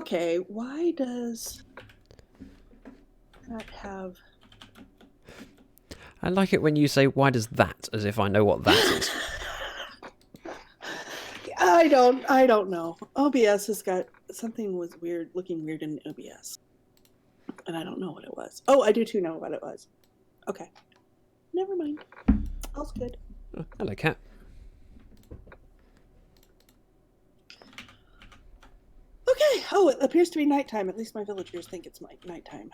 Okay, why does that have... I like it when you say, why does that, as if I know what that is. I don't know. OBS has got... Something was weird, looking weird in OBS. And I don't know what it was. Oh, I do too know what it was. Okay. Never mind. All's good. Oh, hello, cat. Okay. Oh, it appears to be nighttime. At least my villagers think it's nighttime.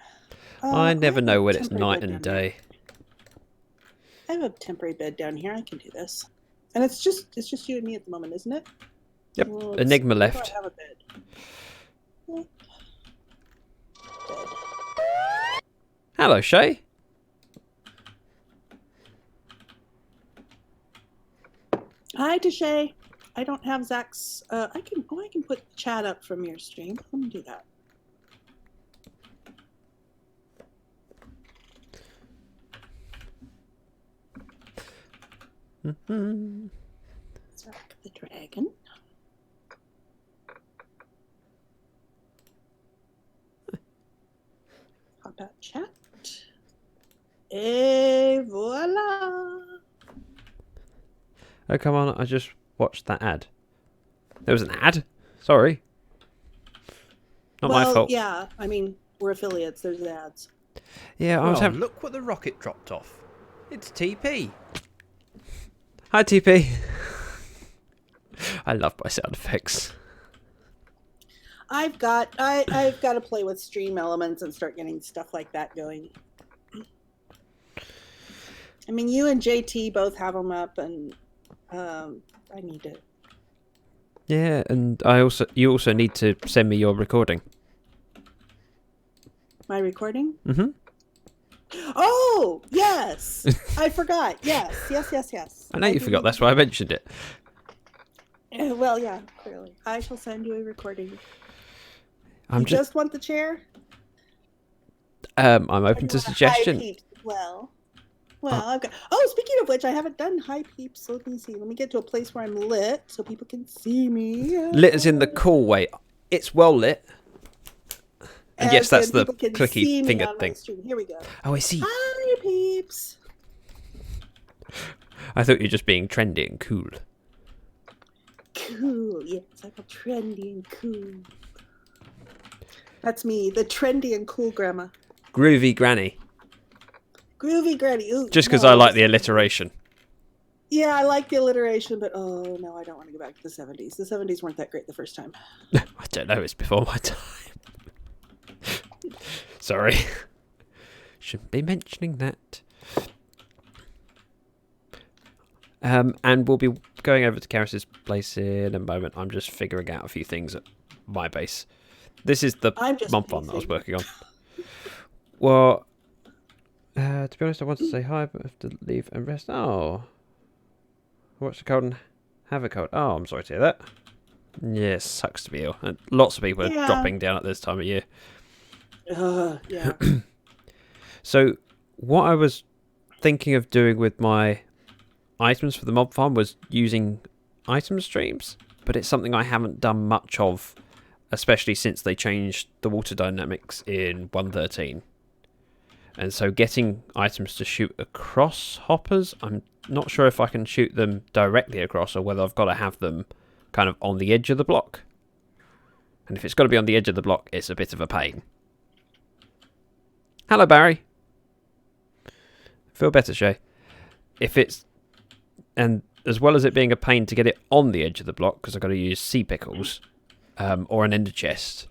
I never know when it's temporary night bed and down here. day. I have a temporary bed down here. I can do this. And it's just you and me at the moment, isn't it? Yep. Well, Enigma where do left. I have a bed? Bed. Hello, Shay. Hi, Tashay. I don't have Zach's. I can put chat up from your stream. Let me do that. Zacthedragon. How about chat? Et voila! Oh, come on. I just watched that ad. There was an ad? Sorry. Not my fault. Yeah. I mean, we're affiliates. There's ads. Yeah, I was having... Look what the rocket dropped off. It's TP. Hi, TP. I love my sound effects. I've got to play with stream elements and start getting stuff like that going. I mean, you and JT both have them up, and I need to. Yeah, and you also need to send me your recording. My recording? Mm-hmm. Oh, yes. I forgot. Yes. I know you forgot. That's why I mentioned it. Well, yeah, clearly. I shall send you a recording. You just want the chair? I'm open to suggestion. Well, I've got... Oh, speaking of which, I haven't done high peeps. So let me see. Let me get to a place where I'm lit so people can see me. Lit as in the cool way. It's well lit. And yes, that's the clicky finger thing. Here we go. Oh, I see. Hi, peeps. I thought you were just being trendy and cool. Cool, yes. I feel trendy and cool. That's me, the trendy and cool grandma. Groovy granny. Groovy granny. Ooh, just because I like the alliteration. Yeah, I like the alliteration, but oh no, I don't want to go back to the 70s. The 70s weren't that great the first time. I don't know, it's before my time. Sorry. Shouldn't be mentioning that. And we'll be going over to Charis's place in a moment. I'm just figuring out a few things at my base. This is the month one that I was working on. Well, to be honest, I want to say hi, but I have to leave and rest. Oh. Watch the cold and have a cold. Oh, I'm sorry to hear that. Yes, sucks to be ill. And lots of people are dropping down at this time of year. Yeah. So, what I was thinking of doing with my items for the mob farm was using item streams, but it's something I haven't done much of, especially since they changed the water dynamics in 1.13. And so getting items to shoot across hoppers, I'm not sure if I can shoot them directly across or whether I've got to have them kind of on the edge of the block. And if it's got to be on the edge of the block, it's a bit of a pain. Hello, Barry. Feel better, Shay. If it's... And as well as it being a pain to get it on the edge of the block, because I've got to use sea pickles or an ender chest,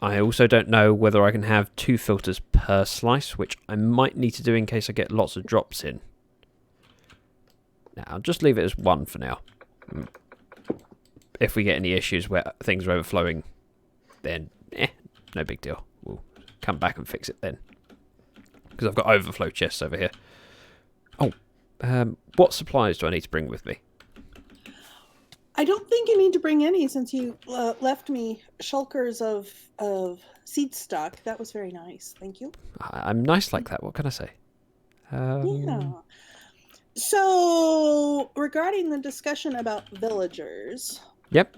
I also don't know whether I can have 2 filters per slice, which I might need to do in case I get lots of drops in. Now, I'll just leave it as 1 for now. If we get any issues where things are overflowing, then no big deal. We'll come back and fix it then. Because I've got overflow chests over here. Oh, what supplies do I need to bring with me? I don't think you need to bring any since you left me shulkers of seed stock. That was very nice. Thank you. I'm nice like that. What can I say? Yeah. So, regarding the discussion about villagers. Yep.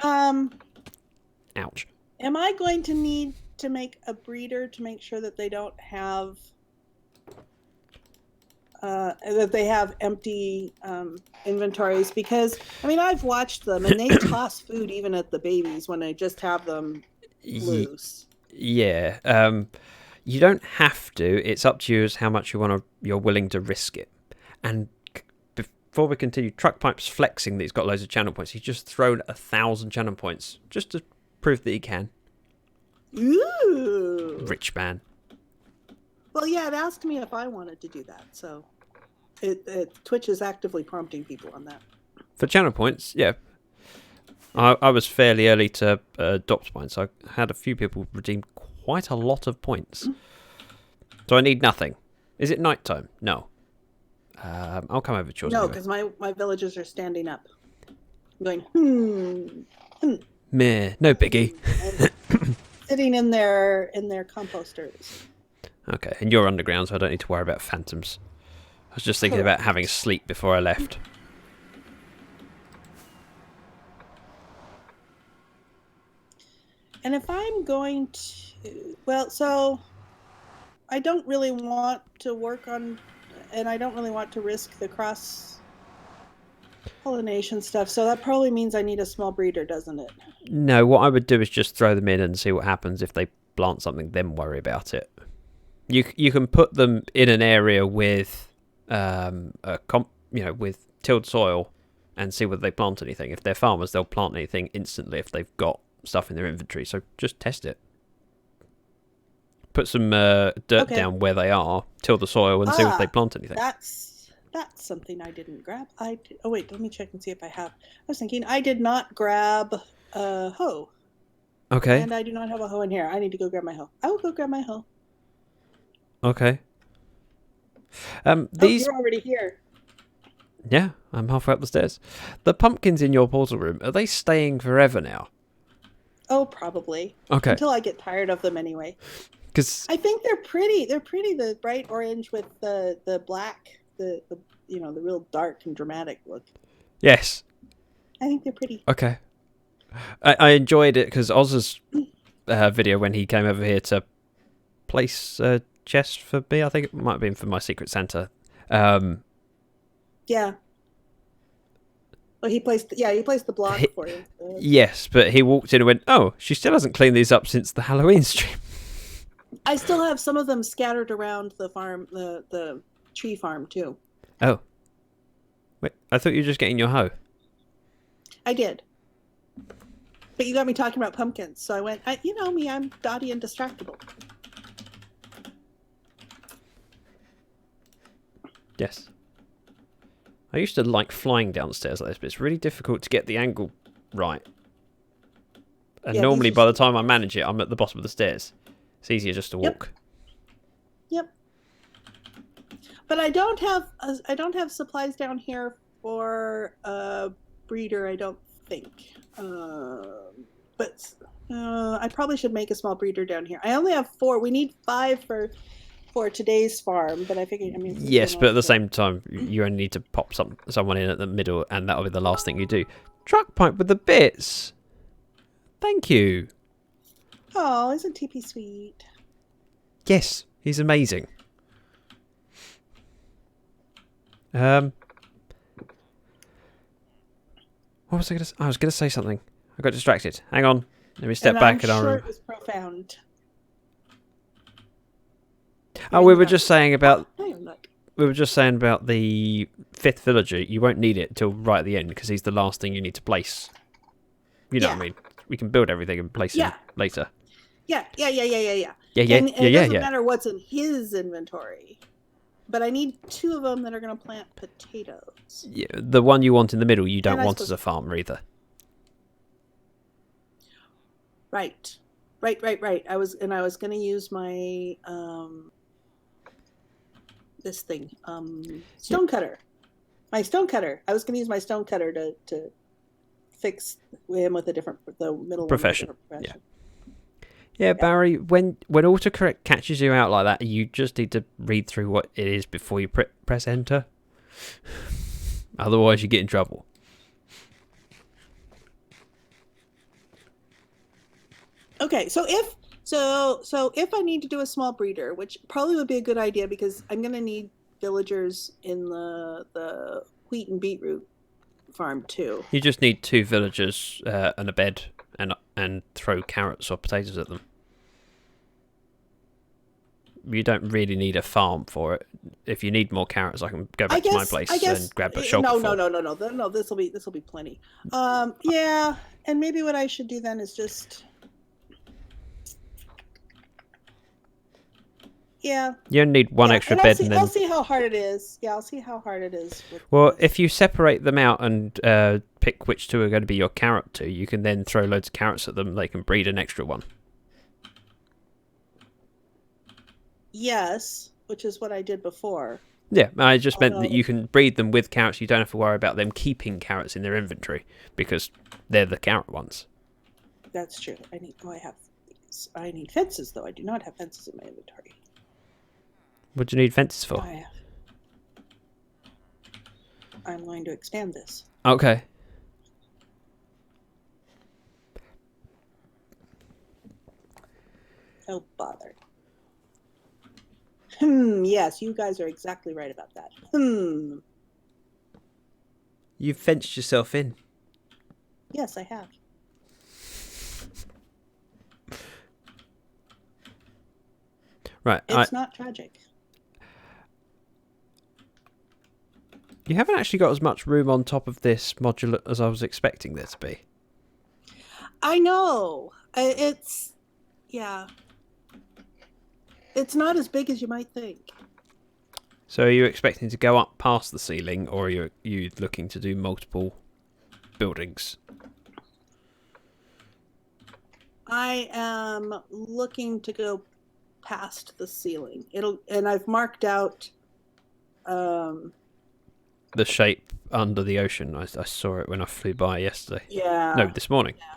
Ouch. Am I going to need to make a breeder to make sure that they don't have empty inventories? Because I mean, I've watched them and they toss food even at the babies when they just have them loose. Yeah. You don't have to. It's up to you as how much you're willing to risk it. And before we continue, Truckpipe's flexing that he's got loads of channel points. He's just thrown 1,000 channel points just to prove that he can. Ooh. Rich man. Well, yeah, it asked me if I wanted to do that, so Twitch is actively prompting people on that. For channel points, yeah. I was fairly early to adopt points. I had a few people redeem quite a lot of points. So I need nothing. Is it night time? No. I'll come over to yours. No, because my villagers are standing up. I'm going, Meh, no biggie. Sitting in their composters. Okay, and you're underground, so I don't need to worry about phantoms. I was just thinking about having sleep before I left. And if I'm going to... Well, so... I don't really want to work on... And I don't really want to risk the cross-pollination stuff, so that probably means I need a small breeder, doesn't it? No, what I would do is just throw them in and see what happens. If they plant something, then worry about it. You can put them in an area with with tilled soil and see whether they plant anything. If they're farmers, they'll plant anything instantly if they've got stuff in their inventory. So just test it. Put some dirt down where they are, till the soil, and see if they plant anything. That's something I didn't grab. Oh wait, let me check and see if I have. I was thinking I did not grab a hoe. Okay. And I do not have a hoe in here. I need to go grab my hoe. I will go grab my hoe. Okay. You're already here. Yeah, I'm halfway up the stairs. The pumpkins in your portal room, are they staying forever now? Oh, probably. Okay. Until I get tired of them anyway. Because I think they're pretty. They're pretty. The bright orange with the black, the real dark and dramatic look. Yes. I think they're pretty. Okay. I enjoyed it because Oz's video when he came over here to place a chest for me. I think it might have been for my Secret Santa. Yeah. Well, he placed the block for you. Yes, but he walked in and went, "Oh, she still hasn't cleaned these up since the Halloween stream." I still have some of them scattered around the farm, the tree farm too. Oh. Wait, I thought you were just getting your hoe. I did. But you got me talking about pumpkins, so I went, you know me, I'm dotty and distractible. Yes. I used to like flying downstairs like this, but it's really difficult to get the angle right. And normally by the time I manage it, I'm at the bottom of the stairs. It's easier just to walk. Yep. But I don't have supplies down here for a breeder, I don't think. But I probably should make a small breeder down here. I only have 4. We need 5 for today's farm, but I figured, yes, but at the same time, you only need to pop someone in at the middle, and that'll be the last thing you do. Truck pipe with the bits. Thank you. Oh, isn't TP sweet? Yes, he's amazing. What was I going to say? I was going to say something. I got distracted. Hang on. Let me step back. I'm sure it was profound. Oh, we were just saying about the 5th villager. You won't need it till right at the end because he's the last thing you need to place. You know what I mean? We can build everything and place him later. Yeah. Yeah. And it doesn't matter what's in his inventory. But I need 2 of them that are going to plant potatoes. Yeah, the one you want in the middle, you don't want as a farmer either. Right. I was going to use my this thing, stone cutter. My stone cutter. I was going to use my stone cutter to fix him with the middle profession. Yeah, Barry, when autocorrect catches you out like that, you just need to read through what it is before you press enter. Otherwise, you get in trouble. Okay, so if I need to do a small breeder, which probably would be a good idea because I'm going to need villagers in the wheat and beetroot farm too. You just need 2 villagers and a bed, and throw carrots or potatoes at them. You don't really need a farm for it. If you need more carrots, I can go back to my place and grab a shulker. No. This will be plenty. Yeah, and maybe what I should do then is just. Yeah. You only need one extra bed, and then I'll see how hard it is. Yeah, I'll see how hard it is. Well, if you separate them out and pick which 2 are going to be your carrot 2, you can then throw loads of carrots at them. They can breed an extra one. Yes, which is what I did before. Yeah, I just meant that you can breed them with carrots. You don't have to worry about them keeping carrots in their inventory because they're the carrot ones. That's true. I need fences, though. I do not have fences in my inventory. What do you need fences for? I'm going to expand this. Okay. Oh, bother. Yes, you guys are exactly right about that. You've fenced yourself in. Yes, I have. Right. It's not tragic. You haven't actually got as much room on top of this modular as I was expecting there to be. I know. Yeah. It's not as big as you might think. So are you expecting to go up past the ceiling, or are you looking to do multiple buildings? I am looking to go past the ceiling. And I've marked out the shape under the ocean. I saw it when I flew by yesterday. Yeah. No, this morning. Yeah.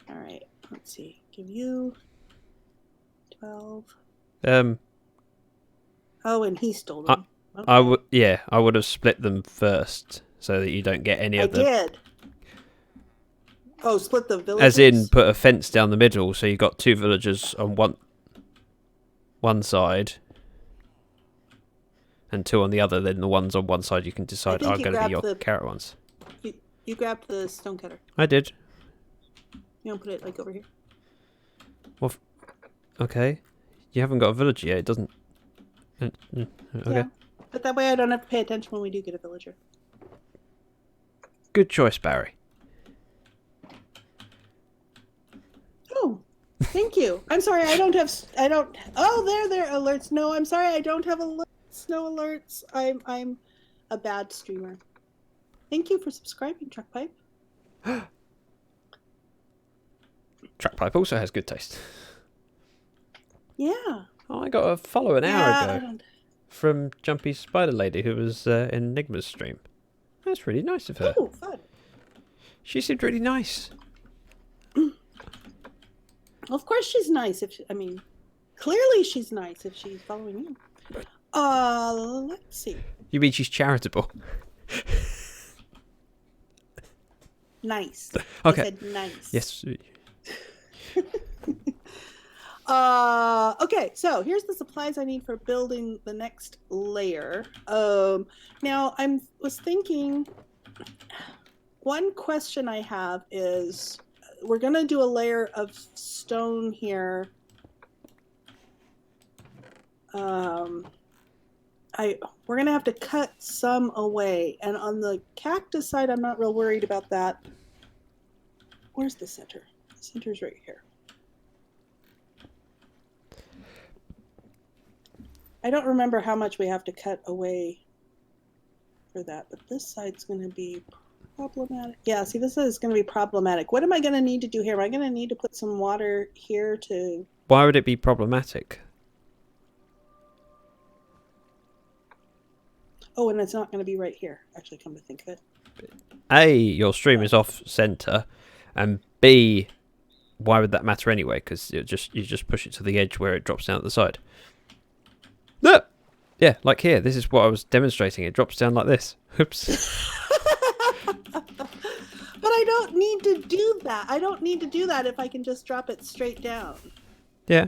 All right. Let's see. Give you 12. Oh, and he stole them. Okay. I would have split them first so that you don't get any of them. I did. Oh, split the villagers? As in, put a fence down the middle, so you got 2 villagers on one side and 2 on the other. Then the ones on one side you can decide are going to be your carrot ones. You grabbed the stonecutter. I did. You don't put it like over here. Well, okay. You haven't got a villager yet. It doesn't. Okay. Yeah, but that way I don't have to pay attention when we do get a villager. Good choice, Barry. Oh, thank you. I'm sorry, I don't. Oh, there alerts. No, I'm sorry, I don't have alerts. No alerts. I'm a bad streamer. Thank you for subscribing, Truckpipe. Truckpipe also has good taste. Yeah. Oh, I got a follow an hour ago from Jumpy Spider Lady who was in Enigma's stream. That's really nice of her. Oh, fun. She seemed really nice. Of course she's nice. Clearly she's nice if she's following you. Let's see. You mean she's charitable? Nice. Okay. I said nice. Yes. Okay, so here's the supplies I need for building the next layer. Now was thinking, one question I have is, we're gonna do a layer of stone here. We're gonna have to cut some away, and on the cactus side, I'm not real worried about that. Where's the center? The center's right here. I don't remember how much we have to cut away for that, but this side's going to be problematic. Yeah, see, this is going to be problematic. What am I going to need to do here? Am I going to need to put some water here to... Why would it be problematic? Oh, and it's not going to be right here, actually, come to think of it. A, your stream is off center, and B, why would that matter anyway? Because you just push it to the edge where it drops down at the side. No! Yeah, like here. This is what I was demonstrating. It drops down like this. Oops. But I don't need to do that. I don't need to do that if I can just drop it straight down. Yeah.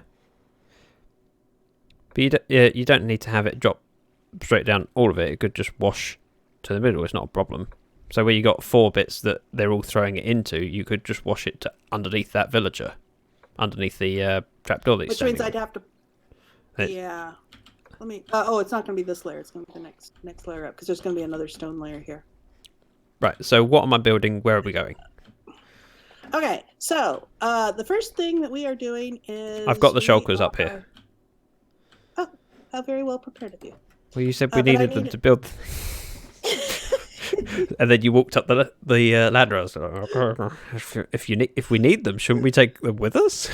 But you don't need to have it drop straight down all of it. It could just wash to the middle. It's not a problem. So where you got 4 bits that they're all throwing it into, you could just wash it to underneath that villager, underneath the trapdoor that he's Which means standing I'd have to... Yeah. Let me... oh, it's not going to be this layer. It's going to be the next layer up, because there's going to be another stone layer here. Right, so what am I building? Where are we going? Okay, so the first thing that we are doing is... I've got the shulkers up here. Oh, how very well prepared of you. Well, you said we needed them to build... And then you walked up the ladder. I was like, oh, if we need them, shouldn't we take them with us?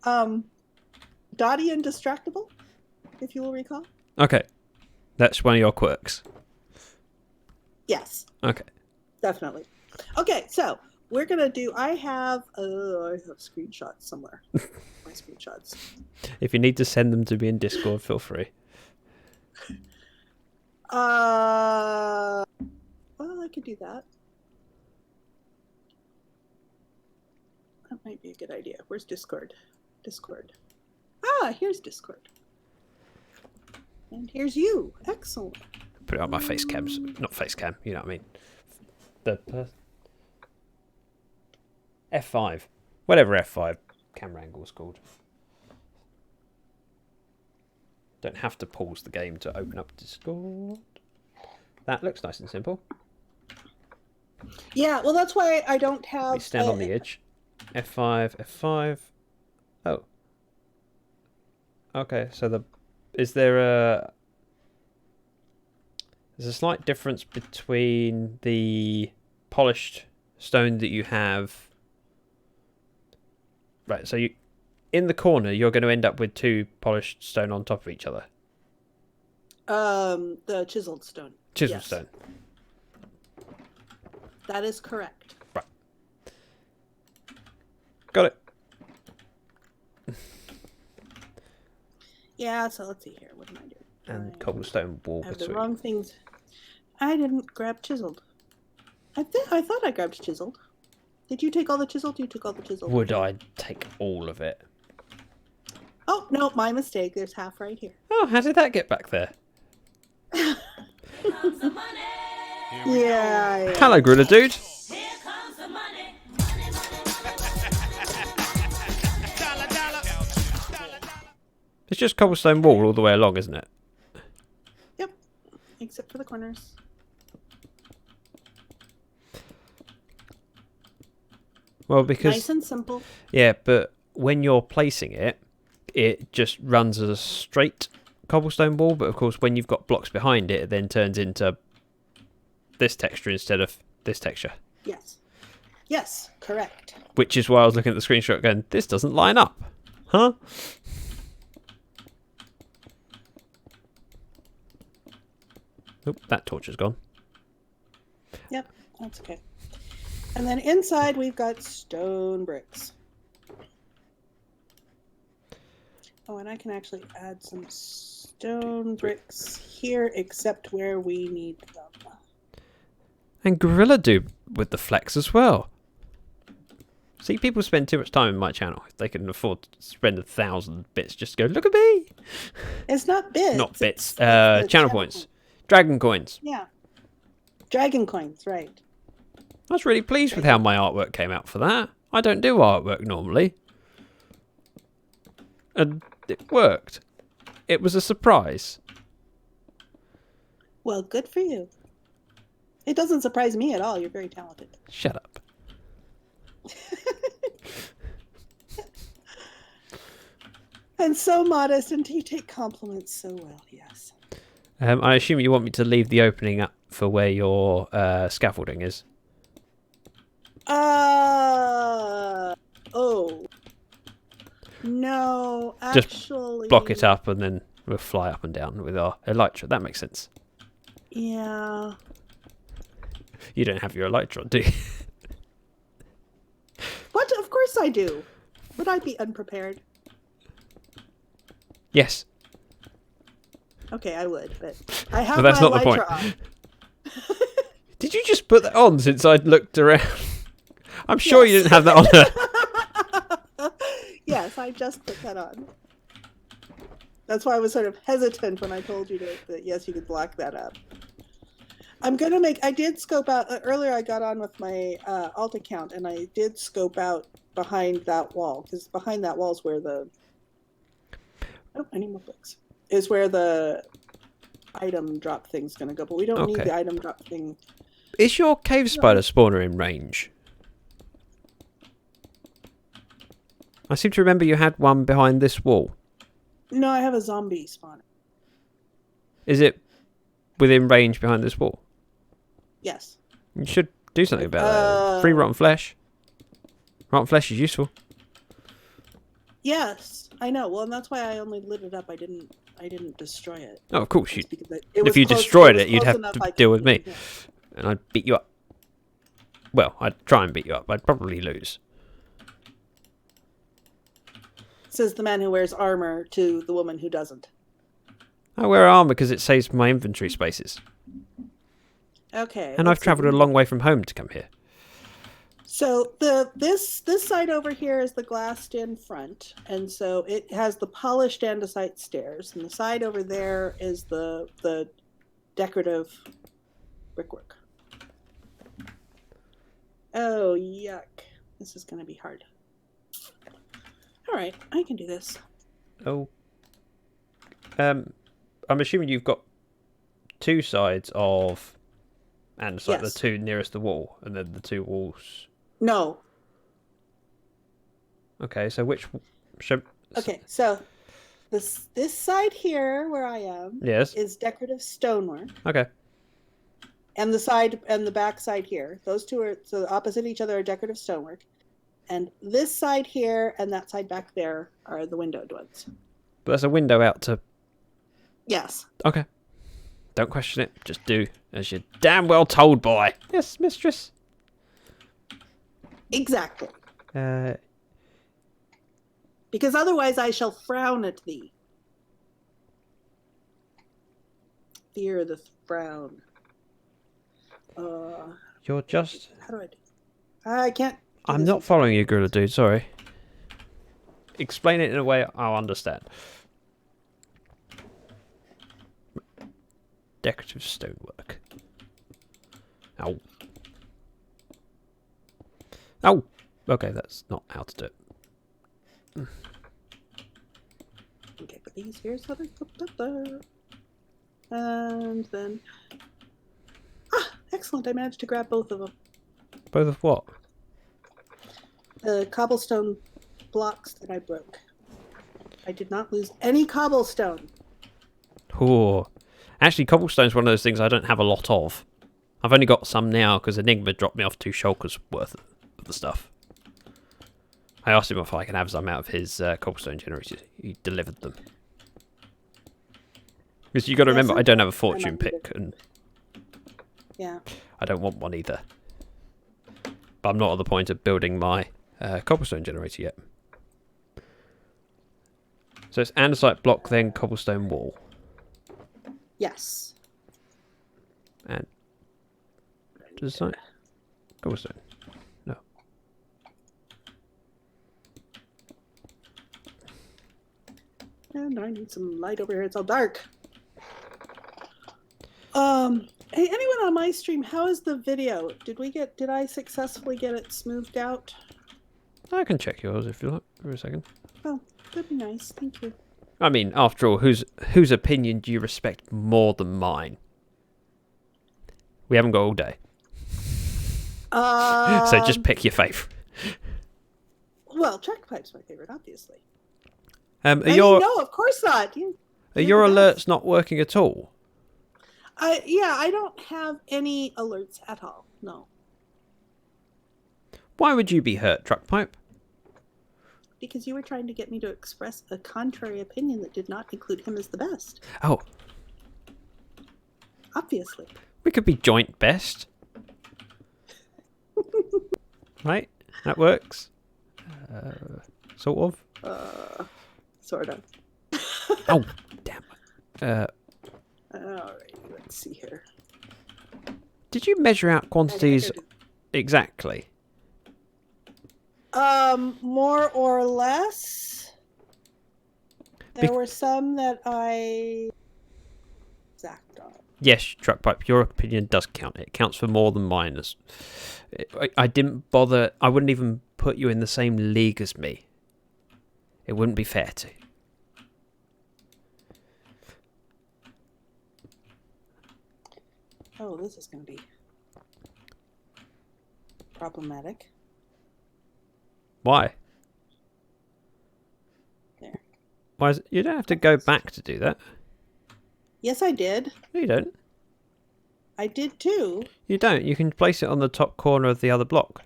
Dotty and Distractible, if you will recall. Okay, that's one of your quirks. Yes. Okay. Definitely. Okay, so we're gonna do. I have screenshots somewhere. My screenshots. If you need to send them to me in Discord, feel free. Well, I could do that. That might be a good idea. Where's Discord? Discord. Ah, here's Discord. And here's you. Excellent. Put it on my face cams. Not face cam, you know what I mean. The F5. Whatever F5 camera angle is called. Don't have to pause the game to open up Discord. That looks nice and simple. Yeah, well, that's why I don't have... We stand on the edge. F5, F5. Oh. Okay, so there's a slight difference between the polished stone that you have. Right, so in the corner, you're going to end up with 2 polished stone on top of each other. The chiseled stone. Chiseled stone. That is correct. Right. Got it. Yeah, so let's see here. What am I doing? And cobblestone wall I have the between. wrong things. I didn't grab chiseled. I thought I grabbed chiseled. Did you take all the chiseled? You took all the chiseled. Would I take all of it? Oh, no, my mistake. There's half right here. Oh, how did that get back there? Yeah. Hello, Gorilla Dude. Here comes the money. It's just cobblestone wall all the way along, isn't it? Yep. Except for the corners. Well, because... Nice and simple. Yeah, but when you're placing it, it just runs as a straight cobblestone wall, but of course when you've got blocks behind it, it then turns into this texture instead of this texture. Yes. Yes, correct. Which is why I was looking at the screenshot going, this doesn't line up. Huh? Oop, that torch is gone. Yep, that's okay. And then inside we've got stone bricks. Oh, and I can actually add some stone bricks here, except where we need them. And Gorilla Dude with the flex as well. See, people spend too much time in my channel. If they can afford to spend 1,000 bits just to go, look at me. It's not bits. Not bits. It's the Channel points. Dragon coins. Yeah. Dragon coins, right. I was really pleased with how my artwork came out for that. I don't do artwork normally. And it worked. It was a surprise. Well, good for you. It doesn't surprise me at all. You're very talented. Shut up. And so modest, and you take compliments so well, yes. I assume you want me to leave the opening up for where your scaffolding is. Oh. No, Just actually... block it up and then we'll fly up and down with our elytra. That makes sense. Yeah. You don't have your elytra, do you? What? Of course I do. Would I be unprepared? Yes. Okay, I would, but I have But that's my not the point. elytra on. Did Did you just put that on since I'd looked around? I'm sure you Yes. didn't have that on there. Yes, I just put that on. That's why I was sort of hesitant when I told you that yes, you could block that up. I did scope out, earlier I got on with my alt account and I did scope out behind that wall, because behind that wall is where I need more books, is where the item drop thing's going to go, but we don't need Okay. the item drop thing. Is your cave spider spawner in range? I seem to remember you had one behind this wall. No, I have a zombie spawner. Is it within range behind this wall? Yes. You should do something about that. Free rotten flesh. Rotten flesh is useful. Yes, I know. Well, and that's why I only lit it up. I didn't destroy it. Oh, of course. It's because If you destroyed it, you'd have to deal with me. Yeah. And I'd beat you up. Well, I'd try and beat you up. I'd probably lose. Says the man who wears armor to the woman who doesn't. I wear armor because it saves my inventory spaces. Okay. And I've travelled a long way from home to come here. So this side over here is the glassed-in front, and so it has the polished andesite stairs, and the side over there is the decorative brickwork. Oh, yuck! This is going to be hard. All right, I can do this. Oh. I'm assuming you've got two sides of andesite, Yes. the two nearest the wall, and then the two walls. No. Okay, so which? Okay, so this side here where I am Yes. is decorative stonework, Okay. and the side and the back side here. Those two are so opposite each other are decorative stonework, and this side here and that side back there are the windowed ones. But that's a window out to. Yes. Okay. Don't question it. Just do as you're damn well told, boy. Yes, mistress. Exactly. Uh, Because otherwise I shall frown at thee. Fear the frown. you're just. How do I do? I can't. do I'm this not one. following you, Gorilla Dude. Sorry. Explain it in a way I'll understand. Decorative stonework. Ow. Ow! Okay, that's not how to do it. Okay, put these here so they're put up there. And then. Ah, excellent. I managed to grab both of them. Both of what? The cobblestone blocks that I broke. I did not lose any cobblestone. Oh. Actually, cobblestone's one of those things I don't have a lot of. I've only got some now because Enigma dropped me off 2 shulkers worth of the stuff. I asked him if I can have some out of his cobblestone generator. He delivered them. Because you got to Yeah, remember, I don't have a sometimes I fortune might need pick, and Yeah. I don't want one either. But I'm not at the point of building my cobblestone generator yet. So it's andesite block, then cobblestone wall. Yes. And andesite? Cobblestone. No. And I need some light over here. It's all dark. Hey, anyone on my stream, how is the video? Did I successfully get it smoothed out? I can check yours if you like for a second. Oh, that'd be nice. Thank you. I mean, after all, whose opinion do you respect more than mine? We haven't got all day. So just pick your favourite. Well, track pipe's my favorite, obviously. Are your No, of course not. are your alerts not working at all? Yeah, I don't have any alerts at all. No, Why would you be hurt, truck pipe? because you were trying to get me to express a contrary opinion that did not include him as the best. Oh, Obviously. we could be joint best. Right? That works. Sort of. Sort of. Oh, damn. All right, let's see here. Did you measure out quantities exactly? More or less. There were some that I exact on. Yes, truck pipe. Your opinion does count. It counts for more than mine. I didn't bother. I wouldn't even put you in the same league as me. It wouldn't be fair to. Oh, this is going to be problematic. Why? There. Why is it? You don't have to go back to do that. Yes, I did. No, you don't. I did too. You don't. You can place it on the top corner of the other block.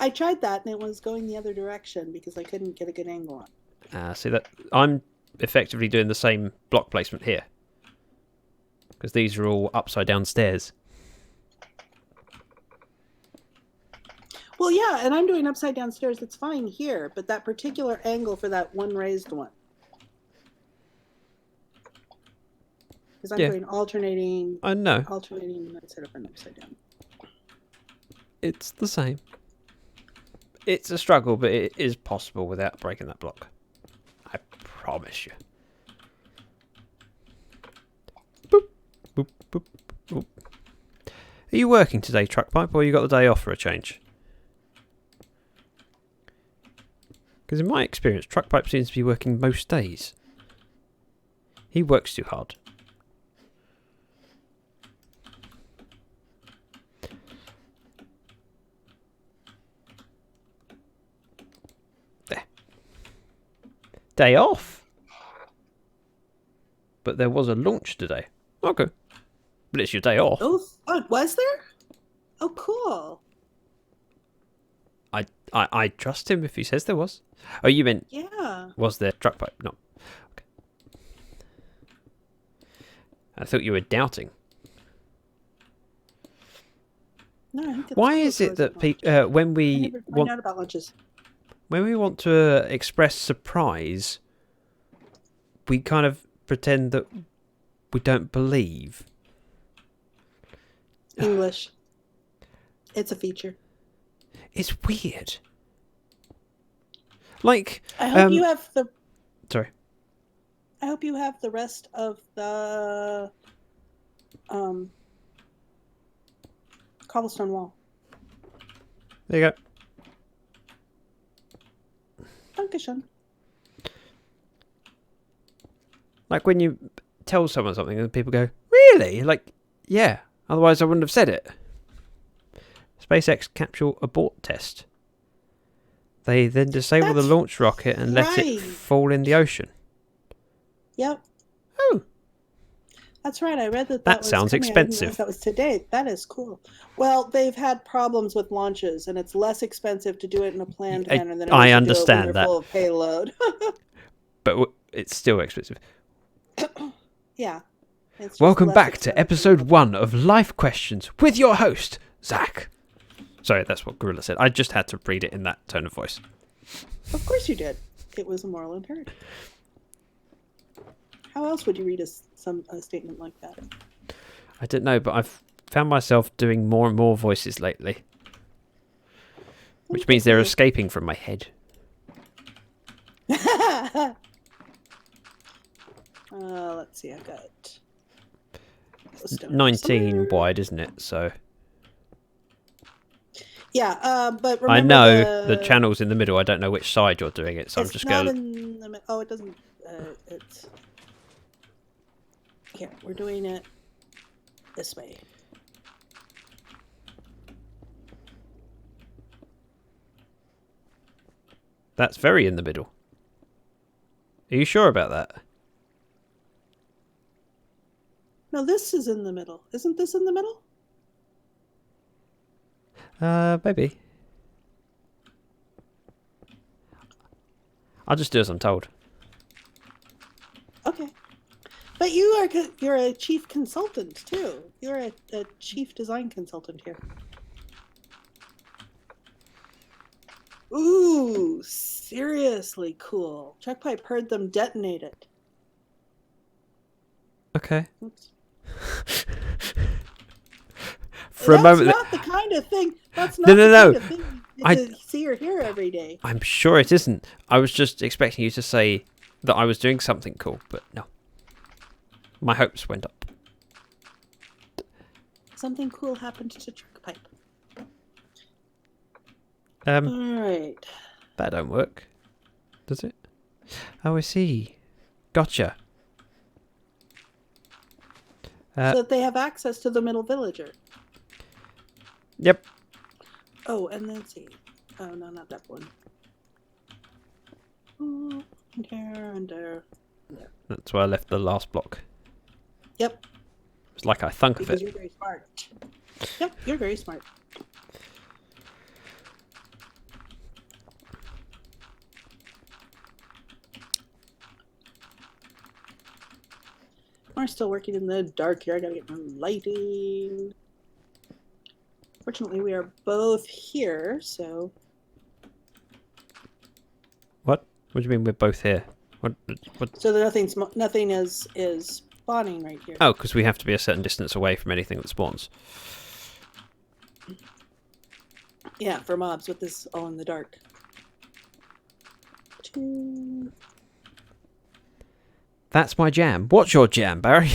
I tried that and it was going the other direction because I couldn't get a good angle on. See that? I'm effectively doing the same block placement here. Because these are all upside down stairs. Well, yeah, and I'm doing upside down stairs. It's fine here, but that particular angle for that one raised one. Because I'm doing alternating. I know. Alternating instead of an upside down. It's the same. It's a struggle, but it is possible without breaking that block. I promise you. Boop, boop, boop, boop. Are you working today, truck pipe, or you got the day off for a change? Because in my experience, truck pipe seems to be working most days. He works too hard. There. Day off. But there was a launch today. Okay. But it's your day off. Oh, was there? Oh, cool. I trust him if he says there was. Oh, you meant... Yeah. Was there truck pipe? No. Okay. I thought you were doubting. No, I think it's Why cool is it that when when we never find out about lunches. when we want to express surprise, we kind of pretend that we don't believe? English. It's a feature. It's weird. Like, I hope you have the. Sorry. I hope you have the rest of the cobblestone wall. There you go. Dankeschön. Like when you tell someone something and people go, "Really?" Like, yeah. Otherwise, I wouldn't have said it. SpaceX capsule abort test. They then disable the launch rocket and let it fall in the ocean. Yep. Oh. That's right. I read that. That was sounds coming. I didn't expensive. realize that was today. That is cool. Well, they've had problems with launches, and it's less expensive to do it in a planned manner than it is I to understand do it when that. they're full of payload. But it's still expensive. Yeah. It's just Welcome less back to expensive. episode 1 of Life Questions with your host, Zach. Sorry, that's what Gorilla said. I just had to read it in that tone of voice. Of course you did. It was a moral imperative. How else would you read a statement like that? I don't know, but I've found myself doing more and more voices lately. Which means they're escaping from my head. Let's see, I got 19 wide, isn't it? So yeah, but remember I know the channel's in the middle. I don't know which side you're doing it, so I'm just going. Oh, it doesn't. It's here. We're doing it this way. That's very in the middle. Are you sure about that? No, this is in the middle. Isn't this in the middle? Maybe. I'll just do as I'm told. Okay. But you're a chief consultant too. You're a chief design consultant here. Ooh, seriously cool. Chuck Pipe heard them detonate it. Okay. Oops. For a moment. That's not the kind of thing. That's not No, the no, kind of thing you I- get to see or hear every day. I'm sure it isn't. I was just expecting you to say that I was doing something cool, but no. My hopes went up. Something cool happened to Trick Pipe. That All right. don't work, does it? Oh, I see. Gotcha. So that they have access to the middle villager. Yep. Oh, and let's see. Oh, no, not that one. Oh, and here and there. That's where I left the last block. Yep, It's like I thunk of because it. you're very smart. Yep, you're very smart. We're still working in the dark here. I gotta get my lighting. Fortunately, we are both here, so What? What do you mean we're both here? What? so that nothing is spawning right here. Oh, because we have to be a certain distance away from anything that spawns. Yeah, for mobs with this all in the dark. 2. That's my jam. What's your jam, Barry?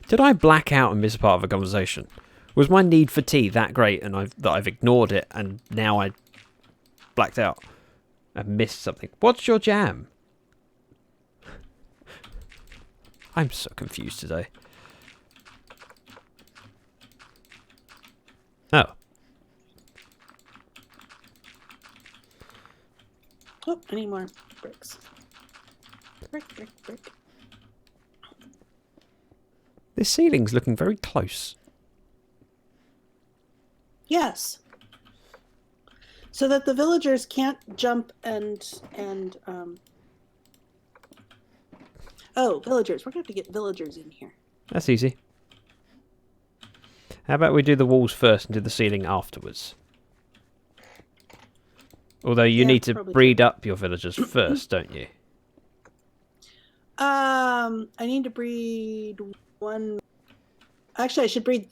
Did I black out and miss a part of a conversation? Was my need for tea that great and I've ignored it and now I blacked out and missed something? What's your jam? I'm so confused today. Oh. Oh, I need more bricks. Brick. This ceiling's looking very close. Yes. So that the villagers can't jump and oh, villagers. We're gonna have to get villagers in here. That's easy. How about we do the walls first and do the ceiling afterwards? Although you Yeah, need to probably breed up your villagers first, don't you? I need to breed one. Actually, I should breed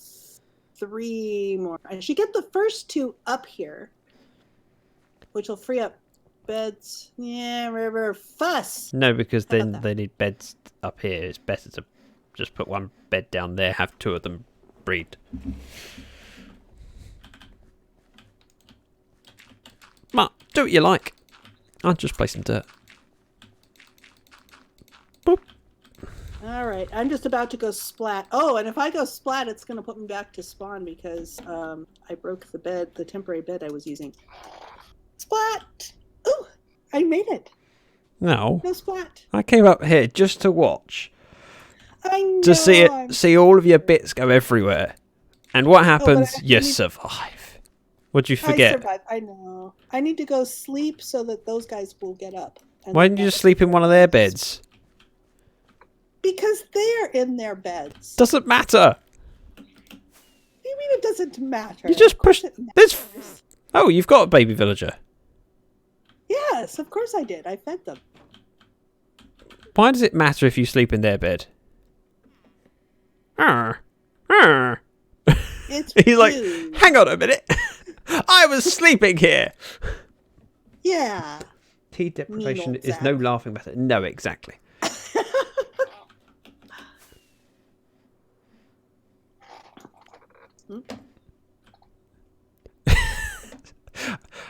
3 more. I should get the first 2 up here, which will free up beds. Yeah, river fuss. No, because How about then that? they need beds up here. It's better to just put one bed down there, have 2 of them breed. But do what you like. I'll just play some dirt. Boop. All right, I'm just about to go splat. Oh, and if I go splat, it's going to put me back to spawn because I broke the temporary bed I was using. Splat! Ooh, I made it. No, No splat. I came up here just to watch. I know. To see I'm- it, see all of your bits go everywhere. And what happens? I You need- survive. What'd you I forget? survived. I know. I need to go sleep so that those guys will get up. And Why then didn't you that- just sleep in one of their beds? Because they're in their beds. Doesn't matter. What do you mean it doesn't matter? You just Of course push. it matters. There's. Oh, you've got a baby villager. Yes, of course I did. I fed them. Why does it matter if you sleep in their bed? Arr. Arr. It's He's like, rude. hang on a minute. I was sleeping here. Yeah. Tea deprivation old is Zach. no laughing matter. No, exactly.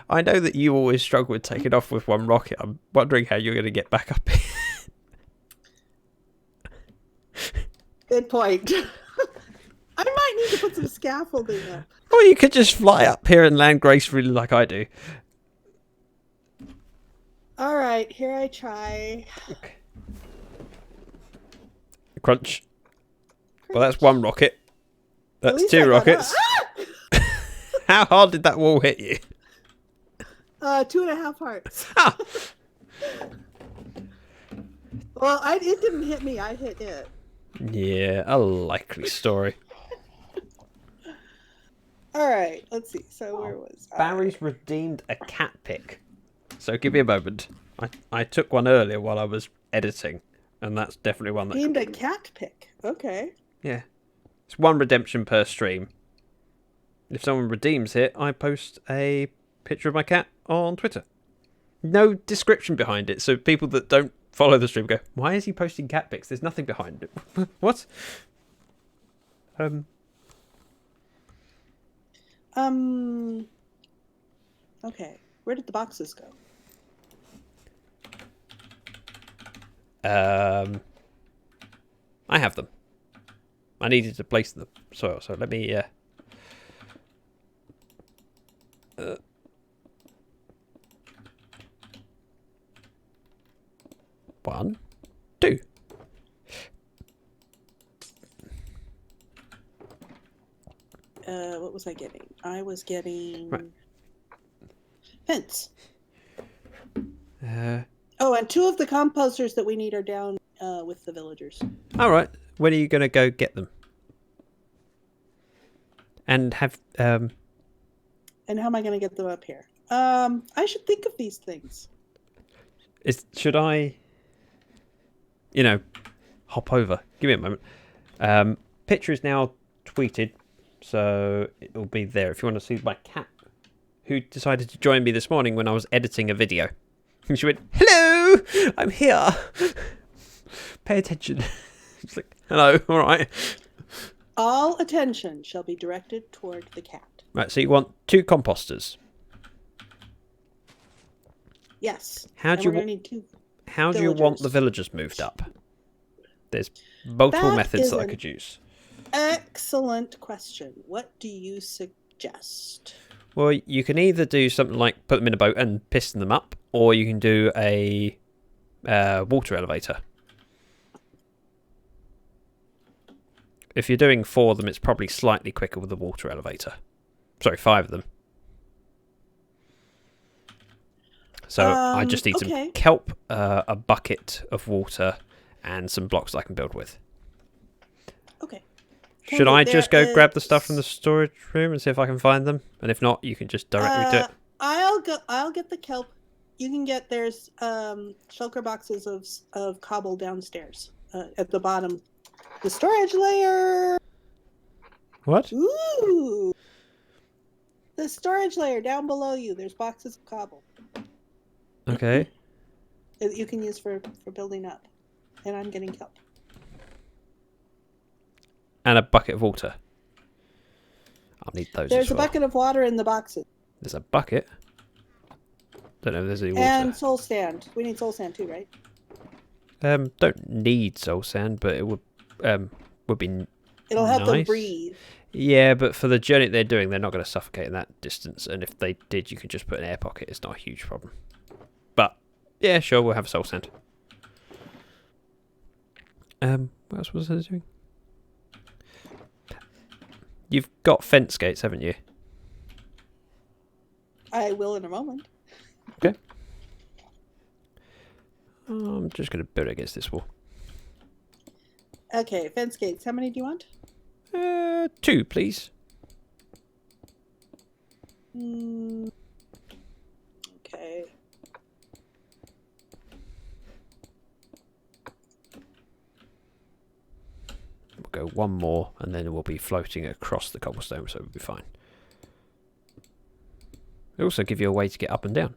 I know that you always struggle with taking off with one rocket. I'm wondering how you're going to get back up here. Good point. I might need to put some scaffolding up. Or you could just fly up here and land gracefully like I do. All right, here I try. Crunch. Well, that's one rocket. At That's least 2 I got rockets. up. How hard did that wall hit you? 2.5 hearts. Ah! Well, it didn't hit me. I hit it. Yeah, a likely story. All right, let's see. So where was I? Barry's redeemed a cat pick. So give me a moment. I took one earlier while I was editing, and that's definitely one that... Named a cat pick. Okay. Yeah. It's 1 redemption per stream. If someone redeems it, I post a picture of my cat on Twitter. No description behind it, so people that don't follow the stream go, why is he posting cat pics? There's nothing behind it. What? Okay. Where did the boxes go? I have them. I needed to place them. So let me... 1, 2. What was I getting? I was getting Right. fence. Uh, Oh, and 2 of the composters that we need are down with the villagers. all right. When are you going to go get them? And have... And how am I going to get them up here? I should think of these things. should I... hop over? Give me a moment. Picture is now tweeted, so it'll be there if you want to see my cat, who decided to join me this morning when I was editing a video. And she went, "Hello, I'm here. Pay attention." She's like, "Hello, all right." All attention shall be directed toward the cat. Right, so you want 2 composters. Yes. How do And you we're gonna need 2 How do you want the villagers moved up? There's multiple That methods is that I an could use. excellent question. What do you suggest? Well, you can either do something like put them in a boat and piston them up, or you can do a water elevator. If you're doing 4 of them, it's probably slightly quicker with the water elevator. Sorry, 5 of them. So I just need okay. some kelp, a bucket of water, and some blocks that I can build with. Okay. Should I just There go grab the is- stuff from the storage room and see if I can find them? And if not, you can just directly do it. I'll get the kelp. You can get there's shulker boxes of cobble downstairs at the bottom. The storage layer. What? Ooh. The storage layer down below you. There's boxes of cobble Okay. that you can use for building up. And I'm getting kelp. And a bucket of water. I'll need those There's as a well. bucket of water in the boxes. There's a bucket. Don't know if there's any water. And soul sand. We need soul sand too, right? Don't need soul sand, but it would be It'll help them nice. breathe. Yeah, but for the journey they're doing, they're not going to suffocate in that distance. And if they did, you could just put an air pocket. It's not a huge problem. But yeah, sure, we'll have soul sand. What else was I doing? You've got fence gates, haven't you? I will in a moment. Okay. I'm just going to build it against this wall. Okay, fence gates. How many do you want? 2, please. Okay. We'll go 1 more, and then we'll be floating across the cobblestone, so we'll be fine. It'll also give you a way to get up and down.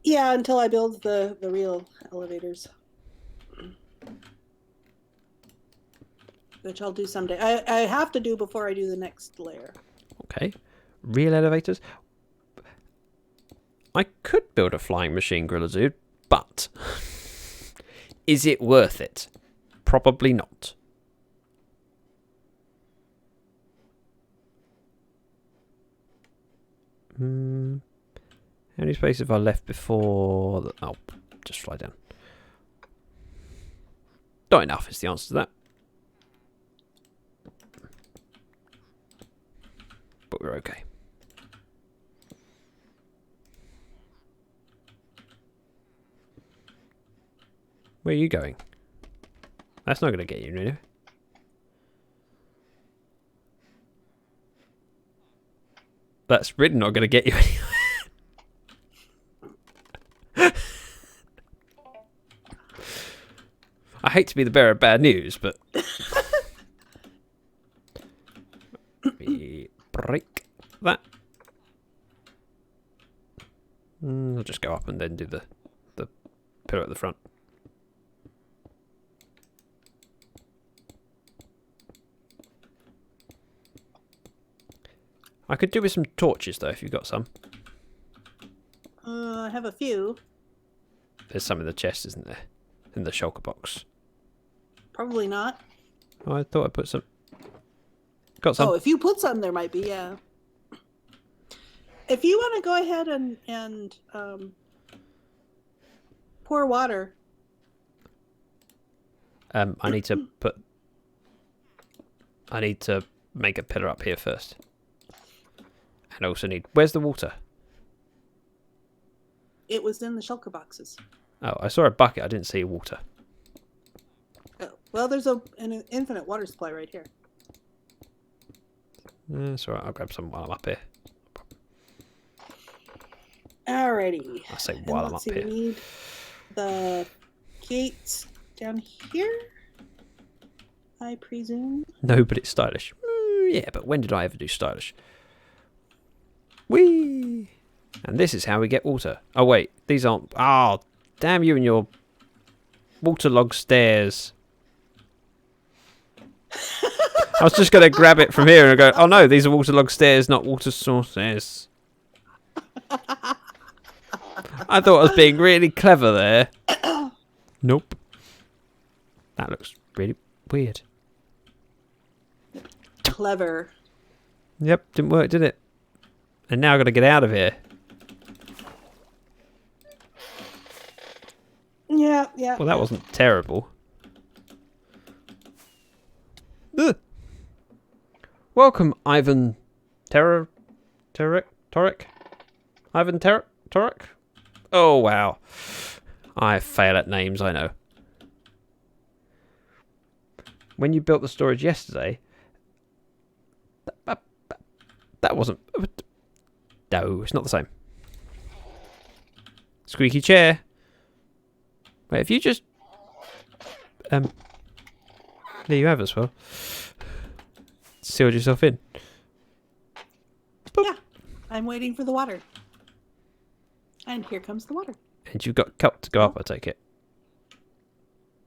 Yeah, until I build the real elevators. Which I'll do someday. I have to do before I do the next layer. Okay. Real elevators. I could build a flying machine griller, dude, but is it worth it? Probably not. How many spaces have I left before? Oh, just fly down. Not enough is the answer to that. But we're okay. Where are you going? That's not going to get you anywhere. That's really not going to get you anywhere. I hate to be the bearer of bad news, but let me break that. I'll just go up and then do the pillar at the front. I could do with some torches though, if you've got some. I have a few. There's some in the chest, isn't there? In the shulker box. Probably not. Oh, I thought I put some. Got some. Oh, if you put some, there might be, yeah. If you want to go ahead and pour water. I need to make a pillar up here first. And I also need... Where's the water? It was in the shulker boxes. Oh, I saw a bucket. I didn't see water. Oh, well, there's an infinite water supply right here. That's alright. I'll grab some while I'm up here. Alrighty. I say And while I'm let's up see, here. we need the gates down here, I presume. No, but it's stylish. Yeah, but when did I ever do stylish? Whee! And this is how we get water. Oh, wait. These aren't... Oh, damn you and your waterlogged stairs. I was just going to grab it from here and go, oh no, these are waterlogged stairs, not water sources. I thought I was being really clever there. Nope. That looks really weird. Clever. Yep, didn't work, did it? And now I've got to get out of here. Yeah, yeah. Well, that wasn't terrible. Ugh. Welcome, Ivan Toric? Ivan Toric? Oh, wow. I fail at names, I know. When you built the storage yesterday, that wasn't... No, it's not the same. Squeaky chair. Wait, if you just... There you have as well. Sealed yourself in. Boop. Yeah. I'm waiting for the water. And here comes the water. And you've got cup to go up, I take it.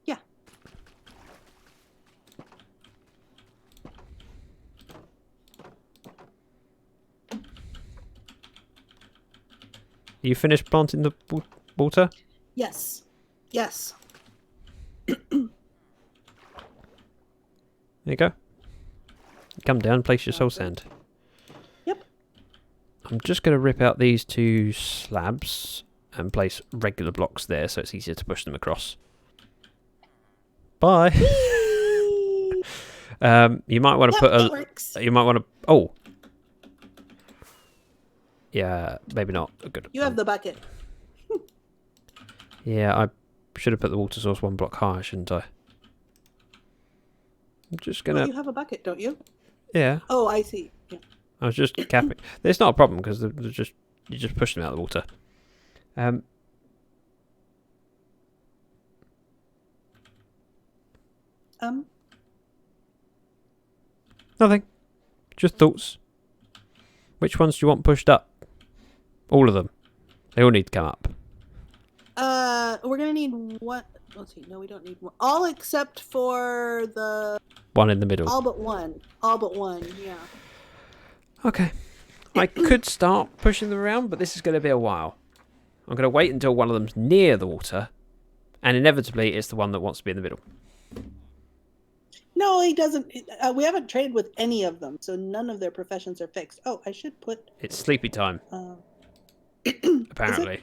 Yeah. You finished planting the water? Yes. Yes. There you go. Come down, place your soul sand. Yep. I'm just going to rip out these two slabs and place regular blocks there so it's easier to push them across. Bye. You might want to put a... Works. You might want to... Oh. Yeah, maybe not. Good. You have the bucket. Yeah, I should have put the water source one block higher, shouldn't I? I'm just going Well, to... you have a bucket, don't you? Yeah. Oh, I see. Yeah. I was just capping. It's not a problem because you just push them out of the water. Nothing. Just thoughts. Which ones do you want pushed up? All of them. They all need to come up. We're gonna need one. Let's see. No, we don't need one. All except for the. One in the middle. All but one. All but one. Yeah. Okay. I could start pushing them around, but this is going to be a while. I'm going to wait until one of them's near the water, and inevitably it's the one that wants to be in the middle. No, he doesn't. We haven't traded with any of them, so none of their professions are fixed. Oh, I should put. It's sleepy time, apparently.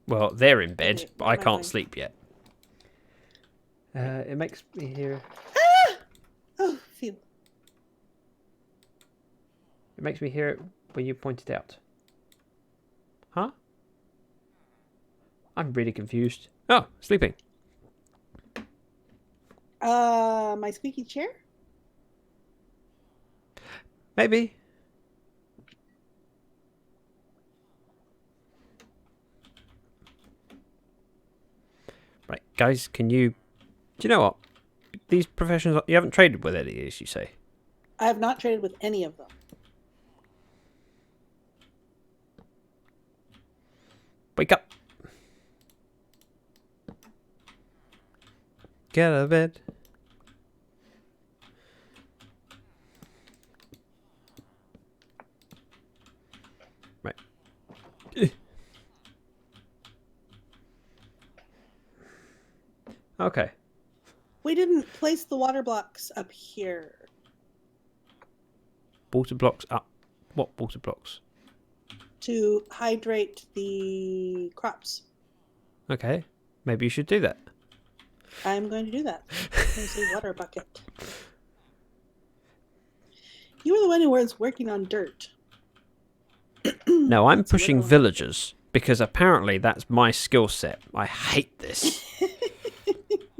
Well, they're in bed, Okay, but I never can't mind. sleep yet. It makes me hear... Oh, phew. It makes me hear it when you point it out. Huh? I'm really confused. Oh, sleeping. My squeaky chair? Maybe. Right. Guys, can you... Do you know what? These professions... You haven't traded with any of these, you say? I have not traded with any of them. Wake up. Get out of bed. Right. Okay. We didn't place the water blocks up here. Water blocks up. What water blocks? To hydrate the crops. Okay. Maybe you should do that. I'm going to do that. There's a water bucket. You were the one who was working on dirt. No, I'm That's a pushing little- villagers because apparently that's my skill set. I hate this.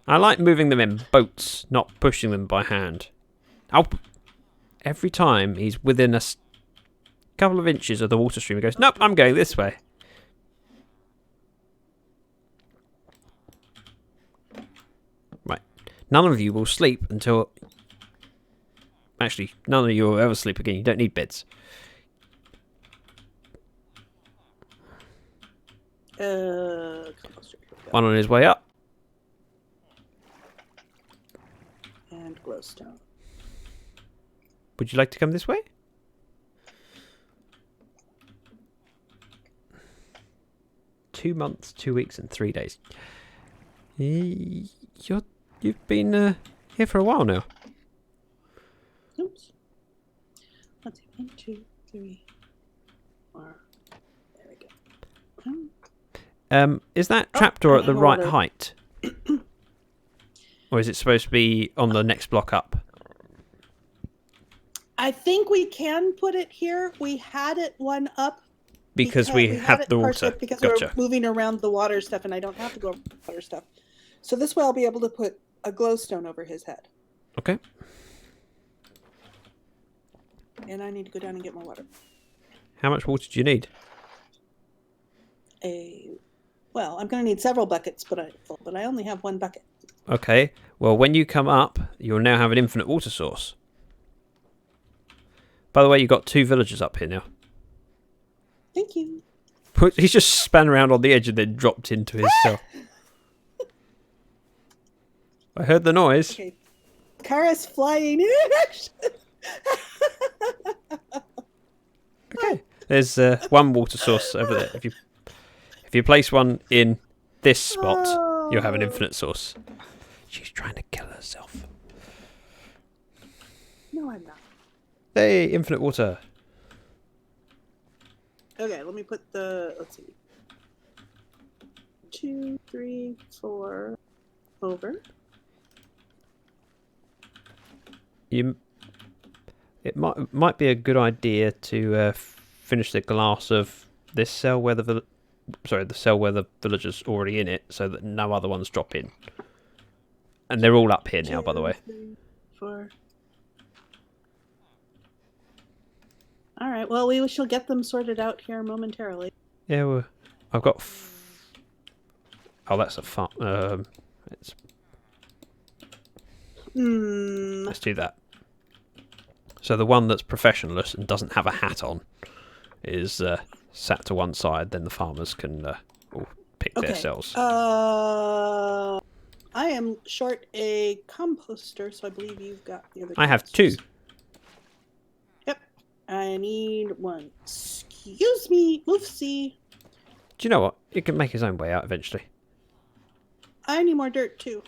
I like moving them in boats, not pushing them by hand. Every time he's within a couple of inches of the water stream, he goes, nope, I'm going this way. Right. None of you will sleep until... Actually, none of you will ever sleep again. You don't need beds. Composter. Here we go. One on his way up. And glowstone. Would you like to come this way? Two months, 2 weeks, and 3 days. You've been here for a while now. Oops. Let's see. 1, 2, 3, 4. There we go. Is that Oh, trapdoor at the I'm right older. height? Or is it supposed to be on the next block up? I think we can put it here. We had it one up Because we had it the parsed water. up because Gotcha. we're moving around the water stuff, and I don't have to go over the water stuff. So this way, I'll be able to put a glowstone over his head. Okay. And I need to go down and get more water. How much water do you need? Well, I'm going to need several buckets, but I only have one bucket. Okay. Well, when you come up, you'll now have an infinite water source. By the way, you've got 2 villagers up here now. Thank you. He's just span around on the edge and then dropped into his cell. I heard the noise. Okay. Charis flying in. Okay. There's one water source over there. If you place one in this spot, you'll have an infinite source. She's trying to kill herself. No, I'm not. Hey, infinite water. Okay, let me put let's see. 2, 3, 4 over. It might be a good idea to finish the glass of this cell where the cell where the villager's already in it, so that no other ones drop in. And they're all up here now, by the way. 2, 3, 4. All right. Well, we shall get them sorted out here momentarily. Yeah, well, I've got. Oh, that's a farm. Let's do that. So the one that's professionalist and doesn't have a hat on is sat to one side. Then the farmers can all pick their cells. I am short a composter, so I believe you've got the other. I have 2. Yep. I need 1. Excuse me, oofsie. Do you know what? He can make his own way out eventually. I need more dirt too.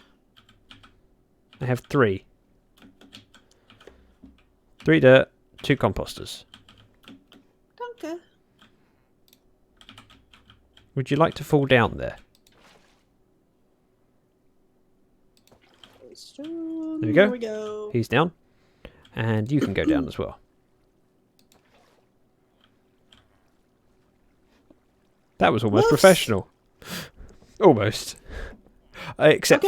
I have 3. 3 dirt, 2 composters. Danke. Would you like to fall down there? Stone. There we go. There we go. He's down. And you can go down as well. That was almost Whoops. professional. Almost. Except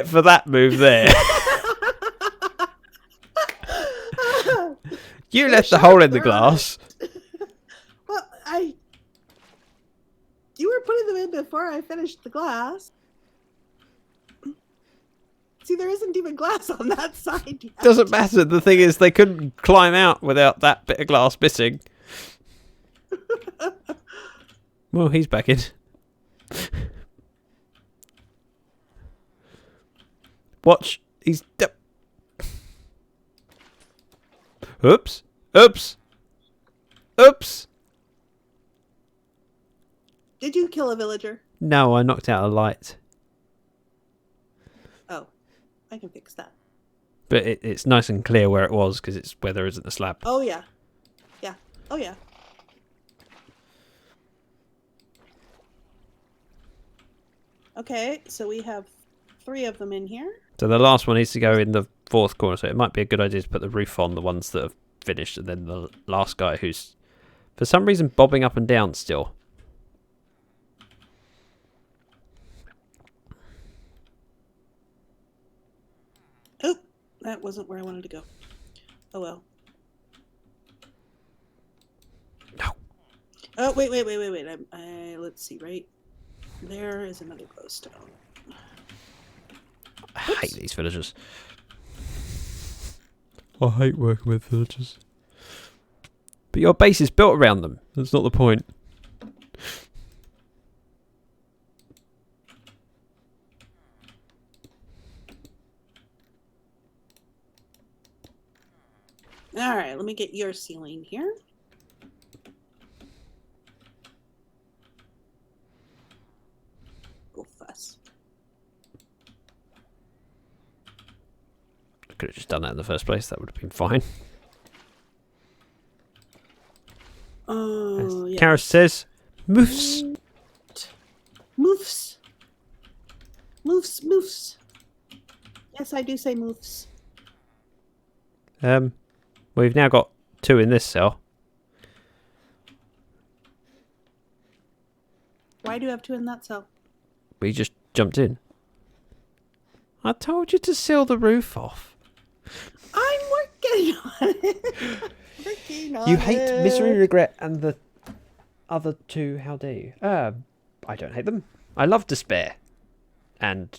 for that move there. You left the hole in the glass. Well, you were putting them in before I finished the glass. See, there isn't even glass on that side yet. Doesn't matter. The thing is, they couldn't climb out without that bit of glass missing. Well, he's back in. Watch. He's... Oops. Oops. Oops. Did you kill a villager? No, I knocked out a light. Oh, I can fix that. But it's nice and clear where it was because it's where there isn't a slab. Oh, yeah. Yeah. Oh, yeah. Okay, so we have 3 of them in here. So the last one needs to go in the 4th corner. So it might be a good idea to put the roof on the ones that have finished, and then the last guy who's for some reason bobbing up and down still. Oh, that wasn't where I wanted to go. Oh well. No. Oh, wait. Let's see, right? There is another glowstone. I hate these villagers. I hate working with villagers. But your base is built around them. That's not the point. Alright, let me get your ceiling here. Go fuss. I could have just done that in the first place. That would have been fine. Oh, yeah. Charis says, moose. Moofs. Moofs. Yes, I do say moofs. We've now got 2 in this cell. Why do you have 2 in that cell? We just jumped in. I told you to seal the roof off. I'm working on it. Working on You hate it. misery, regret, and the other 2. How dare you? I don't hate them. I love despair. And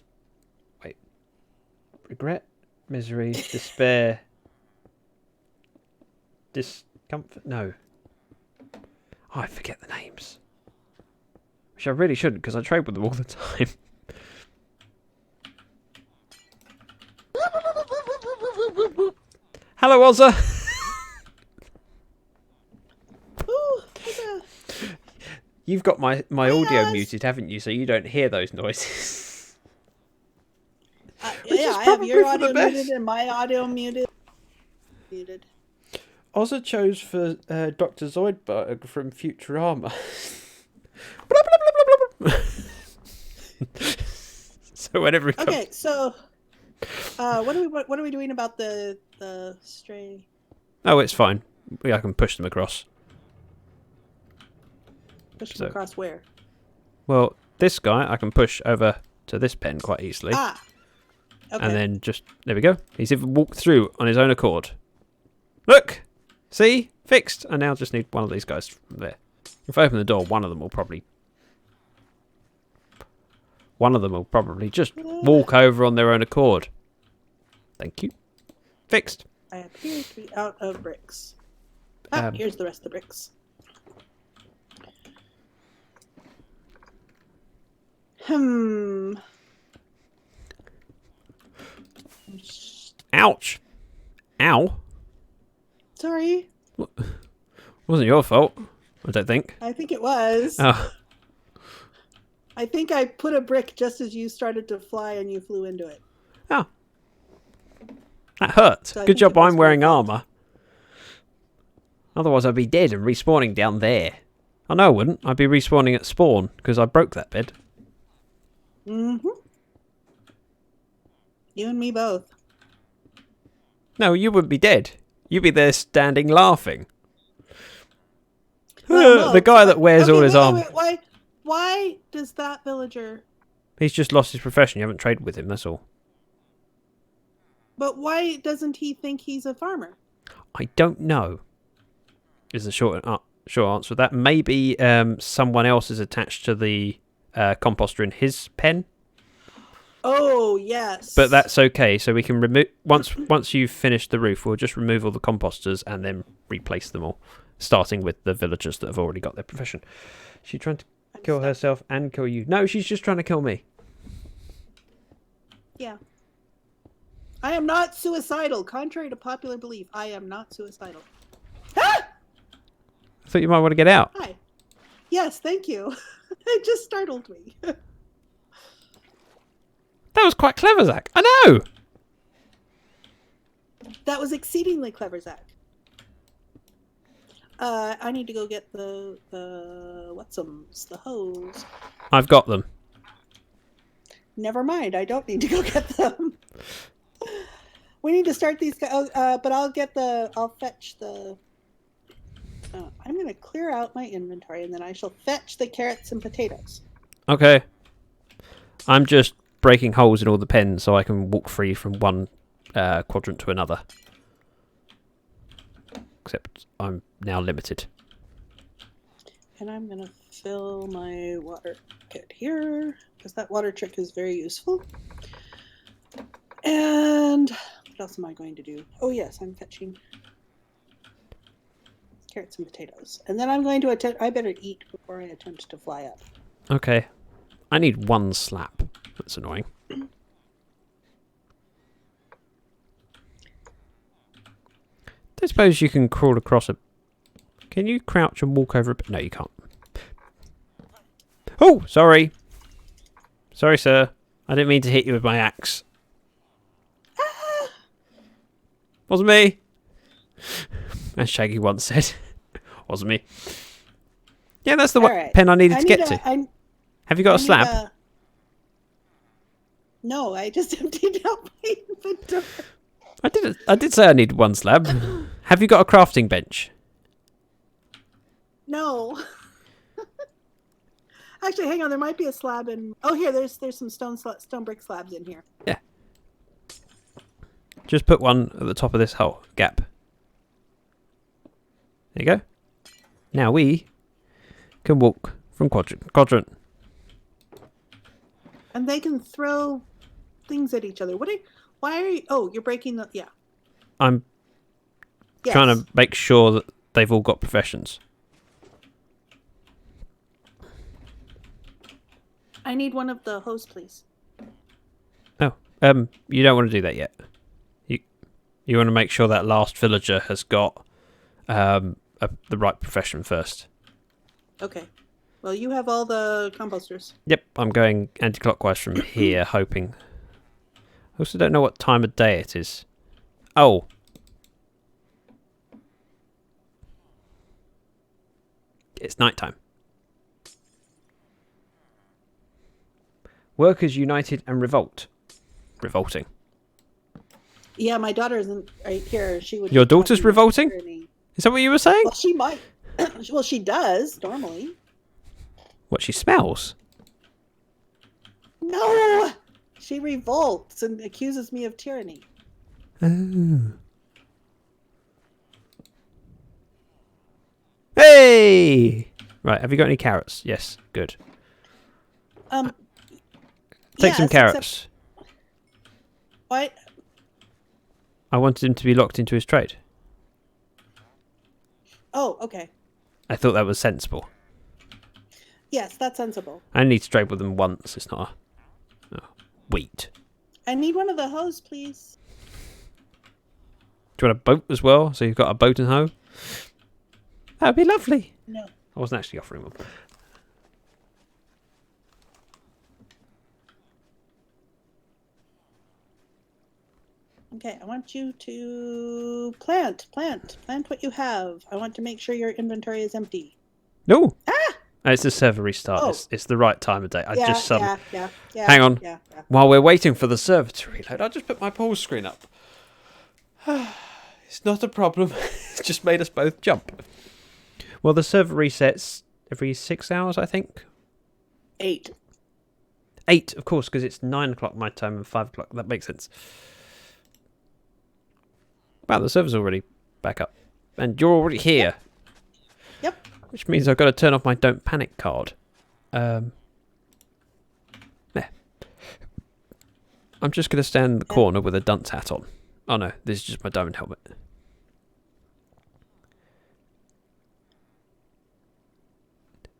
wait, regret, misery, despair, discomfort. No, oh, I forget the names. Which I really shouldn't, because I trade with them all the time. Hello, Ozza. Ooh, You've got my audio Yes. muted, haven't you? So you don't hear those noises. Which yeah, is I have probably your for the audio best. muted and my audio muted. Ozza chose for Dr. Zoidberg from Futurama. So whenever he comes... Okay, so what are we doing about the stray? Oh, it's fine. I can push them across. Push So- them across where? Well, this guy I can push over to this pen quite easily. Ah. Okay. And then just... There we go. He's even walked through on his own accord. Look! See? Fixed! I now just need one of these guys from there. If I open the door, one of them will probably just walk over on their own accord. Thank you. Fixed. I appear to be out of bricks. Ah, here's the rest of the bricks. Ouch. Ow. Sorry. Wasn't your fault, I don't think. I think it was. Oh. I think I put a brick just as you started to fly and you flew into it. Oh. That hurt. So I Good think job it was I'm wearing my fault. armour. Otherwise I'd be dead and respawning down there. Oh no, I wouldn't. I'd be respawning at spawn because I broke that bed. Mm-hmm. You and me both. No, you wouldn't be dead. You'd be there standing laughing. Well, no, the guy that wears all his armor. Why does that villager... He's just lost his profession. You haven't traded with him, that's all. But why doesn't he think he's a farmer? I don't know. Is the short answer to that. Maybe someone else is attached to the composter in his pen. Oh, yes. But that's okay. So we can remove once you've finished the roof, we'll just remove all the composters and then replace them all, starting with the villagers that have already got their profession. She's trying to kill herself and kill you. No, she's just trying to kill me. Yeah. I am not suicidal. Contrary to popular belief, I am not suicidal. Ah! I thought you might want to get out. Hi. Yes, thank you. It just startled me. That was quite clever, Zach. I know. That was exceedingly clever, Zach. I need to go get the whatsums, the hose. I've got them. Never mind, I don't need to go get them. We need to start these guys, but I'll fetch the... I'm going to clear out my inventory, and then I shall fetch the carrots and potatoes. Okay. I'm just breaking holes in all the pens so I can walk free from one quadrant to another. Except I'm now limited. And I'm going to fill my water kit here, because that water trick is very useful. And what else am I going to do? Oh yes, I'm fetching carrots and potatoes. And then I'm going to attempt... I better eat before I attempt to fly up. Okay. I need one slap. That's annoying. I suppose you can crawl across a... Can you crouch and walk over a bit? No, you can't. Oh, sorry. Sorry, sir. I didn't mean to hit you with my axe. Wasn't me. As Shaggy once said. Wasn't me. Yeah, that's the pen I needed to get to. Have you got a slab? No, I just emptied out my inventory. I did say I needed one slab. Have you got a crafting bench? No. Actually, hang on. There might be a slab in... Oh, here. There's some stone brick slabs in here. Yeah. Just put one at the top of this hole gap. There you go. Now we can walk from quadrant. And they can throw things at each other. Why are you... Oh, you're breaking the... Yeah. I'm trying to make sure that they've all got professions. I need one of the hose, please. Oh, you don't want to do that yet. You want to make sure that last villager has got the right profession first. Okay. Well, you have all the composters. Yep, I'm going anti-clockwise from here, hoping. I also don't know what time of day it is. Oh. It's nighttime. Workers united and revolt. Revolting. Yeah, my daughter isn't right here. She would. Your daughter's revolting? Is that what you were saying? Well, she might. Well, she does normally. What, she smells? No, she revolts and accuses me of tyranny. Oh. Hey! Right, have you got any carrots? Yes, good. Take some carrots. What? I wanted him to be locked into his trade. Oh, okay. I thought that was sensible. Yes, that's sensible. I need to trade with them once. It's not a wheat. I need one of the hose, please. Do you want a boat as well? So you've got a boat and hoe? That'd be lovely. No. I wasn't actually offering one. Okay, I want you to plant what you have. I want to make sure your inventory is empty. No. Ah! It's the server restart. Oh. It's the right time of day. Yeah. Hang on. Yeah. While we're waiting for the server to reload, I'll just put my pause screen up. It's not a problem. It's just made us both jump. Well, the server resets every 6 hours, I think. 8. 8, of course, because it's 9 o'clock my time and 5 o'clock. That makes sense. Wow, the server's already back up. And you're already here. Yep. Which means I've got to turn off my don't panic card. There. I'm just going to stand in the corner with a dunce hat on. Oh no, this is just my diamond helmet.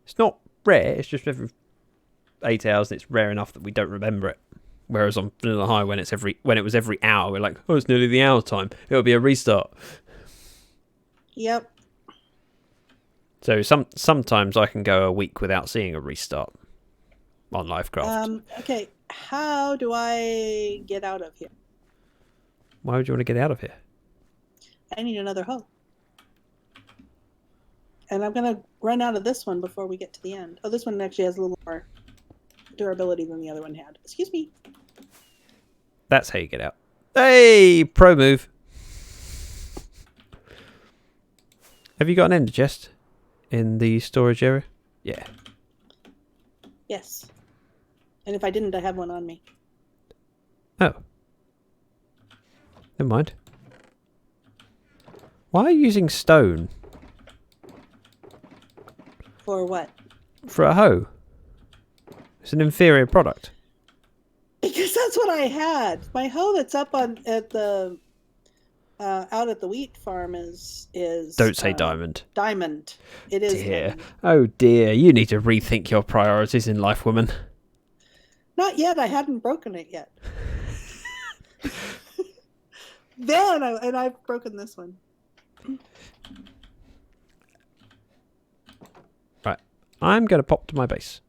It's not rare, it's just every 8 hours and it's rare enough that we don't remember it. Whereas on Vanilla High, when it was every hour, we're like, oh, it's nearly the hour time. It'll be a restart. Yep. So sometimes I can go a week without seeing a restart on Lyfcraft. Okay, how do I get out of here? Why would you want to get out of here? I need another hoe. And I'm going to run out of this one before we get to the end. Oh, this one actually has a little more durability than the other one had. Excuse me. That's how you get out. Hey, pro move. Have you got an ender chest in the storage area? Yeah. Yes. And if I didn't, I have one on me. Oh. Never mind. Why are you using stone? For what? For a hoe. It's an inferior product. Because that's what I had. My hoe that's up on at the out at the wheat farm is Don't say diamond. Diamond. It is. Dear. Diamond. Oh dear, you need to rethink your priorities in life, woman. Not yet. I hadn't broken it yet. I've broken this one. Right. I'm going to pop to my base.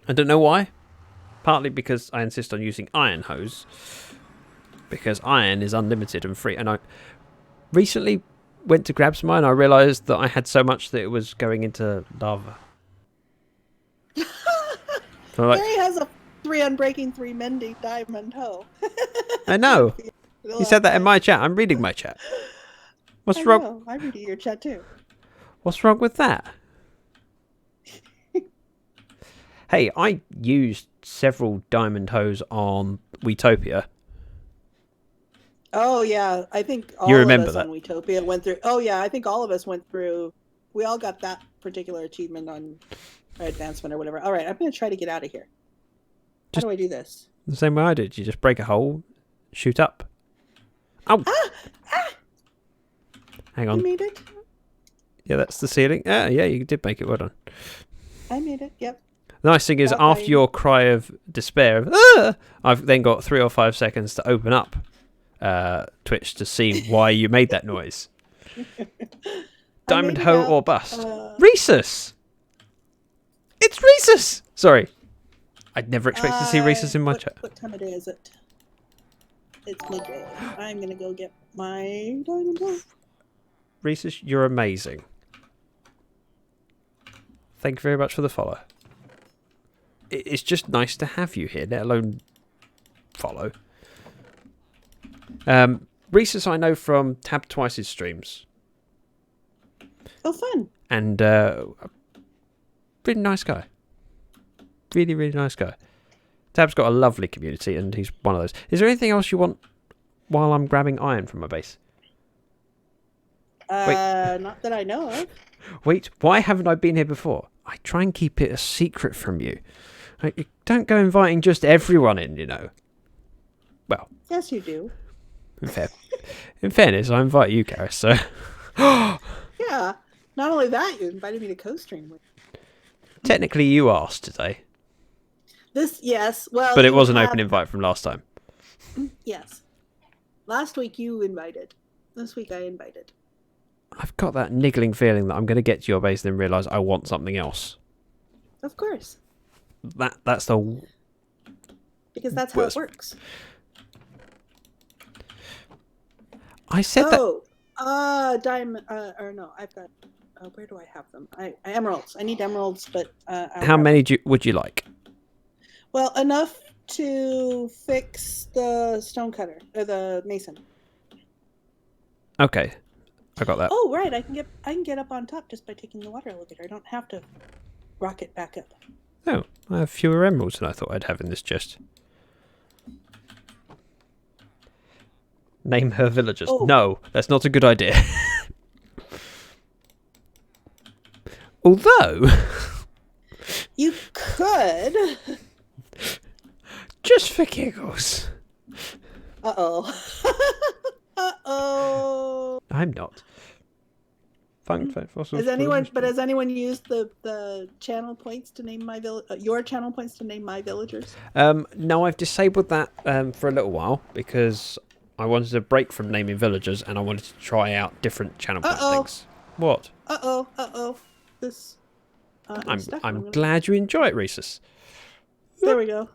I don't know why. Partly because I insist on using iron hose. Because iron is unlimited and free. And I recently went to grab some iron. I realised that I had so much that it was going into lava. So like, Mary has a 3 unbreaking, 3 mending diamond hoe. I know. You said that in my chat. I'm reading my chat. What's wrong? Know. I'm reading your chat too. What's wrong with that? Hey, I used several diamond hoes on Wheatopia. Oh yeah, I think all You of remember us that? on Wheatopia went through. Oh yeah, I think all of us went through. We all got that particular achievement on our advancement or whatever. All right, I'm going to try to get out of here. How do I do this? The same way I did. You just break a hole, shoot up. Oh! Hang I on. made it. Yeah, that's the ceiling. Yeah, you did make it. Well done. I made it. Yep. The nice thing is, Got after my- your cry of despair, of, I've then got 3 or 5 seconds to open up Twitch to see why you made that noise. Diamond made it hoe out, or bust? Rhesus! It's Rhesus! Sorry. I'd never expect to see Rhesus in my chat. What time of day is it? It's midday. I'm going to go get my diamond hoe. Rhesus, you're amazing. Thank you very much for the follow. It's just nice to have you here, let alone follow. Rhesus I know from Tab Twice's streams. Oh, fun. And really nice guy. Really, really nice guy. Tab's got a lovely community and he's one of those. Is there anything else you want while I'm grabbing iron from my base? Not that I know of. Wait, why haven't I been here before? I try and keep it a secret from you. You don't go inviting just everyone in, you know. Well, Yes, you do. in fairness, I invite you, Charis, so... Yeah. Not only that, you invited me to co-stream with. Technically, you asked today, Yes. Well, but it you was an have- open invite from last time. Yes. Last week you invited. This week I invited. I've got that niggling feeling that I'm going to get to your base and then realise I want something else. Of course. That's the... Because that's how Worst. it works. I said that... Diamond, or no, I've got, where do I have them? Emeralds. I need emeralds, but, How many would you like? Well, enough to fix the stonecutter, or the mason. Okay, I got that. Oh, right, I can get up on top just by taking the water elevator. I don't have to rocket back up. Oh, I have fewer emeralds than I thought I'd have in this chest. Name her villagers. Oh. No, that's not a good idea. Although... You could Just for giggles. Uh-oh. Uh-oh. I'm not. Fun fact fossils. Has anyone used the channel points to name my your channel points to name my villagers? No, I've disabled that for a little while because I wanted a break from naming villagers and I wanted to try out different channel point things. What? Uh-oh. This... I'm glad you enjoy it, Rhesus. There we go.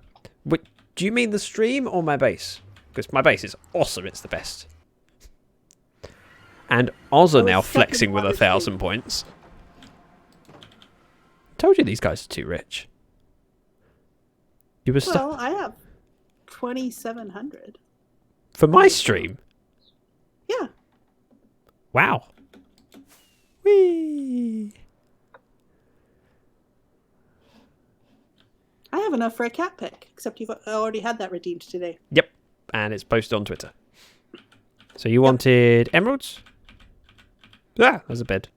Wait, do you mean the stream or my base? Because my base is awesome. It's the best. And Oz are now flexing with 1,000 points. Told you these guys are too rich. You were Well, I have 2,700. for my stream. Yeah. Wow. Whee! I have enough for a cat pick, except you've already had that redeemed today. Yep, and it's posted on Twitter. So you wanted emeralds? Ah, there's a bed.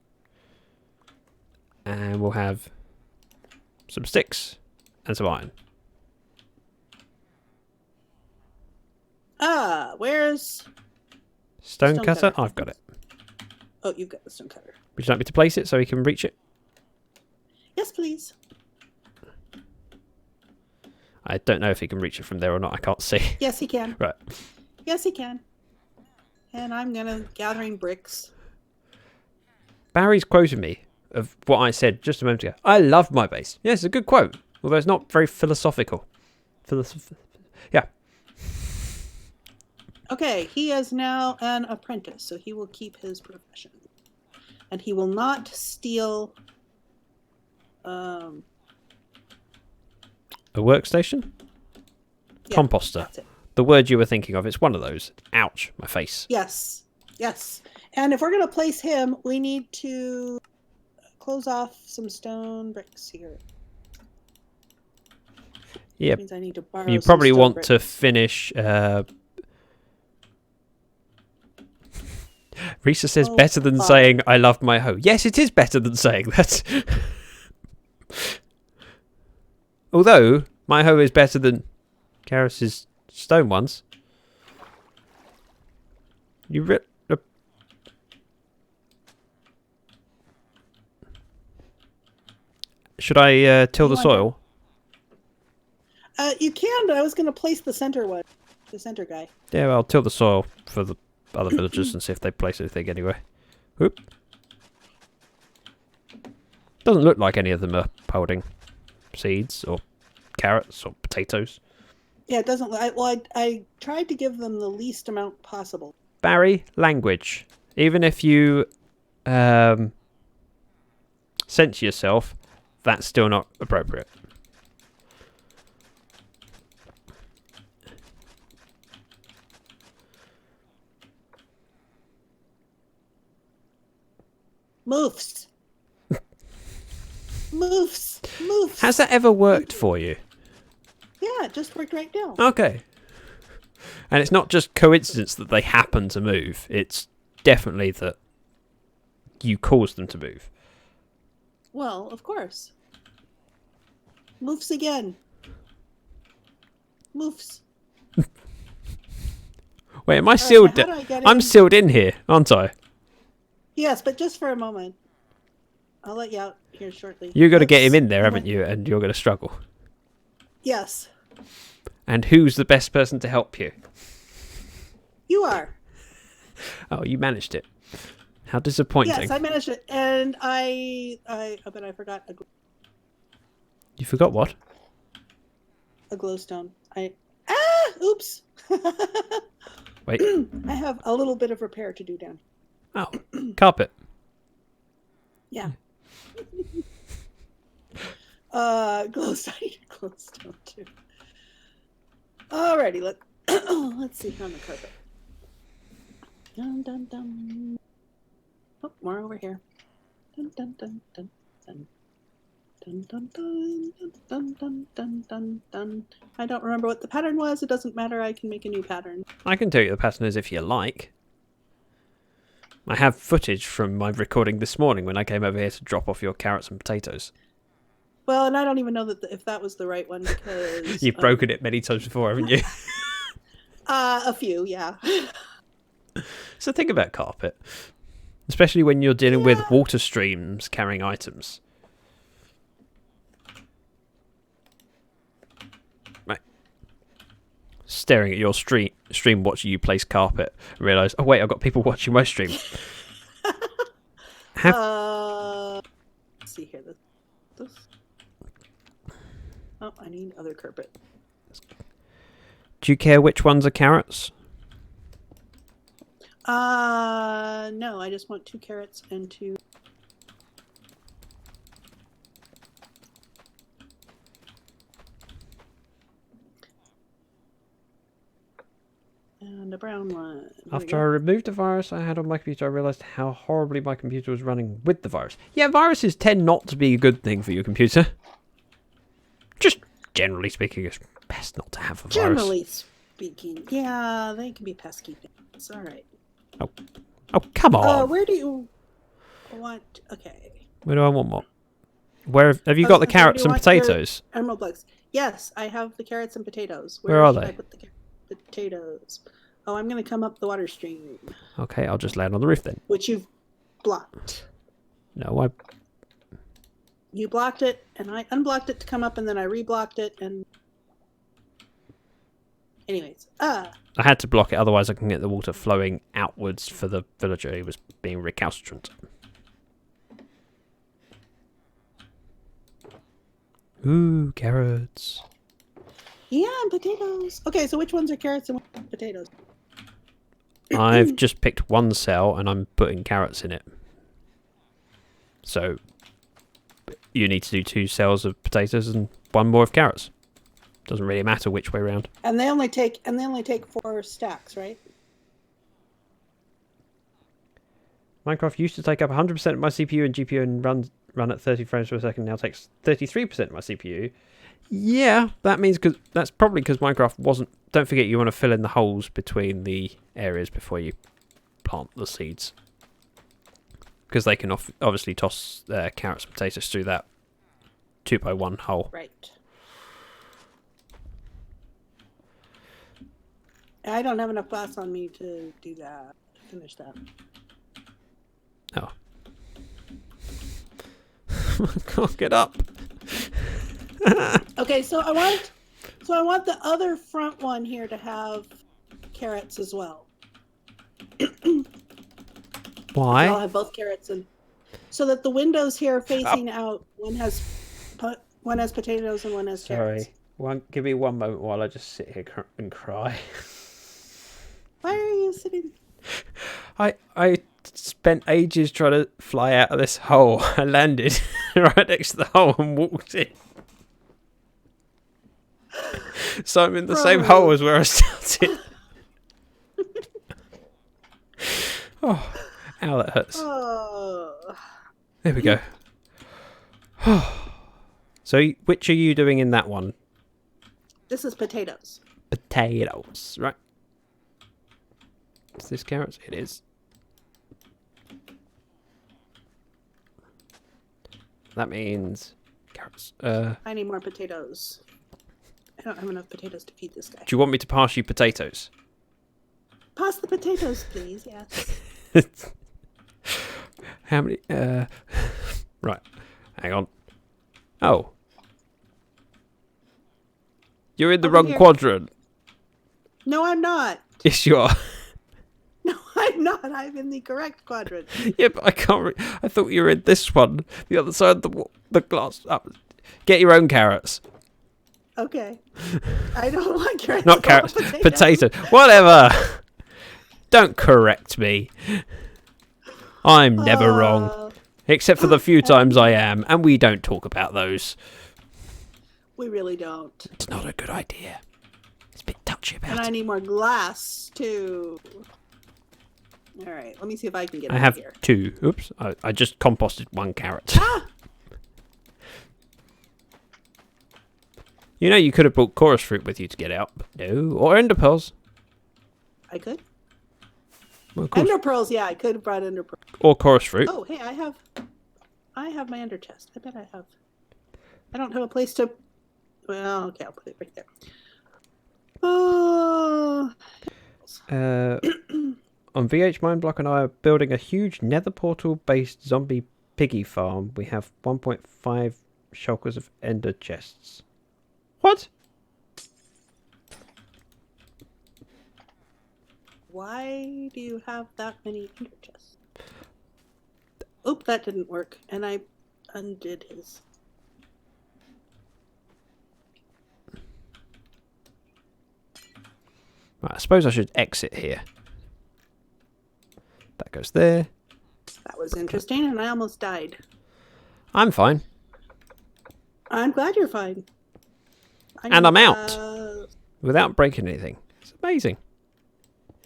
And we'll have some sticks and some iron. Where's... Stone Stone cutter? cutter. I've got it. Oh, you've got the stone cutter. Would you like me to place it so he can reach it? Yes, please. I don't know if he can reach it from there or not. I can't see. Yes, he can. Right. Yes, he can. And I'm gathering bricks. Barry's quoted me of what I said just a moment ago. I love my base. Yes, it's a good quote. Although it's not very philosophical. Yeah. Okay, he is now an apprentice, so he will keep his profession. And he will not steal... A workstation? yeah, Composter. that's it. The word you were thinking of. It's one of those. Ouch, my face. Yes. And if we're going to place him, we need to close off some stone bricks here. Yeah. Means I need to borrow You some probably stone want bricks. to finish... Risa says better than saying I love my hoe. Yes, it is better than saying that. Although, my hoe is better than Charis's stone ones. You Should I till the soil? You can, but I was going to place the center one. The center guy. Yeah, well, I'll till the soil for the other villagers and see if they place anything anyway. Whoop. Doesn't look like any of them are holding seeds or carrots or potatoes. Yeah, it doesn't. I tried to give them the least amount possible. Barry, language. Even if you censor yourself, that's still not appropriate. Moofs. Moofs. Has that ever worked for you? Yeah, it just worked right now. Okay. And it's not just coincidence that they happen to move. It's definitely that you caused them to move. Well, of course. Moofs again. Moofs. Wait, am I sealed? now how do I get I'm in? sealed in here, aren't I? Yes, but just for a moment. I'll let you out here shortly. You got to get him in there, haven't you? And you're going to struggle. Yes. And who's the best person to help you? You are. Oh, you managed it. How disappointing. Yes, I managed it. And but I forgot You forgot what? a glowstone. Oops. Wait. I have a little bit of repair to do down. Oh, carpet. Yeah. Glowstone too. Alrighty, let's see on the carpet. Dun dun dun. Oh, more over here. Dun dun dun dun dun. Dun dun dun dun dun dun dun dun. I don't remember what the pattern was. It doesn't matter. I can make a new pattern. I can tell you the pattern is if you like. I have footage from my recording this morning when I came over here to drop off your carrots and potatoes. Well, and I don't even know that if that was the right one because You've broken it many times before, haven't you? a few, yeah. So think about carpet, especially when you're dealing with Yeah. water streams carrying items. Right. Staring at your stream watching you place carpet, and realise, oh wait, I've got people watching my stream. Have Let's see here. This. Oh, I need other carpet. Do you care which ones are carrots? No, I just want 2 carrots and 2. And a brown one. There we After go. I removed the virus I had on my computer, I realised how horribly my computer was running with the virus. Yeah, viruses tend not to be a good thing for your computer. Just generally speaking, it's best not to have a virus. Generally speaking, yeah, they can be pesky things. All right. Oh, come on. Where do you want? Okay. Where do I want what? Where have you I got was the gonna say, where carrots do you and want your potatoes? Emerald bugs. Yes, I have the carrots and potatoes. Where are should they? I put the potatoes? Oh, I'm going to come up the water stream, Okay, I'll just land on the roof then. which you've blocked. No, You blocked it, and I unblocked it to come up, and then I reblocked it, and... Anyways, I had to block it, otherwise I can get the water flowing outwards for the villager who was being recalcitrant. Ooh, carrots. yeah, and potatoes. Okay, so which ones are carrots and which ones are potatoes? I've just picked one cell and I'm putting carrots in it. So you need to do 2 cells of potatoes and 1 more of carrots. Doesn't really matter which way round. And they only take 4 stacks, right? Minecraft used to take up 100% of my CPU and GPU and run at 30 frames per second. Now takes 33% of my CPU. Yeah, that's probably because Minecraft wasn't. Don't forget, you want to fill in the holes between the areas before you plant the seeds, because they can obviously toss carrots and potatoes through that 2x1 hole. Right. I don't have enough glass on me to do that. To finish that. Oh. I can't get up. Okay, so I want the other front one here to have carrots as well. I'll Why? have both carrots and so that the windows here facing out. One has potatoes and one has carrots. Sorry. Give me one moment while I just sit here and cry. Why are you sitting? I spent ages trying to fly out of this hole. I landed right next to the hole and walked in. So I'm in the same hole as where I started. Oh, ow, that hurts. Oh. There we go. So which are you doing in that one? This is potatoes. Potatoes, right? Is this carrots? It is. That means carrots. I need more potatoes. I don't have enough potatoes to feed this guy. Do you want me to pass you potatoes? Pass the potatoes, please. Yes. How many? Right. Hang on. Oh. You're in the Over wrong here. quadrant. No, I'm not. Yes, you are. No, I'm not. I'm in the correct quadrant. Yeah, but I can't. I thought you were in this one, the other side of the glass. Get your own carrots. Okay. I don't like carrots. Not I want carrots. potatoes. Potato. Whatever. Don't correct me. I'm never wrong. Except for the few times I am, and we don't talk about those. We really don't. It's not a good idea. It's a bit touchy about And I it. need more glass too. All right, let me see if I can get I out have here. 2. Oops. I just composted 1 carrot. Ah! You know, you could have brought chorus fruit with you to get out, but no. Or ender pearls. I could. Well, of course. Ender pearls, yeah, I could have brought ender pearls. Or chorus fruit. Oh, hey, I have my ender chest. I bet I have. I don't have a place to... Well, okay, I'll put it right there. Oh... On VH Mindblock and I are building a huge nether portal-based zombie piggy farm. We have 1.5 shulkers of ender chests. What? Why do you have that many ender chests? Oop, that didn't work. And I undid his... Right, I suppose I should exit here. That goes there. That was interesting, and I almost died. I'm fine. I'm glad you're fine. And I'm out. Without breaking anything. It's amazing.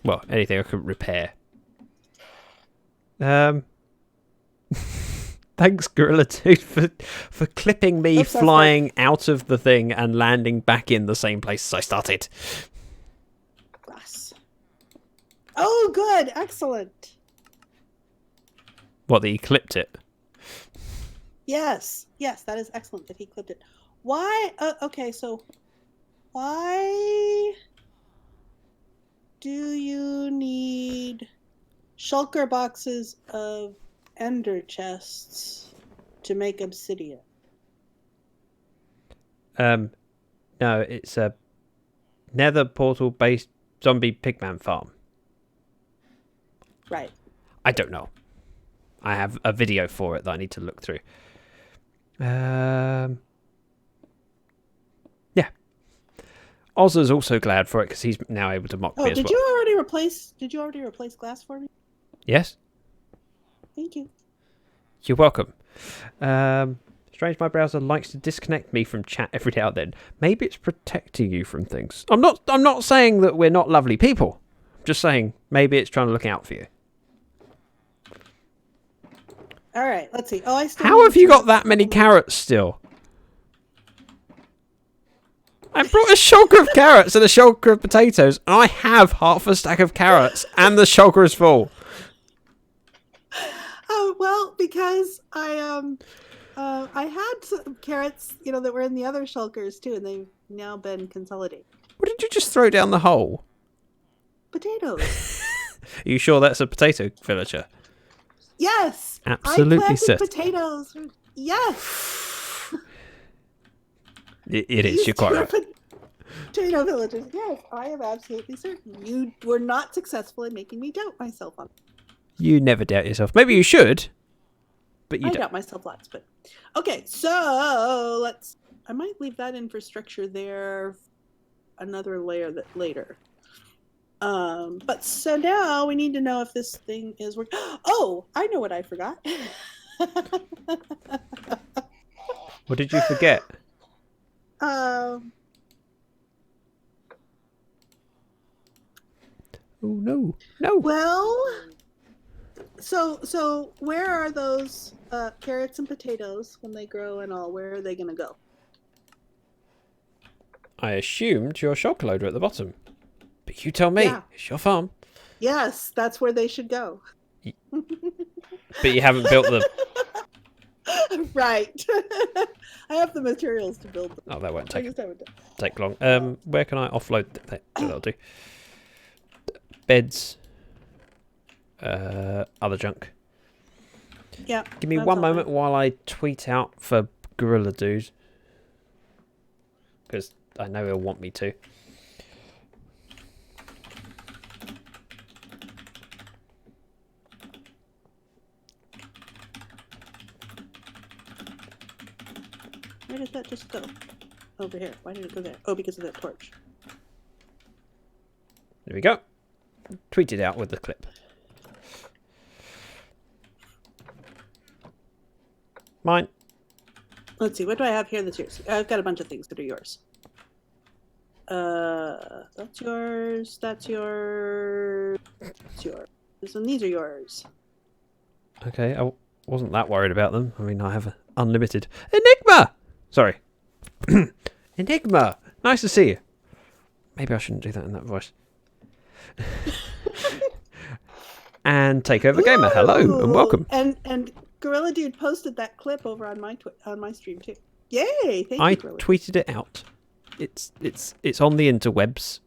Well, anything I could repair. Thanks, Gorilla Dude, for clipping me Oops, flying out of the thing and landing back in the same place as I started. Glass. Oh, good. Excellent. What, that he clipped it? Yes. Yes, that is excellent that he clipped it. Why? Okay, so why do you need shulker boxes of ender chests to make obsidian? No, it's a nether portal-based zombie pigman farm. Right. I don't know. I have a video for it that I need to look through. Yeah. Ozza's also glad for it because he's now able to mock me as well. Did you already replace glass for me? Yes? Thank you. You're welcome. Strange, my browser likes to disconnect me from chat every now and then. Maybe it's protecting you from things. I'm not saying that we're not lovely people. I'm just saying maybe it's trying to look out for you. All right, let's see. Oh, I still. How have you got that many carrots still? I brought a shulker of carrots and a shulker of potatoes, and I have half a stack of carrots, and the shulker is full. Oh well, because I had some carrots, that were in the other shulkers too, and they've now been consolidated. What did you just throw down the hole? Potatoes. Are you sure that's a potato villager? Yes. Absolutely I planted certain. potatoes. Yes. It is. You're quite right. Potato villagers. Yes, I am absolutely certain. You were not successful in making me doubt myself on. You never doubt yourself. Maybe you should, but you I don't. doubt myself lots, but okay. So I might leave that infrastructure there. Another layer later. But so now we need to know if this thing is working. Oh, I know what I forgot. What did you forget? Oh no. Well, so where are those carrots and potatoes when they grow and all? Where are they going to go? I assumed your shulker loader at the bottom, but you tell me. Yeah. It's your farm. Yes, that's where they should go. But you haven't built the. Right. I have the materials to build them. Oh, that won't I take just haven't done. take long. Where can I offload that? That'll do. Beds. Other junk. Yeah. Give me that's one all moment while I tweet out for Gorilla Dude, because I know he'll want me to. Where did that just go? Over here. Why did it go there? Oh, because of that torch. There we go. Tweet it out with the clip. Mine. Let's see. What do I have here that's yours? I've got a bunch of things that are yours. That's yours. That's yours. That's yours. And these are yours. Okay, I wasn't that worried about them. I mean, I have unlimited. Enigma! Sorry. Enigma! Nice to see you. Maybe I shouldn't do that in that voice. And Takeover Gamer, hello and welcome. And Gorilla Dude posted that clip over on my stream too. Yay! Thank I you, Chloe. tweeted it out. It's on the interwebs.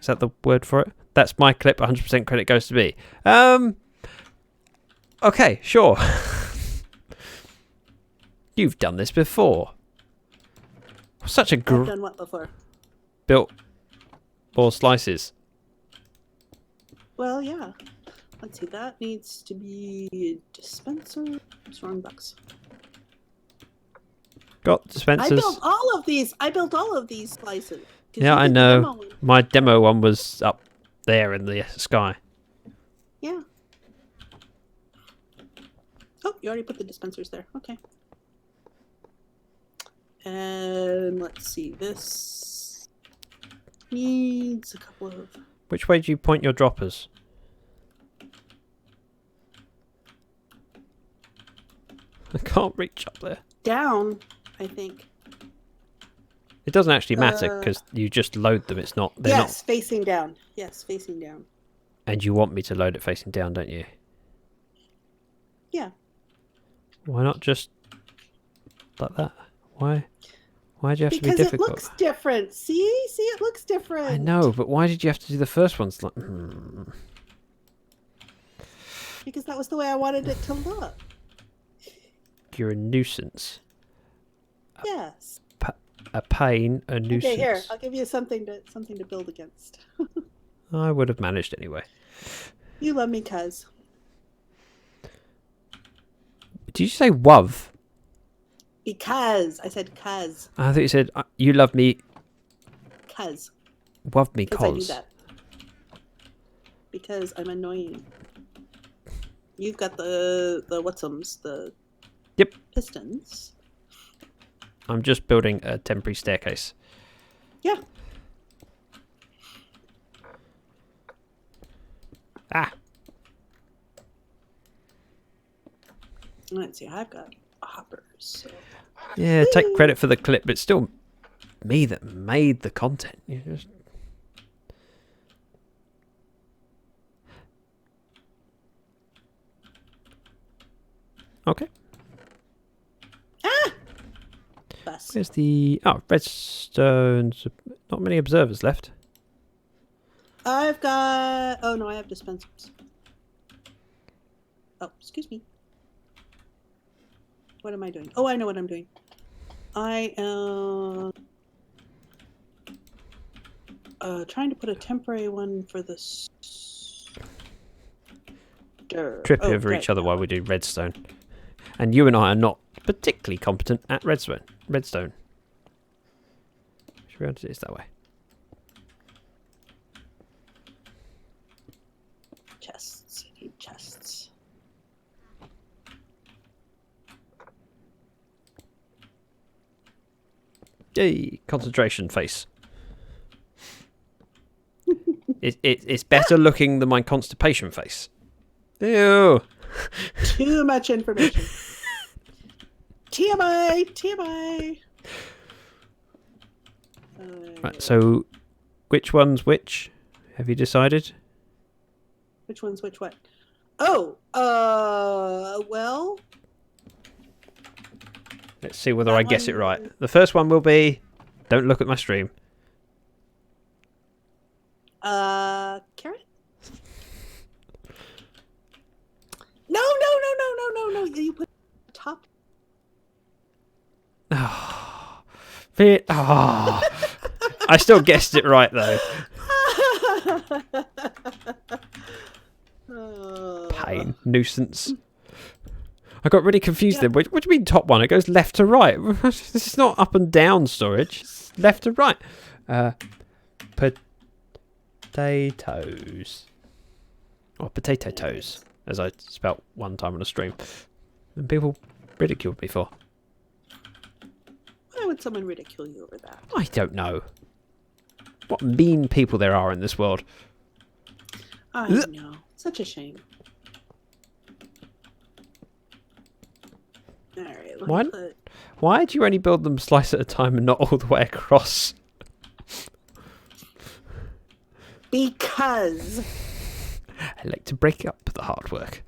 Is that the word for it? That's my clip. 100% credit goes to me. Okay, sure. You've done this before. Such a I've done what before? built more slices. Well, yeah. Let's see. That needs to be a dispenser. It's wrong box. Got I dispensers. built all of these. I built all of these slices. 'Cause Yeah, you I did the know. demo one. My demo one was up there in the sky. Yeah. Oh, you already put the dispensers there. Okay. And let's see. This needs a couple of. Which way do you point your droppers? I can't reach up there. Down, I think. It doesn't actually matter because you just load them. It's not. They're Yes, facing down. Yes, facing down. not. And you want me to load it facing down, don't you? Yeah. Why not just like that? Why? Why do you have to be Because difficult? it looks different. See, it looks different. I know, but why did you have to do the first ones? Like, Because that was the way I wanted it to look. You're a nuisance. Yes. A pain, a nuisance. Okay, here. I'll give you something to build against. I would have managed anyway. You love me, cuz. Did you say WOV? Because I said cuz. I thought you said you love me. Cuz. WOV me Because I do cos. that. Because I'm annoying. You've got the whatsums, the Yep. pistons. I'm just building a temporary staircase. Yeah. Ah. Let's see. I've got hoppers. So. Yeah, take credit for the clip, but it's still me that made the content. You just... Okay. Ah! Bus. Where's the... Oh, redstone. Not many observers left. I've got... Oh, no, I have dispensers. Oh, excuse me. What am I doing? Oh, I know what I'm doing. I am... trying to put a temporary one for the... Trip over each other while we do redstone. And you and I are not particularly competent at redstone. Should we be able to do this that way? Chests. I need chests. Yay! Concentration face. It's better looking than my constipation face. Ew! Too much information. TMI! TMI! Right, so which one's which? Have you decided? Which one's which what? Oh! Well... Let's see whether That I guess it one- right. The first one will be... Don't look at my stream. Carrot? No! You put top. Oh, I still guessed it right though. Pain, nuisance. I got really confused then. What do you mean top one? It goes left to right. This is not up and down storage. It's left to right. Potatoes. Or potato toes, as I spelt one time on a stream. And people ridiculed me for. Why would someone ridicule you over that? I don't know. What mean people there are in this world. I know. Such a shame. Alright, Why? Why do you only build them slice at a time and not all the way across? Because. I like to break up the hard work.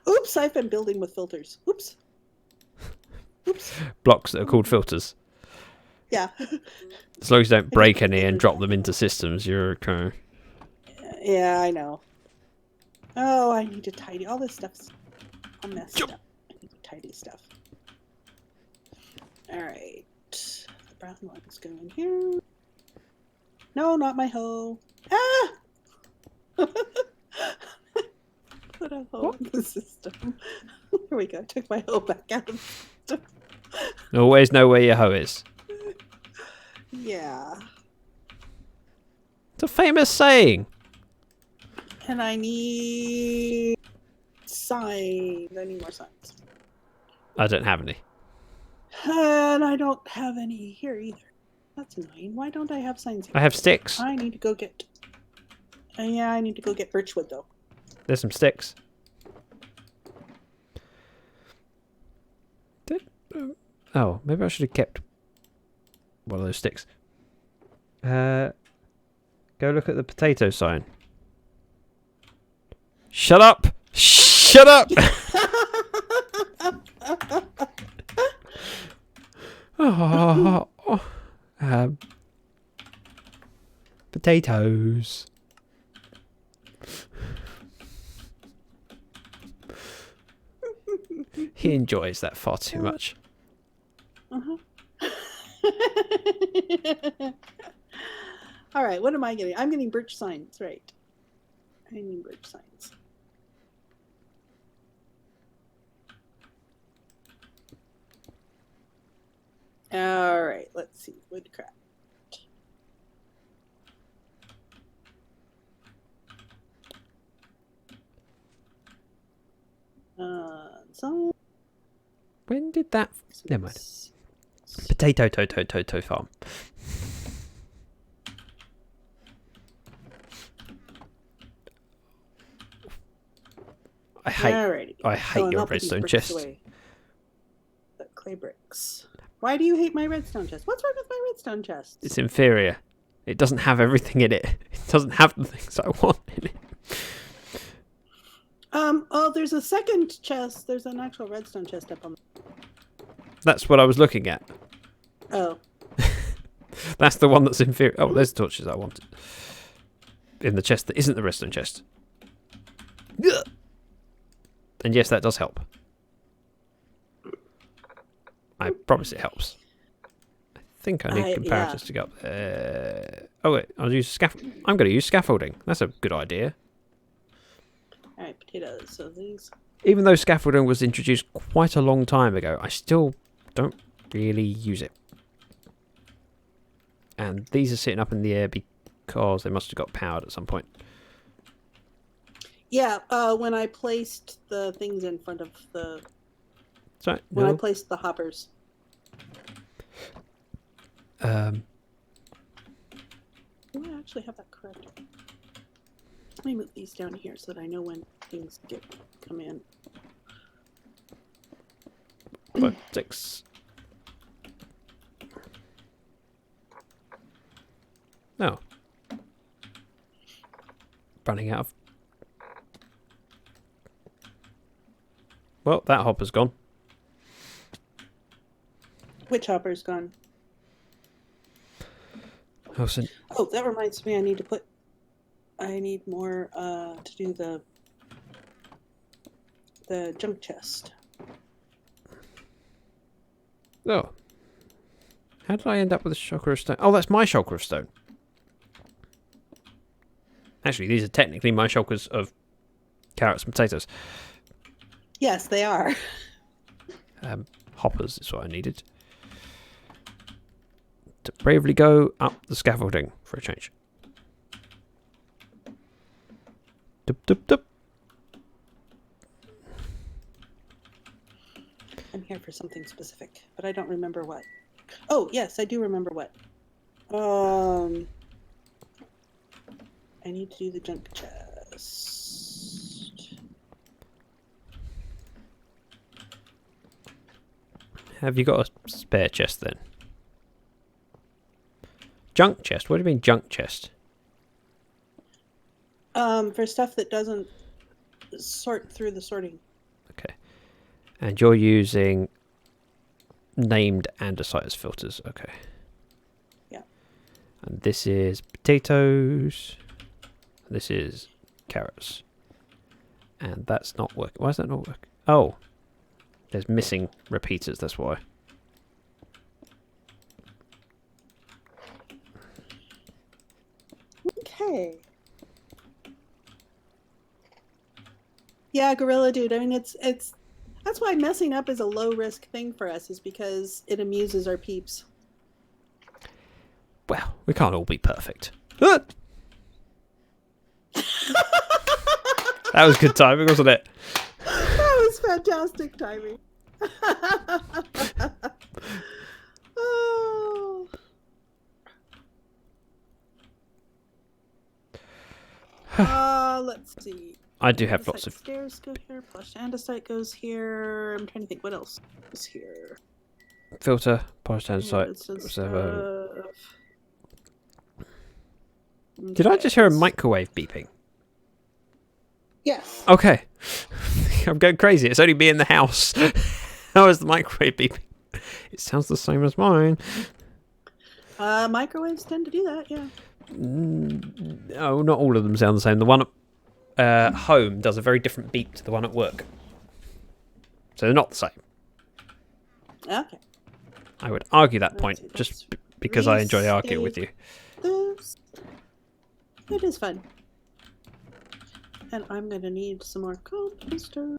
Oops, I've been building with filters. Oops. blocks that are called filters. Yeah. As long as you don't break any and drop them into systems, you're okay. Yeah, I know. Oh, I need to tidy. All this stuff's all messed up. I need to tidy stuff. Alright. The brown one's going here. No, not my hoe. Ah! Put a hoe in the system. There we go. Took my hoe back out of the system. Always know where your hoe is. Yeah. It's a famous saying. And I need signs. I need more signs. I don't have any. And I don't have any here either. That's annoying. Why don't I have signs here? I have sticks. I need to go get... yeah, I need to go get birchwood, though. There's some sticks. Oh, maybe I should have kept one of those sticks. Go look at the potato sign. Shut up! Shut up! Potatoes. He enjoys that far too much. All right, what am I getting? I'm getting birch signs, right? I need birch signs. All right, let's see. Woodcraft. So When did that... Never mind. Potato farm. I hate your redstone chest. The clay bricks. Why do you hate my redstone chest? What's wrong with my redstone chest? It's inferior. It doesn't have everything in it. It doesn't have the things I want in it. Oh, there's a second chest. There's an actual redstone chest up on. That's what I was looking at. Oh. That's the one that's inferior. Oh, there's the torches I wanted. In the chest that isn't the redstone chest. And yes, that does help. I promise it helps. I think I need comparators to go up there. Oh wait, I'll use I'm going to use scaffolding. That's a good idea. All right, potatoes. So these. Even though scaffolding was introduced quite a long time ago, I still don't really use it. And these are sitting up in the air because they must have got powered at some point. Yeah, when I placed the things in front of the... Sorry, when I placed the hoppers. Do I actually have that correct? Let me move these down here so that I know when things come in. 5, 6. No. Running out of... Well, that hopper's gone. Which hopper's gone? Oh, so... Oh, that reminds me, I need more to do the junk chest. Oh. How did I end up with a shulker of stone? Oh, that's my shulker of stone. Actually, these are technically my shulkers of carrots and potatoes. Yes, they are. Hoppers is what I needed. To bravely go up the scaffolding for a change. Dup, dup, dup. I'm here for something specific, but I don't remember what. Oh, yes, I do remember what. I need to do the junk chest. Have you got a spare chest then? Junk chest? What do you mean junk chest? For stuff that doesn't sort through the sorting. Okay. And you're using named andesite as filters. Okay. Yeah. And this is potatoes. This is carrots. And that's not working. Why is that not working? Oh. There's missing repeaters, that's why. Okay. Yeah, Gorilla Dude. I mean, it's that's why messing up is a low risk thing for us, is because it amuses our peeps. Well, we can't all be perfect. Ah! That was good timing, wasn't it? That was fantastic timing. Oh. Let's see. I do have lots of... Stairs go here. Plush andesite goes here. I'm trying to think what else is here. Filter, polished Yeah, andesite. it's just So, stuff. did I just hear a Okay. microwave beeping? Yes. Okay. I'm going crazy. It's only me in the house. How is the microwave beeping? It sounds the same as mine. Microwaves tend to do that, yeah. No, not all of them sound the same. The one at home does a very different beep to the one at work. So they're not the same. Okay. I would argue that Let's point see, just let's because I enjoy arguing with you. This. It is fun. And I'm going to need some more composters.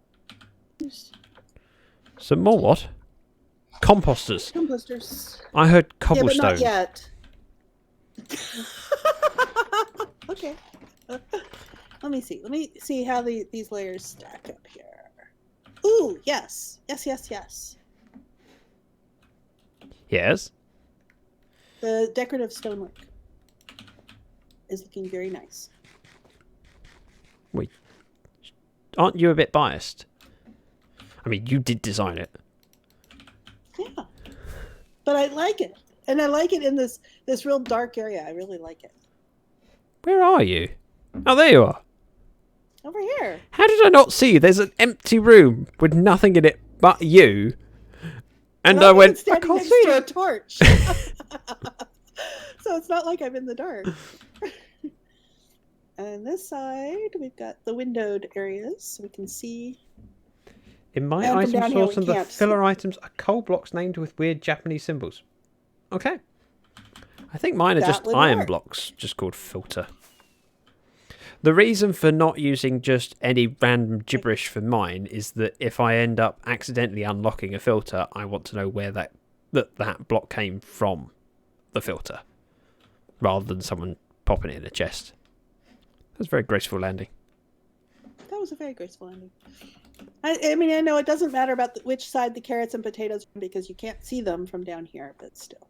Some more what? Composters. Composters. I heard Yeah, cobblestone. but not yet. Okay. Let me see. Let me see how these layers stack up here. Ooh, yes. Yes, yes, yes. Yes. The decorative stonework is looking very nice. Aren't you a bit biased? I mean, you did design it. Yeah. But I like it. And I like it in this real dark area. I really like it. Where are you? Oh, there you are. Over here. How did I not see you? There's an empty room with nothing in it but you. And Well, I I'm went, I standing can't next see to a it. torch. So it's not like I'm in the dark. And this side, we've got the windowed areas, so we can see. In my And from item down here, source we and the can't see. filler items are coal blocks named with weird Japanese symbols. Okay. I think mine are That just would iron work. blocks, just called filter. The reason for not using just any random gibberish for mine is that if I end up accidentally unlocking a filter, I want to know where that block came from the filter, rather than someone popping it in a chest. That's a very graceful landing. That was a very graceful ending. I mean, I know it doesn't matter about which side the carrots and potatoes are, because you can't see them from down here, but still.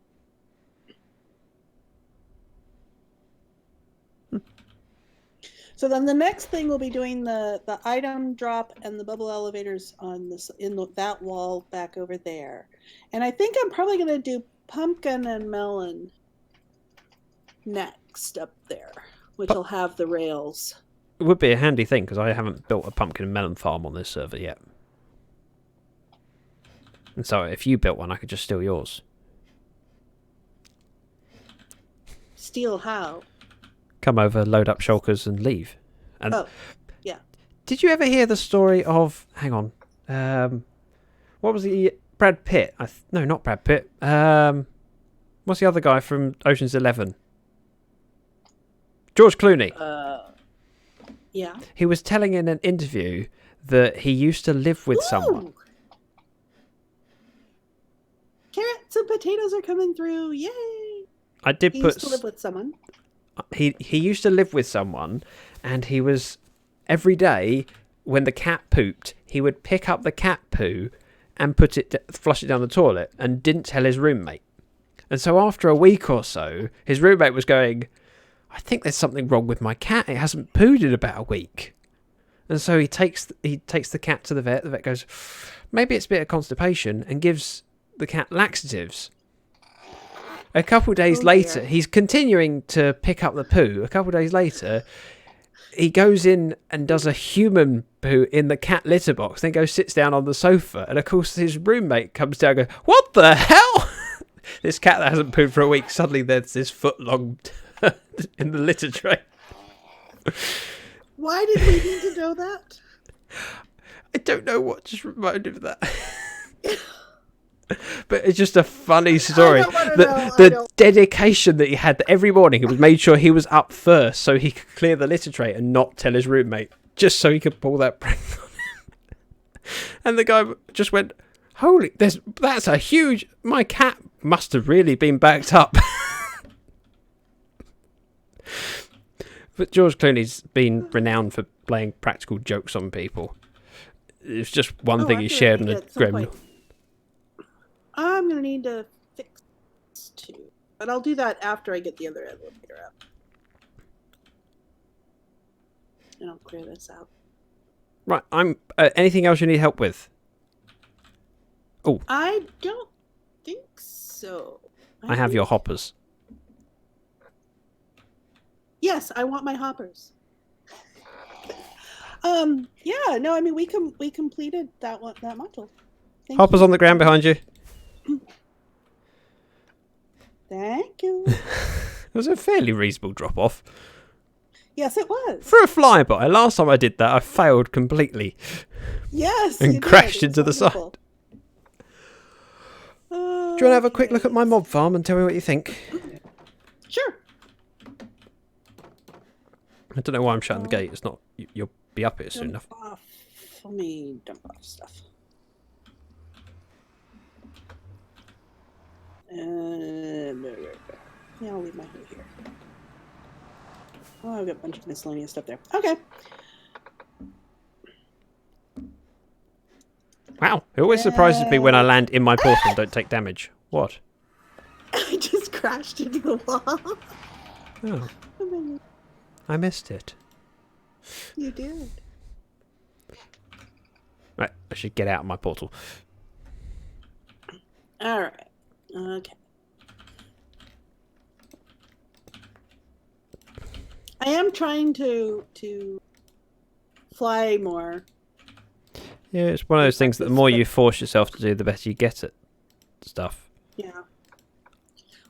So then the next thing we'll be doing the item drop and the bubble elevators on this that wall back over there. And I think I'm probably going to do pumpkin and melon next up there, which will have the rails. It would be a handy thing, because I haven't built a pumpkin and melon farm on this server yet. And so if you built one, I could just steal yours. Steal how? Come over, load up shulkers, and leave. And Oh, yeah. did you ever hear the story of... Hang on. What was the... Brad Pitt? No, not Brad Pitt. What's the other guy from Ocean's 11? George Clooney. Yeah. He was telling in an interview that he used to live with someone. Ooh! Carrots and potatoes are coming through. Yay! I did He put... used to live with someone. He used to live with someone, and he was... Every day, when the cat pooped, he would pick up the cat poo and flush it down the toilet, and didn't tell his roommate. And so after a week or so, his roommate was going, I think there's something wrong with my cat. It hasn't pooed in about a week. And so he takes the cat to the vet. The vet goes, maybe it's a bit of constipation, and gives the cat laxatives. A couple of days later, dear. he's continuing to pick up the poo. A couple of days later, he goes in and does a human poo in the cat litter box, then goes sits down on the sofa, and of course his roommate comes down and goes, "What the hell?" This cat that hasn't pooed for a week, suddenly there's this foot long in the litter tray. Why did we need to know that? I don't know what just reminded of that. But it's just a funny story. The dedication that he had, that every morning he was made sure he was up first so he could clear the litter tray and not tell his roommate, just so he could pull that prank on him. And the guy just went, "Holy, that's a huge... My cat must have really been backed up." But George Clooney's been renowned for playing practical jokes on people. It's just one thing he shared in a gremlin. I'm going to need to fix two. But I'll do that after I get the other elevator up. And I'll clear this out. Right, I'm... anything else you need help with? Oh. I don't think so. I have your hoppers. Yes, I want my hoppers. Yeah, no, I mean we completed that module. Hoppers on the ground behind you. Thank you. It was a fairly reasonable drop off. Yes, it was. For a flyby, last time I did that, I failed completely. Yes, and crashed into the side. Do you want to have a quick look at my mob farm and tell me what you think? Sure. I don't know why I'm shutting the gate. It's not. You'll be up here soon enough. Let me dump off stuff. Yeah, I'll leave my hood here. Oh, I've got a bunch of miscellaneous stuff there. Okay. Wow, it always surprises me when I land in my portal and don't take damage. What? I just crashed into the wall. Oh. I missed it. You did. Right, I should get out of my portal. Alright. Okay. I am trying to fly more. Yeah, it's one of those things that the more you force yourself to do, the better you get at stuff. Yeah.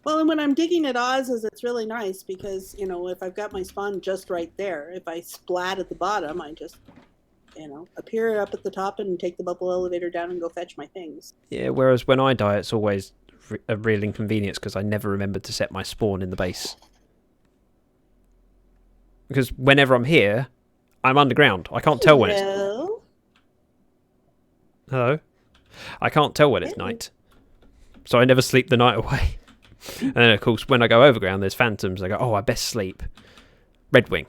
Well, and when I'm digging at Oz's, it's really nice because, you know, if I've got my spawn just right there, if I splat at the bottom, I just, you know, appear up at the top and take the bubble elevator down and go fetch my things. Yeah, whereas when I die, it's always a real inconvenience because I never remember to set my spawn in the base. Because whenever I'm here, I'm underground. I can't tell when it's... Hello? I can't tell when it's night. So I never sleep the night away. And then, of course, when I go overground, there's phantoms. I go, oh, I best sleep. Red Wing.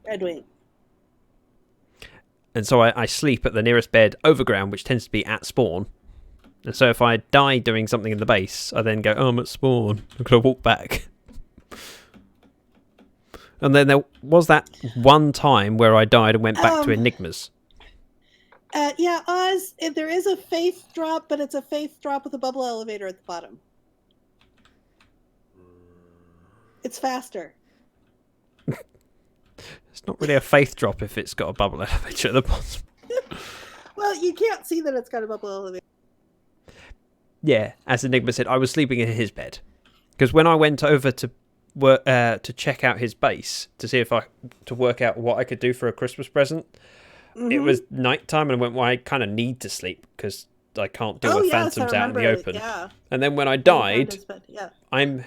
Red Wing. And so I sleep at the nearest bed overground, which tends to be at spawn. And so if I die doing something in the base, I then go, oh, I'm at spawn. I'm going to walk back. And then there was that one time where I died and went back to Enigmas. Yeah, Oz, there is a faith drop, but it's a faith drop with a bubble elevator at the bottom. It's faster. It's not really a faith drop if it's got a bubble elevator at the bottom. Well, you can't see that it's got a bubble elevator. Yeah, as Enigma said, I was sleeping in his bed. Because when I went over to check out his base, to see if to work out what I could do for a Christmas present, it was nighttime, and I went, well, I kind of need to sleep because I can't deal with phantoms out in the open. Yeah. And then when I died, yeah. I'm,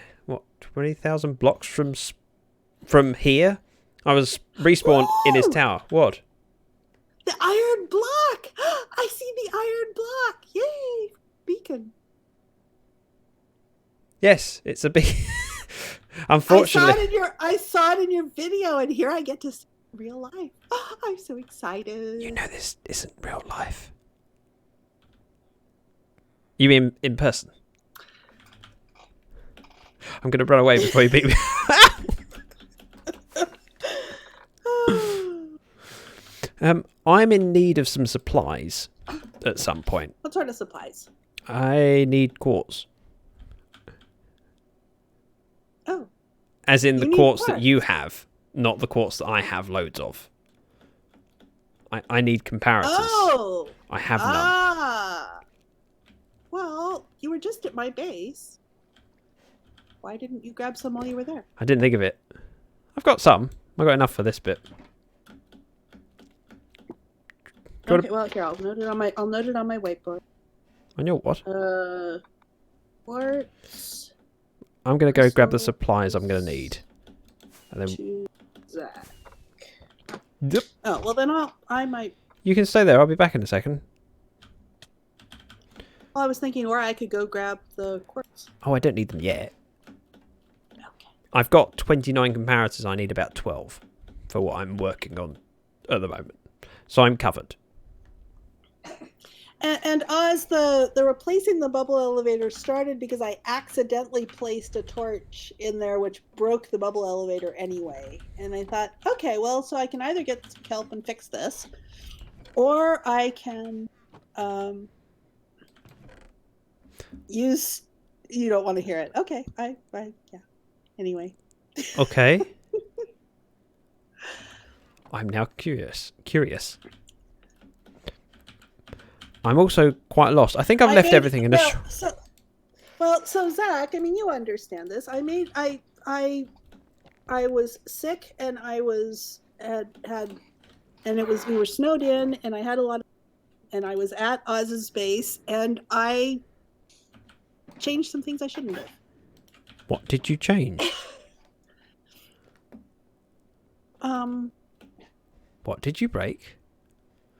20,000 blocks from here? I was respawned in his tower. What? The iron block! I see the iron block! Yay! Beacon. Yes, it's a big... Unfortunately... I saw it in your video, and here I get to see real life. Oh, I'm so excited. You know this isn't real life. You mean in person? I'm going to run away before you beat me. I'm in need of some supplies at some point. What sort of supplies? I need quartz. Oh. As in the quartz that you have. not the quartz that I have loads of. I need comparators. Oh! I have none. Ah! Well, you were just at my base. Why didn't you grab some while you were there? I didn't think of it. I've got some. I've got enough for this bit. Okay, well, here, I'll note it on my whiteboard. On your what? Quartz I'm going to go grab the supplies I'm going to need. And then to Zach. Yep. Oh, well then I might... You can stay there. I'll be back in a second. Well, I was thinking, or I could go grab the quartz. Oh, I don't need them yet. Okay. I've got 29 comparators. I need about 12 for what I'm working on at the moment. So I'm covered. And Oz, the replacing the bubble elevator started because I accidentally placed a torch in there, which broke the bubble elevator anyway. And I thought, okay, well, so I can either get some kelp and fix this, or I can use. You don't want to hear it. Okay, yeah. Anyway. Okay. I'm now curious. I'm also quite lost. I think I've left everything in a... So Zach, I mean, you understand this. I was sick, and we were snowed in, and I had a lot of, and I was at Oz's base, and I changed some things I shouldn't have. What did you change? What did you break?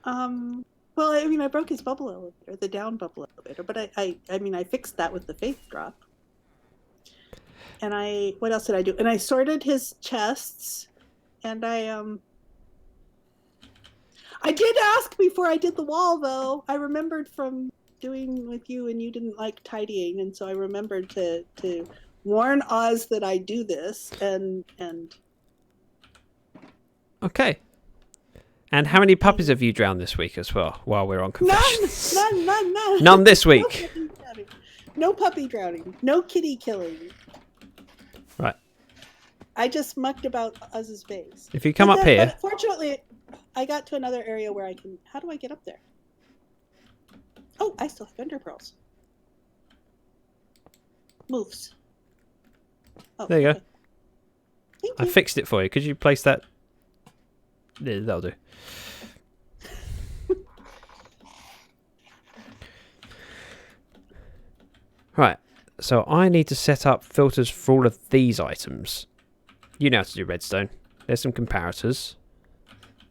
Well, I mean, I broke his bubble elevator, the down bubble elevator, but I mean, I fixed that with the faith drop. And what else did I do? And I sorted his chests, and I did ask before I did the wall, though. I remembered from doing with you, and you didn't like tidying, and so I remembered to warn Oz that I do this, and... Okay. And how many puppies have you drowned this week as well, while we're on confessions? None. None this week? No puppy drowning. No kitty killing. Right. I just mucked about Oz's base. If you come up here... But fortunately, I got to another area where I can... How do I get up there? Oh, I still have ender pearls. Moves. Oh, there you go. Okay. Thank I you. fixed it for you. Could you place that... Yeah, that'll do. Right, so I need to set up filters for all of these items. You know how to do redstone. There's some comparators.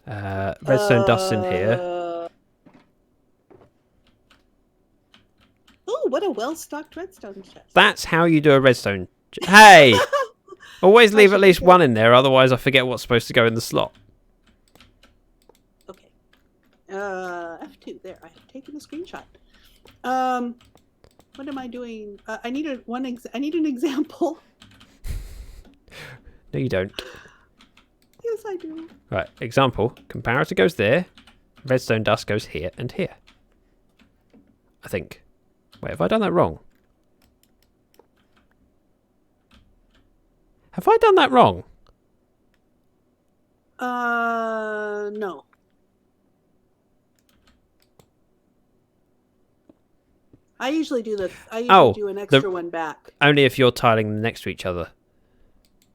Redstone dust's in here. Oh, what a well-stocked redstone chest. That's how you do a redstone. Hey! Always leave at least one in there, otherwise I forget what's supposed to go in the slot. Okay. F2, there. I have taken a screenshot. What am I doing? I need an example. No, you don't. Yes, I do. Right, example. Comparator goes there. Redstone dust goes here and here. I think. Wait, have I done that wrong? Have I done that wrong? No. I usually do do an extra one back. Only if you're tiling them next to each other.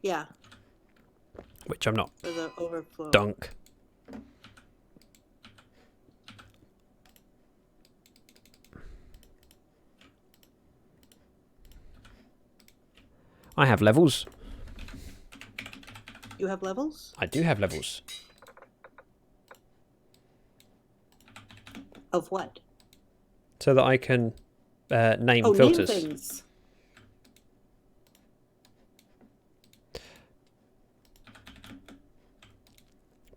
Yeah. Which I'm not. For the overflow. Dunk. I have levels. You have levels? I do have levels. Of what? So that I can name Oh, filters. name things.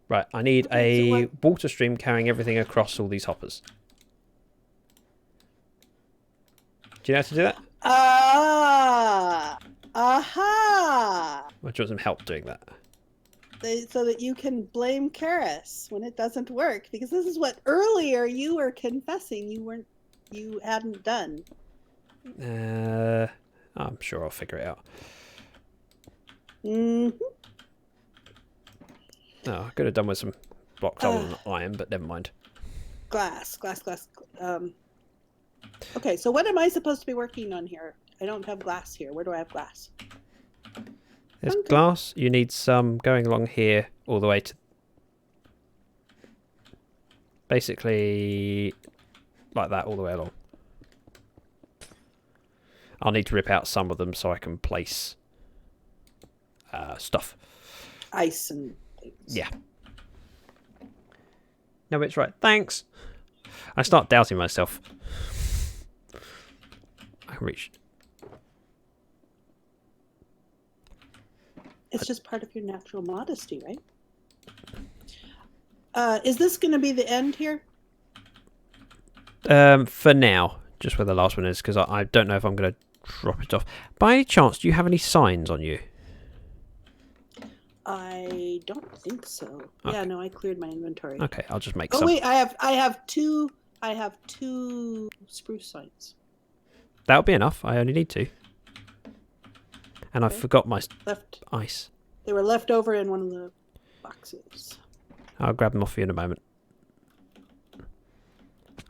Right, I need Okay, so a water stream carrying everything across all these hoppers. Do you know how to do that? Aha! Or do you want some help doing that? So that you can blame Charis when it doesn't work, because this is what earlier you were confessing you hadn't done. I'm sure I'll figure it out. Mm-hmm. Oh, I could have done with some blocks other than iron, but never mind. Glass. Okay, so what am I supposed to be working on here? I don't have glass here. Where do I have glass? There's Okay. glass. You need some going along here all the way to... Basically, like that all the way along. I'll need to rip out some of them so I can place stuff. Ice and things. Yeah. No, it's right. Thanks. I start doubting myself. I can reach. It's just part of your natural modesty, right? Is this going to be the end here? For now, just where the last one is, because I don't know if I'm going to drop it off. By any chance, do you have any signs on you? I don't think so. Okay. Yeah, no, I cleared my inventory. Okay, I'll just make Oh some. wait, I have two spruce signs. That'll be enough. I only need 2. And I Okay. forgot my Left. ice. They were left over in one of the boxes. I'll grab them off you in a moment.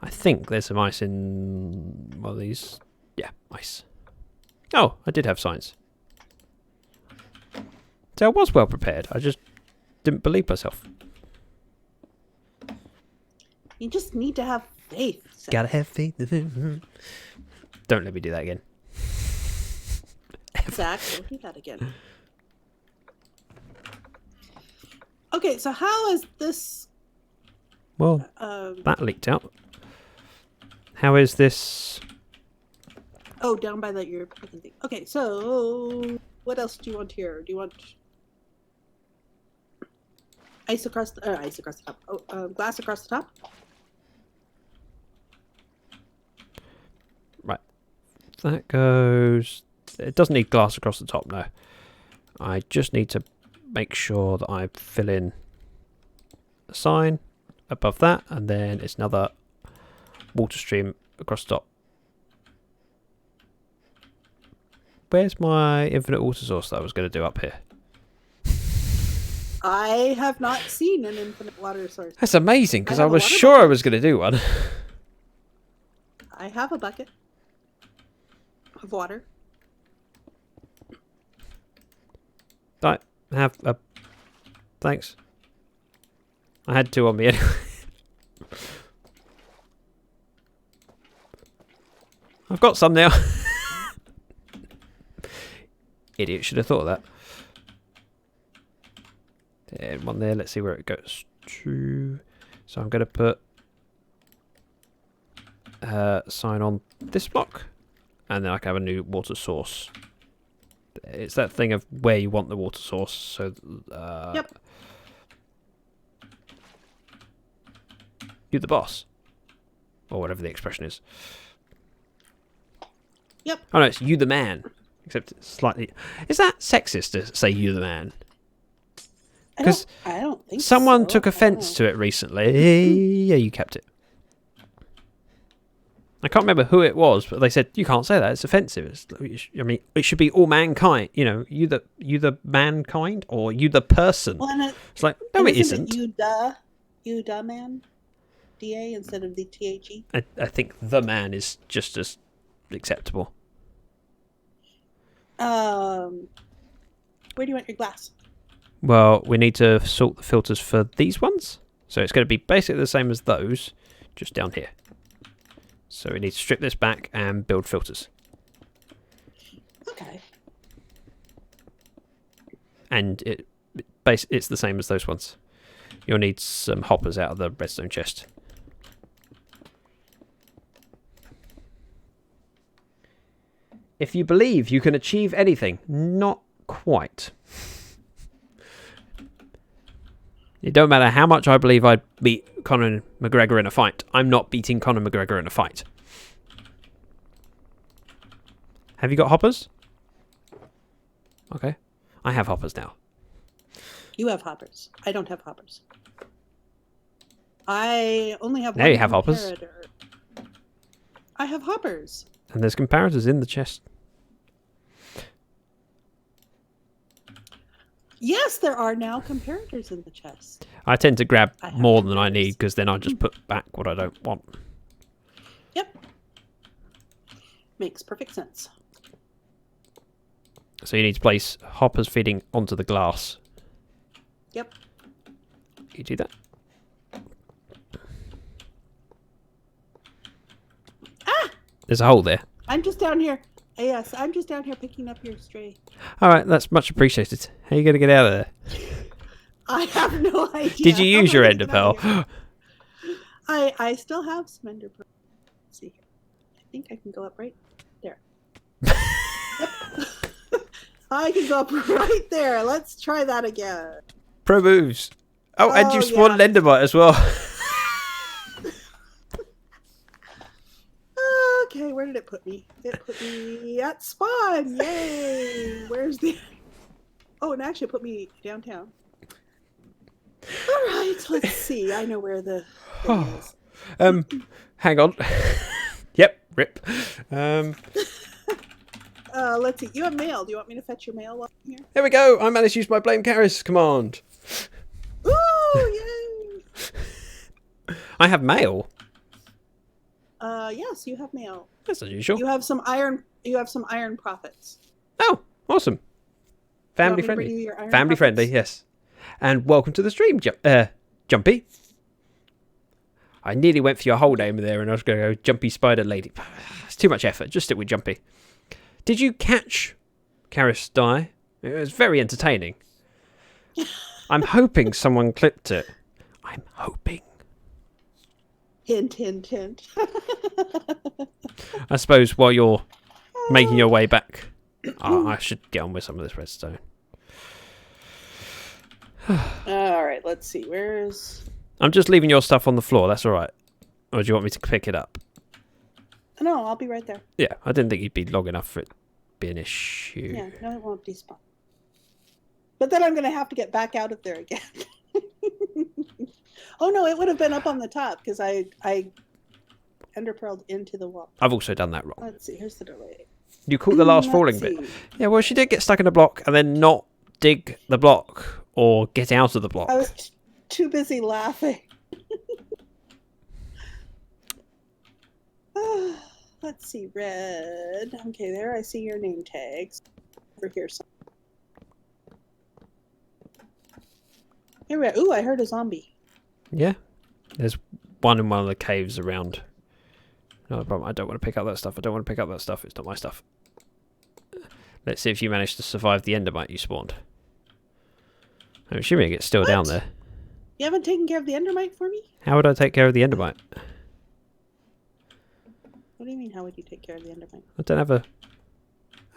I think there's some ice in one of these. Yeah, ice. Oh, I did have signs. So I was well prepared. I just didn't believe myself. You just need to have faith. Seth. Gotta have faith. Don't let me do that again. Zach, don't do that again. Okay, so how is this? Well, that leaked out. How is this? Oh, down by that your fucking thing. Okay, so what else do you want here? Do you want ice across the top? Oh, glass across the top. Right. That goes... It doesn't need glass across the top, no. I just need to make sure that I fill in a sign above that, and then it's another water stream across the top. Where's my infinite water source that I was going to do up here? I have not seen an infinite water source. That's amazing, because I I have a was water sure I bucket. was going to do one. I have a bucket of water. I have a... Thanks. I had 2 on me anyway. I've got some now. Idiot should have thought of that. There, one there. Let's see where it goes to. So I'm going to put sign on this block, and then I can have a new water source. It's that thing of where you want the water source. So Yep. You the boss, or whatever the expression is. Yep. Oh no, it's you the man. Except it's slightly... Is that sexist to say you the man? Because I don't think someone so. took offence to it recently. Yeah, you kept it. I can't remember who it was, but they said, you can't say that, it's offensive. I mean, it should be all mankind. You know, you the mankind, or you the person. Well, It's like, no, it isn't. You da man, da instead of the the. I think the man is just as acceptable. Where do you want your glass? Well, we need to sort the filters for these ones. So it's going to be basically the same as those, just down here. So we need to strip this back and build filters. Okay. And it's the same as those ones. You'll need some hoppers out of the redstone chest. If you believe you can achieve anything, not quite. It don't matter how much I believe I'd beat Conor McGregor in a fight. I'm not beating Conor McGregor in a fight. Have you got hoppers? Okay. I have hoppers now. You have hoppers. I don't have hoppers. I only have Now one you have hoppers. comparator. I have hoppers. And there's comparators in the chest. Yes, there are now comparators in the chest. I tend to grab I have more than I comparators. need because then I just put back what I don't want. Yep. Makes perfect sense. So you need to place hoppers feeding onto the glass. Yep. You do that. Ah! There's a hole there. I'm just down here. Yes, I'm just down here picking up your stray. All right, that's much appreciated. How are you going to get out of there? I have no idea. Did you How use am I your gonna ender get out of pearl? here? I still have some ender pearl. Let's see here. I think I can go up right there. Yep. I can go up right there. Let's try that again. Pro moves. Oh, and you Oh, spawned yeah. an endermite as well. Okay, where did it put me? It put me at spawn. Yay! Where's the... Oh, and actually it put me downtown. All right, let's see. I know where the thing is. Hang on. Yep, rip. Let's see. You have mail. Do you want me to fetch your mail while I'm here? There we go. I managed to use my blame Charis command. Ooh, yay! I have mail. Yes, you have mail. That's unusual. You have some iron. You have some iron profits. Oh, awesome. Family You want me to bring friendly. you your iron Family profits? friendly, yes. And welcome to the stream, Jumpy. I nearly went for your whole name there and I was going to go Jumpy Spider Lady. It's too much effort. Just stick with Jumpy. Did you catch Charis die? It was very entertaining. I'm hoping someone clipped it. I'm hoping. Hint, hint, hint. I suppose while you're making your way back, I should get on with some of this redstone. All right, let's see. Where's... I'm just leaving your stuff on the floor. That's all right. Or do you want me to pick it up? No, I'll be right there. Yeah, I didn't think you'd be long enough for it to be an issue. Yeah, no, it won't despawn. But then I'm going to have to get back out of there again. Oh no, it would have been up on the top because I enderpearled into the wall. I've also done that wrong. Let's see. Here's the delay. You caught the last Let's falling bit. see. Yeah, well, she did get stuck in a block and then not dig the block or get out of the block. I was too busy laughing. Let's see, red. Okay, there I see your name tags. Over here somewhere. Here we are. Ooh, I heard a zombie. Yeah, there's one in one of the caves around. No problem. I don't want to pick up that stuff. I don't want to pick up that stuff. It's not my stuff. Let's see if you managed to survive the endermite you spawned. I'm assuming it's still down there. You haven't taken care of the endermite for me? How would I take care of the endermite? What do you mean, how would you take care of the endermite? I don't have a...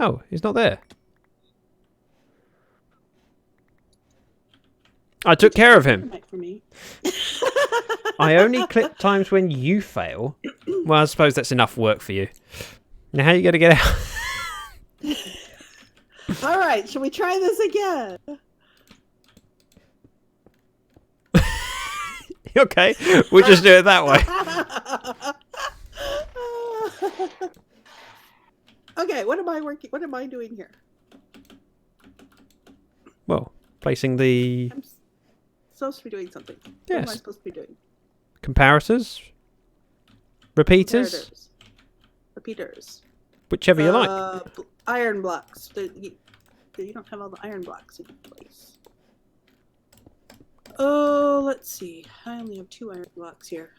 Oh, he's not there. I took care of him. Endermite for me. I only click times when you fail. Well, I suppose that's enough work for you. Now, how are you going to get out? All right, shall we try this again? Okay, we'll just do it that way. Okay, what am I working? What am I doing here? Well, placing the I'm supposed to be doing something. What am Yes. I supposed to be doing? comparators, repeaters, Comparators. Repeaters. whichever you like. Iron blocks. You don't have all the iron blocks in place. Oh, let's see. I only have 2 iron blocks here.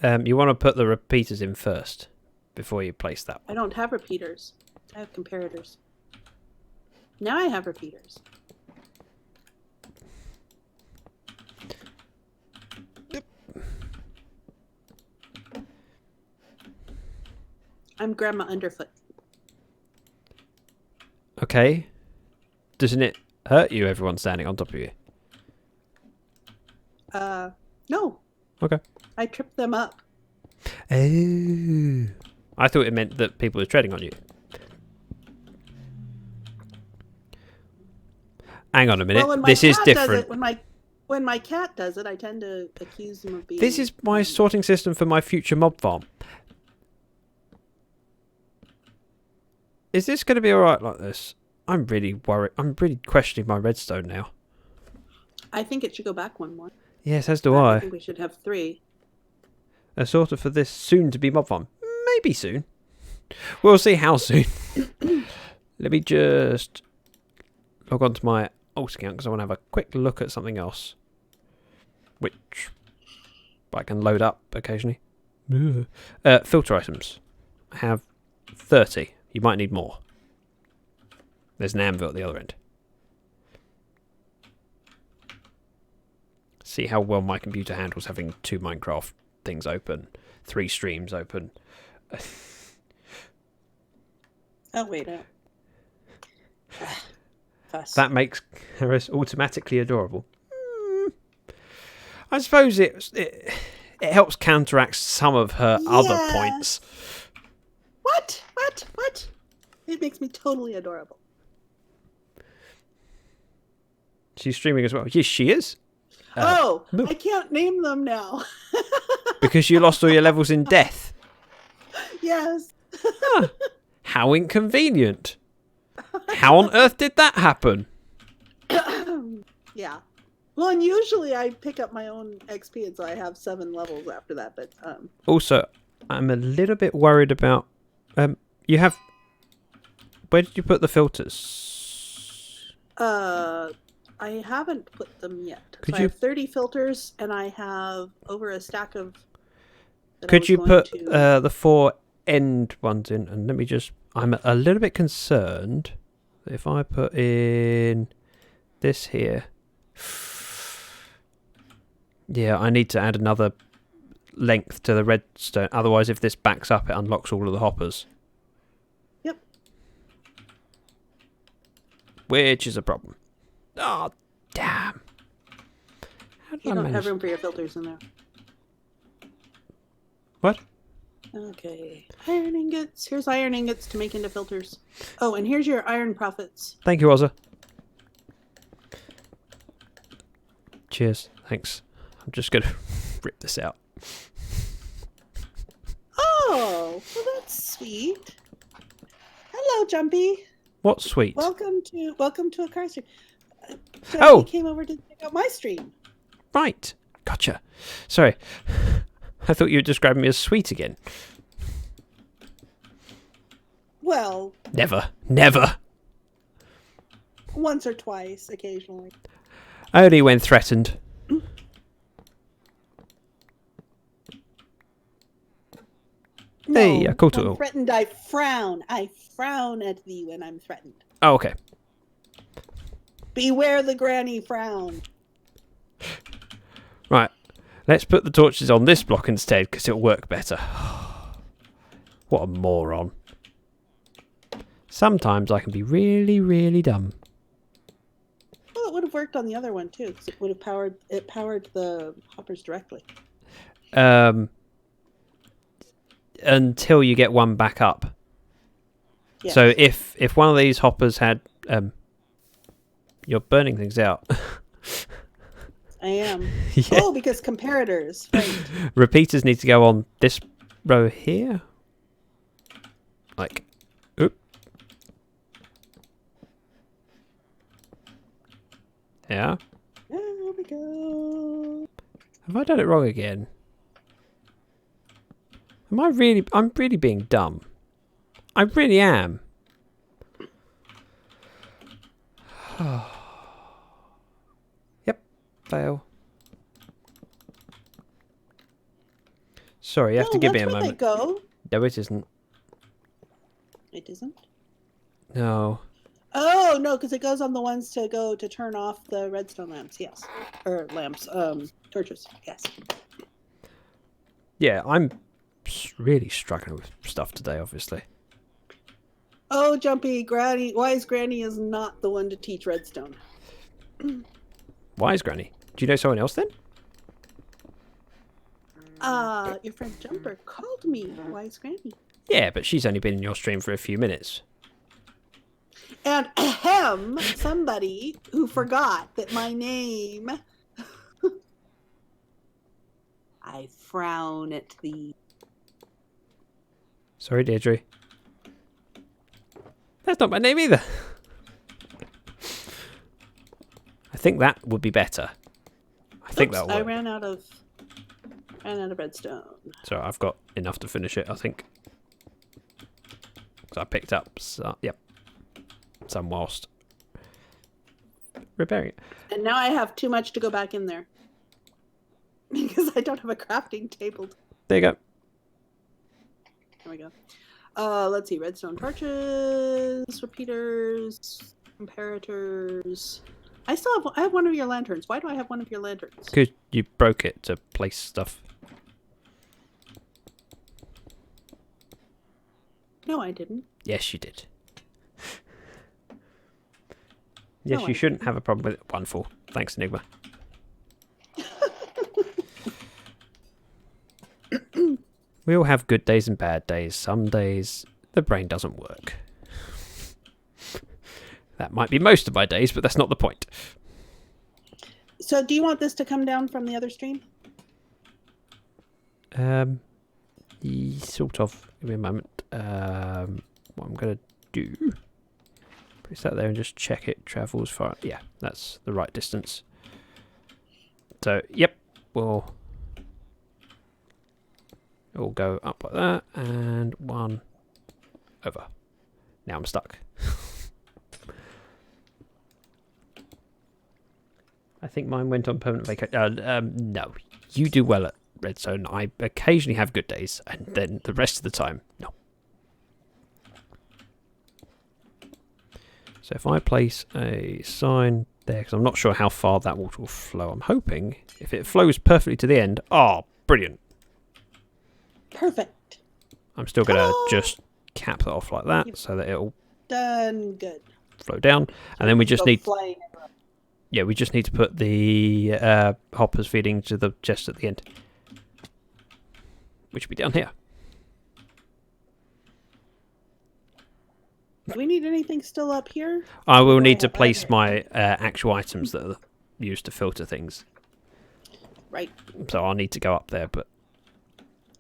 You want to put the repeaters in first before you place that I one. don't have repeaters. I have comparators. Now I have repeaters. I'm Grandma Underfoot. Okay. Doesn't it hurt you, everyone standing on top of you? No. Okay. I tripped them up. Oh. I thought it meant that people were treading on you. Hang on a minute. Well, when my This is cat does different. it, when my cat does it, I tend to accuse them of being... This is my sorting system for my future mob farm. Is this going to be alright like this? I'm really worried. I'm really questioning my redstone now. I think it should go back one more. Yes, as do I I. think we should have 3. A sort of for this soon-to-be mob farm. Maybe soon. We'll see how soon. Let me just log on to my alt account because I want to have a quick look at something else. Which I can load up occasionally. Filter items. I have 30. You might need more. There's an anvil at the other end. See how well my computer handles having 2 Minecraft things open, 3 streams open. Oh, wait. Fuss. That makes Charis automatically adorable. I suppose it helps counteract some of her other Yes. points. What? It makes me totally adorable. She's streaming as well. Yes, she is. No. no. I can't name them now. Because you lost all your levels in death. Yes. How inconvenient. How on earth did that happen? Yeah. Well, and usually I pick up my own XP, and so I have 7 levels after that. But Also, I'm a little bit worried about. You have. Where did you put the filters? I haven't put them yet. Could I you- have 30 filters, and I have over a stack of. that I Could was you going put to- the 4 end ones in? And let me just. I'm a little bit concerned that if I put in this here. Yeah, I need to add another length to the redstone. Otherwise, if this backs up, it unlocks all of the hoppers. Yep. Which is a problem. Oh, damn. How did You I don't have manage- room for your filters in there. What? Okay. Iron ingots. Here's iron ingots to make into filters. Oh, and here's your iron profits. Thank you, Ozza. Cheers. Thanks. I'm just going to rip this out. Oh, well, that's sweet. Hello, Jumpy. What's sweet? Welcome to a car stream. Jumpy Oh! came over to check out my stream. Right. Gotcha. Sorry. I thought you were describing me as sweet again. Well, Never. Never. once or twice, occasionally. Only when threatened. Hey, No, I caught it when all. threatened, I frown. I frown at thee when I'm threatened. Oh, okay. Beware the granny frown. Right. Let's put the torches on this block instead, because it'll work better. What a moron. Sometimes I can be really, really dumb. Well, it would have worked on the other one too, because it would have powered the hoppers directly. Until you get one back up. Yes. So if one of these hoppers had you're burning things out. I am. Yeah. Oh, because comparators. Right. Repeaters need to go on this row here. Like, oop. Yeah. There we go. Have I done it wrong again? I'm really being dumb. I really am. Yep. Fail. Sorry, you have to give me a that's where moment. they go. No, it isn't. It isn't. No. Oh no, because it goes on the ones to go to turn off the redstone lamps. Yes, or lamps. Torches. Yes. Yeah, I'm really struggling with stuff today, obviously. Oh, Jumpy, Granny. Wise Granny is not the one to teach redstone. Why is Granny? Do you know someone else then? Your friend Jumper called me Wise Granny. Yeah, but she's only been in your stream for a few minutes. And somebody who forgot that my name. I frown at thee. Sorry, Deirdre. That's not my name either. think that would be better. I think Oops, that'll I work. ran out of redstone. So I've got enough to finish it, I think. So I picked up some whilst repairing it. And now I have too much to go back in there. Because I don't have a crafting table. There you go. There we go. Let's see. Redstone torches, repeaters, comparators. I have one of your lanterns. Why do I have one of your lanterns? Because you broke it to place stuff. No, I didn't. Yes, you did. Yes, No, you I shouldn't have a problem with it. Wonderful. Thanks, Enigma. We all have good days and bad days. Some days the brain doesn't work. That might be most of my days, but that's not the point. So, do you want this to come down from the other stream? Sort of. Give me a moment. What I'm going to do... Place that there and just check it travels far. Yeah, that's the right distance. So, yep, we'll go up like that, and one over. Now I'm stuck. I think mine went on permanent vacation. No, you do well at Redstone. I occasionally have good days, and then the rest of the time, no. So if I place a sign there, because I'm not sure how far that water will flow, I'm hoping if it flows perfectly to the end, oh, brilliant. Perfect. I'm still going to just cap that off like that so that it'll Done. Good. flow down. And then we just Go need, flying everywhere. yeah, we just need to put the hoppers feeding to the chest at the end, which will be down here. Do we need anything still up here? I will need to place my actual items that are used to filter things. Right. So I'll need to go up there, but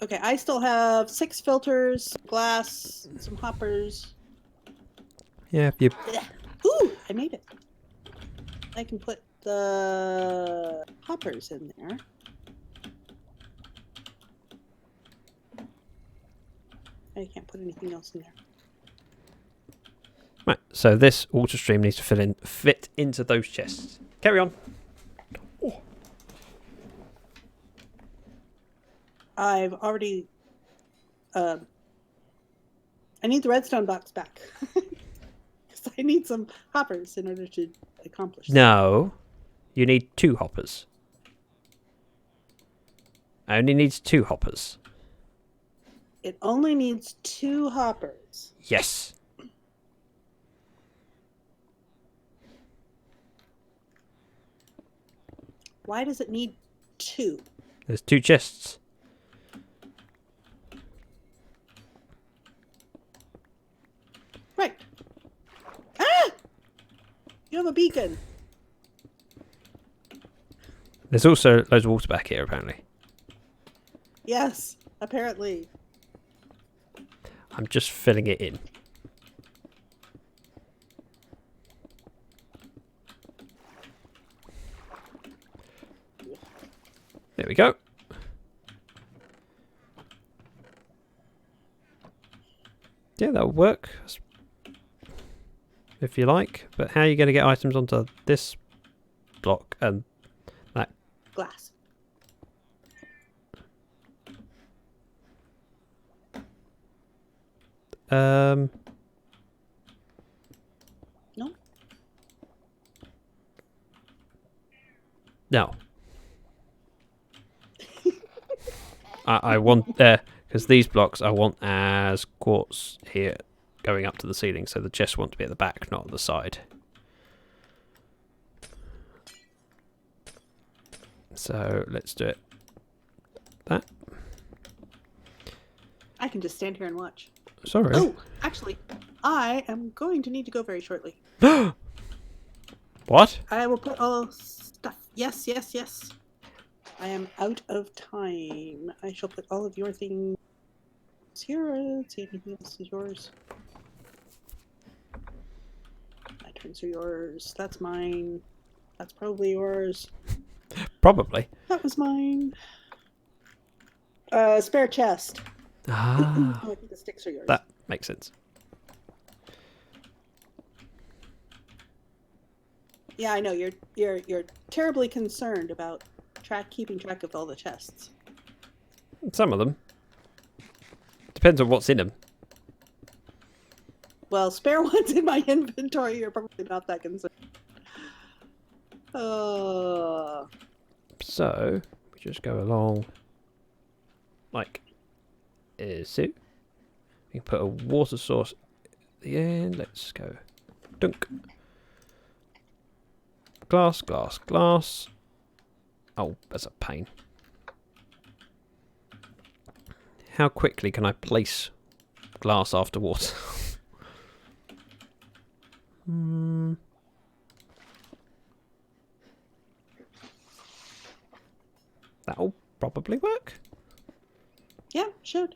Okay, I still have 6 filters, glass, some hoppers. yeah, you Ooh, I made it. I can put the hoppers in there. I can't put anything else in there. right. So this water stream needs to fit into those chests. Carry on. I've already... I need the redstone box back. Because I need some hoppers in order to accomplish that. No, you need 2 hoppers. I only needs 2 hoppers. It only needs 2 hoppers. Yes. Why does it need 2? There's 2 chests. Right. Ah! You have a beacon. There's also loads of water back here, apparently. Yes, apparently. I'm just filling it in. There we go. Yeah, that'll work. If you like. But how are you going to get items onto this block and that? Glass. No. No. I want because these blocks I want as quartz here going up to the ceiling, so the chests want to be at the back, not at the side. So let's do it. That. I can just stand here and watch. Sorry. Oh, actually, I am going to need to go very shortly. What? I will put all stuff. Yes, yes, yes. I am out of time. I shall put all of your things here. Let's see if anything else is yours. My turns are yours. That's mine. That's probably yours. Probably. That was mine. Spare chest. Ah, Oh, I think the sticks are yours. that makes sense. Yeah, I know. You're terribly concerned about keeping track of all the chests. Some of them. Depends on what's in them. Well, spare ones in my inventory, you're probably not that concerned. So, we just go along like so. We can put a water source at the end. Let's go. Dunk. Glass, glass, glass. Oh, that's a pain. How quickly can I place glass after water? That'll probably work. Yeah, should.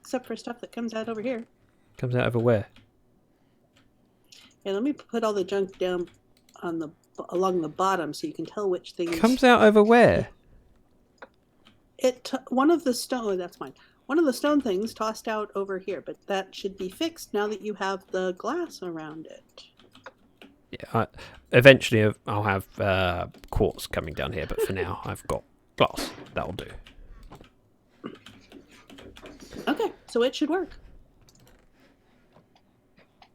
Except for stuff that comes out over here. Comes out over where? Yeah, let me put all the junk down on along the bottom so you can tell which things. Comes out over where? One of the stone. That's mine. One of the stone things tossed out over here, but that should be fixed now that you have the glass around it. Yeah, eventually I'll have quartz coming down here, but for now I've got glass. That'll do. Okay, so it should work.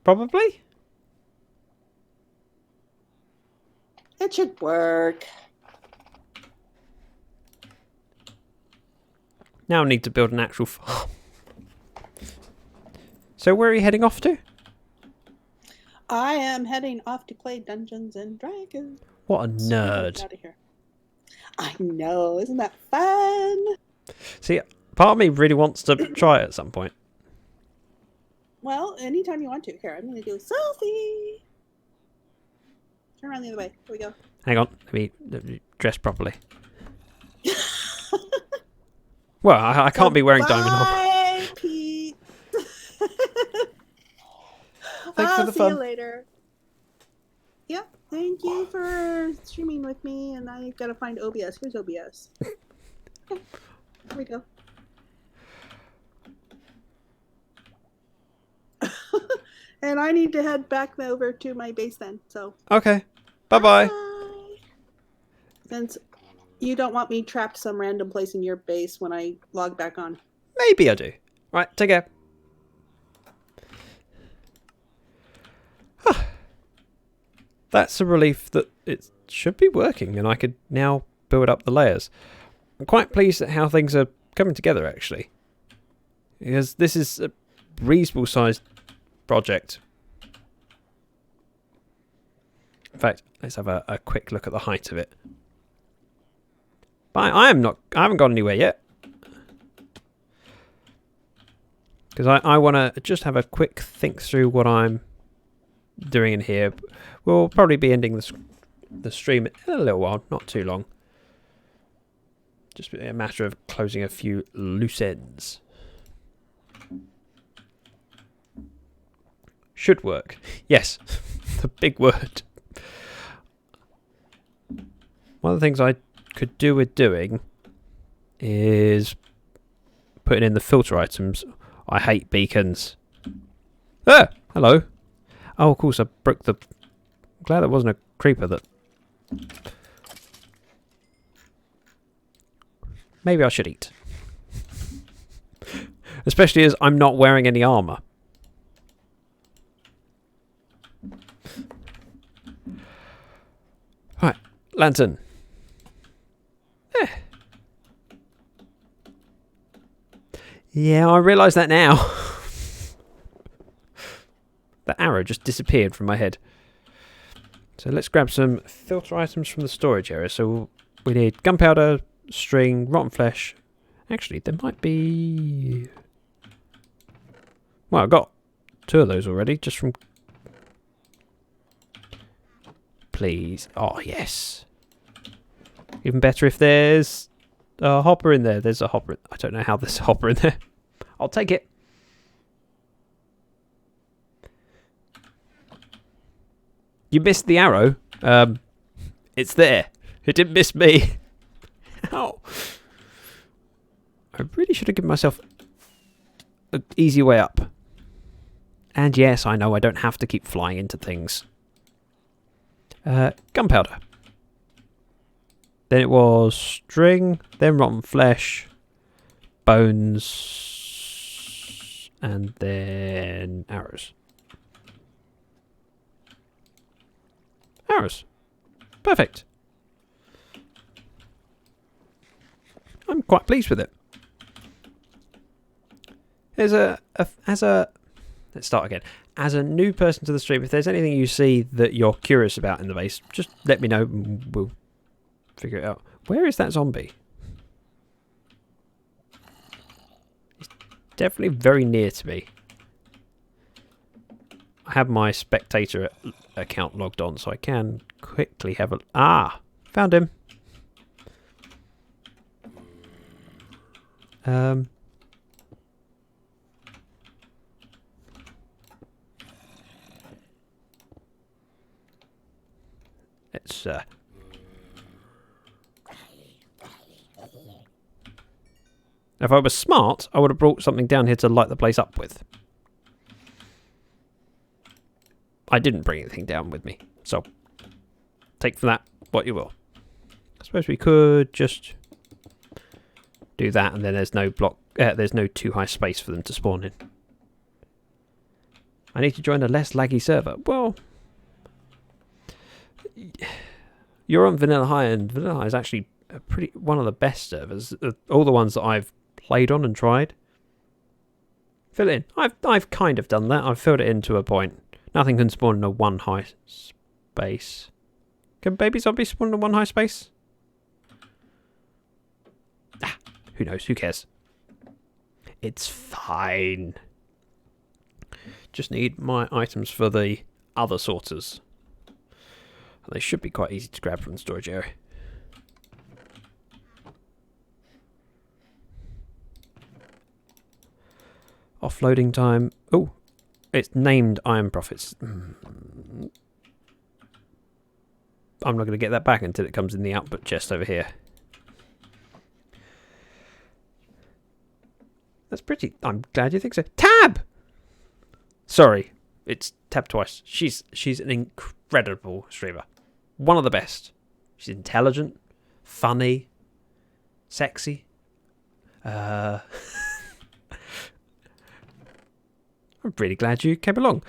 Probably. It should work. Now I need to build an actual farm. So where are you heading off to? I am heading off to play Dungeons and Dragons. What a nerd. Out of here. I know, isn't that fun? See, part of me really wants to try it at some point. Well, anytime you want to. Here, I'm going to do a selfie. Turn around the other way. Here we go. Hang on, let me dress properly. Well, I can't be wearing diamond armor. Bye, Pete. Thanks for the See fun. you later. Yep. Thank you for streaming with me, and I gotta find OBS. Here's OBS. Okay. Here we go. And I need to head back over to my base then. So. Okay. Bye-bye. Bye. Since you don't want me trapped some random place in your base when I log back on. Maybe I do. Right, take care. That's a relief that it should be working and I could now build up the layers. I'm quite pleased at how things are coming together actually. Because this is a reasonable sized project. In fact, let's have a quick look at the height of it. But I haven't gone anywhere yet. Because I want to just have a quick think through what I'm doing in here. We'll probably be ending the stream in a little while, not too long. Just a matter of closing a few loose ends. Should work. Yes, the big word. One of the things I could do with doing is putting in the filter items. I hate beacons. Ah! Hello. Oh, of course, I broke the... I'm glad it wasn't a creeper that... Maybe I should eat. Especially as I'm not wearing any armour. Right, lantern. Yeah, I realise that now. The arrow just disappeared from my head. So let's grab some filter items from the storage area. So we need gunpowder, string, rotten flesh. Actually, there might be... Well, I've got 2 of those already, just from... Please. Oh, yes. Even better if there's a hopper in there. There's a hopper. I don't know how there's a hopper in there. I'll take it. You missed the arrow. It's there. It didn't miss me. Ow. I really should have given myself an easy way up. And yes, I know I don't have to keep flying into things. Gunpowder. Then it was string, then rotten flesh, bones, and then arrows. Arrows. Perfect. I'm quite pleased with it. Let's start again. As a new person to the stream, if there's anything you see that you're curious about in the base, just let me know and we'll figure it out. Where is that zombie? He's definitely very near to me. I have my spectator account logged on, so I can quickly have a... Ah! Found him. Let's if I was smart, I would have brought something down here to light the place up with. I didn't bring anything down with me, so take from that what you will. I suppose we could just do that, and then there's no there's no too high space for them to spawn in. I need to join a less laggy server. Well, you're on Vanilla High, and Vanilla High is actually one of the best servers. All the ones that I've played on and tried. Fill it in. I've kind of done that. I've filled it in to a point. Nothing can spawn in a one high space. Can baby zombies spawn in a one high space? Ah, who knows? Who cares? It's fine. Just need my items for the other sorters. They should be quite easy to grab from the storage area. Offloading time. Oh, it's named Iron Profits. I'm not going to get that back until it comes in the output chest over here. That's pretty. I'm glad you think so. Tab! Sorry, it's Tab twice. She's an incredible streamer. One of the best. She's intelligent, funny, sexy. I'm really glad you came along.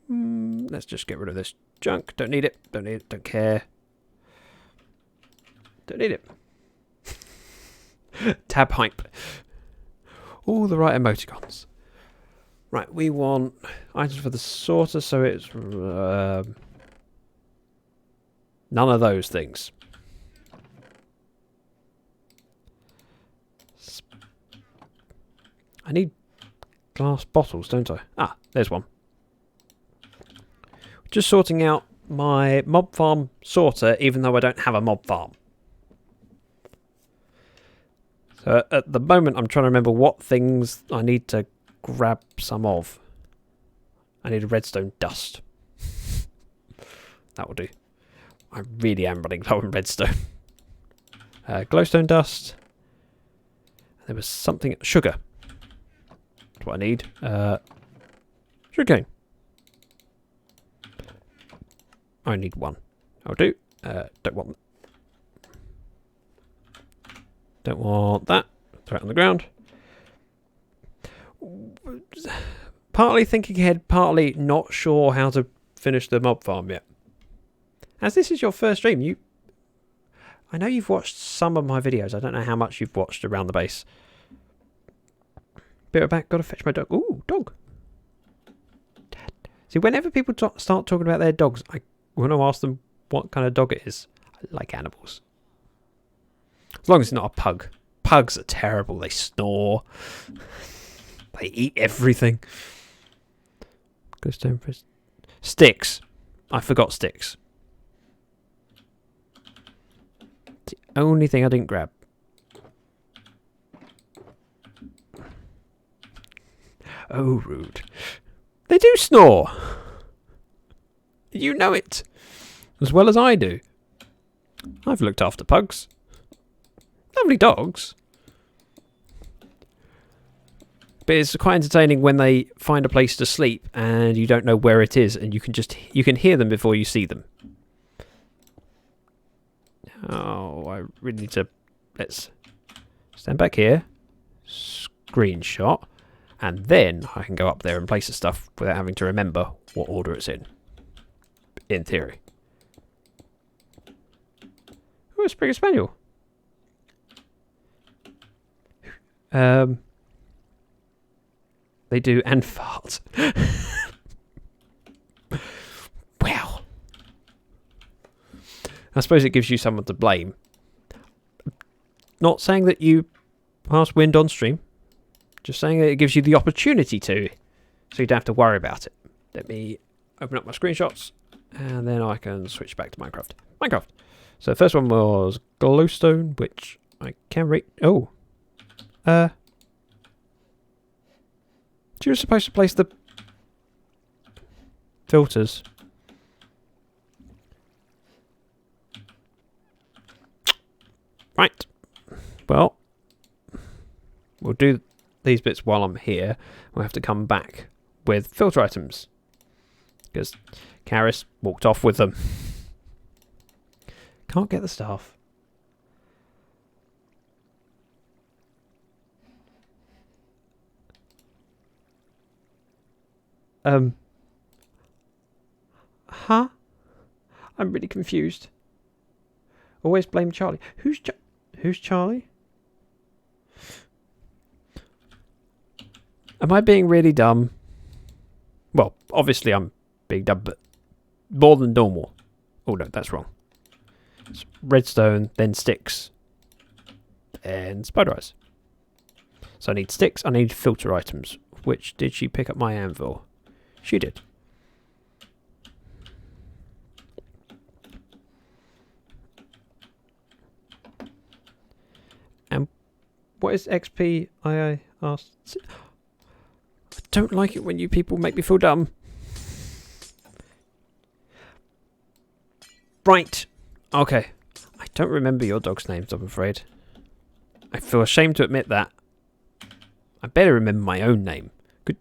Let's just get rid of this junk. Don't need it. Don't need it. Don't care. Don't need it. Tab hype. All the right emoticons. Right, we want items for the sorter, so it's none of those things. I need glass bottles, don't I? Ah, there's one. Just sorting out my mob farm sorter, even though I don't have a mob farm. So at the moment, I'm trying to remember what things I need to grab some of. I need a redstone dust. That will do. I really am running low on redstone. Glowstone dust. There was something... Sugar. That's what I need. Sugarcane. I need one. I'll do. Don't want... Don't want that. Throw it on the ground. Partly thinking ahead, partly not sure how to finish the mob farm yet. As this is your first stream, I know you've watched some of my videos. I don't know how much you've watched around the base. Bit back, gotta fetch my dog. Ooh, dog. See, whenever people start talking about their dogs, I want to ask them what kind of dog it is. I like animals. As long as it's not a pug. Pugs are terrible. They snore. They eat everything. Sticks. I forgot sticks. It's the only thing I didn't grab. Oh, rude. They do snore. You know it as well as I do. I've looked after pugs. Lovely dogs. But it's quite entertaining when they find a place to sleep and you don't know where it is, and you can hear them before you see them. Oh, I really need to... Let's stand back here. Screenshot. And then I can go up there and place the stuff without having to remember what order it's in. In theory. Oh, a Springer Spaniel. They do and fart. Wow. I suppose it gives you someone to blame. Not saying that you pass wind on stream. Just saying that it gives you the opportunity to. So you don't have to worry about it. Let me open up my screenshots. And then I can switch back to Minecraft. Minecraft. So the first one was glowstone, which I can read. Oh. You were supposed to place the filters. Right. Well, we'll do these bits while I'm here. We'll have to come back with filter items. Because Charis walked off with them. Can't get the staff. Huh? I'm really confused. Always blame Charlie. Who's Charlie? Am I being really dumb? Well, obviously I'm being dumb, but more than normal. Oh no, that's wrong. It's redstone, then sticks, and spider eyes. So I need sticks, I need filter items. Which did she pick up my anvil? She did. And what is XP? I asked. I don't like it when you people make me feel dumb. Right. Okay. I don't remember your dog's names, I'm afraid. I feel ashamed to admit that. I better remember my own name.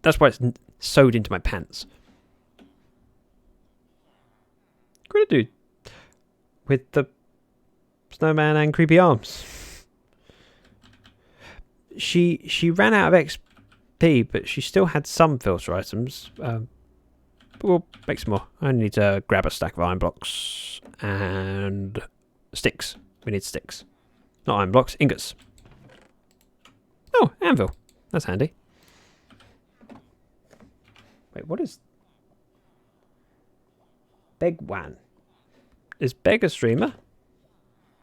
That's why it's sewed into my pants. What did I do? With the snowman and creepy arms. She ran out of XP, but she still had some filter items. But we'll make some more. I only need to grab a stack of iron blocks and sticks. We need sticks. Not iron blocks, ingots. Oh, anvil. That's handy. Wait, what is... Begwan. Is Beg a streamer?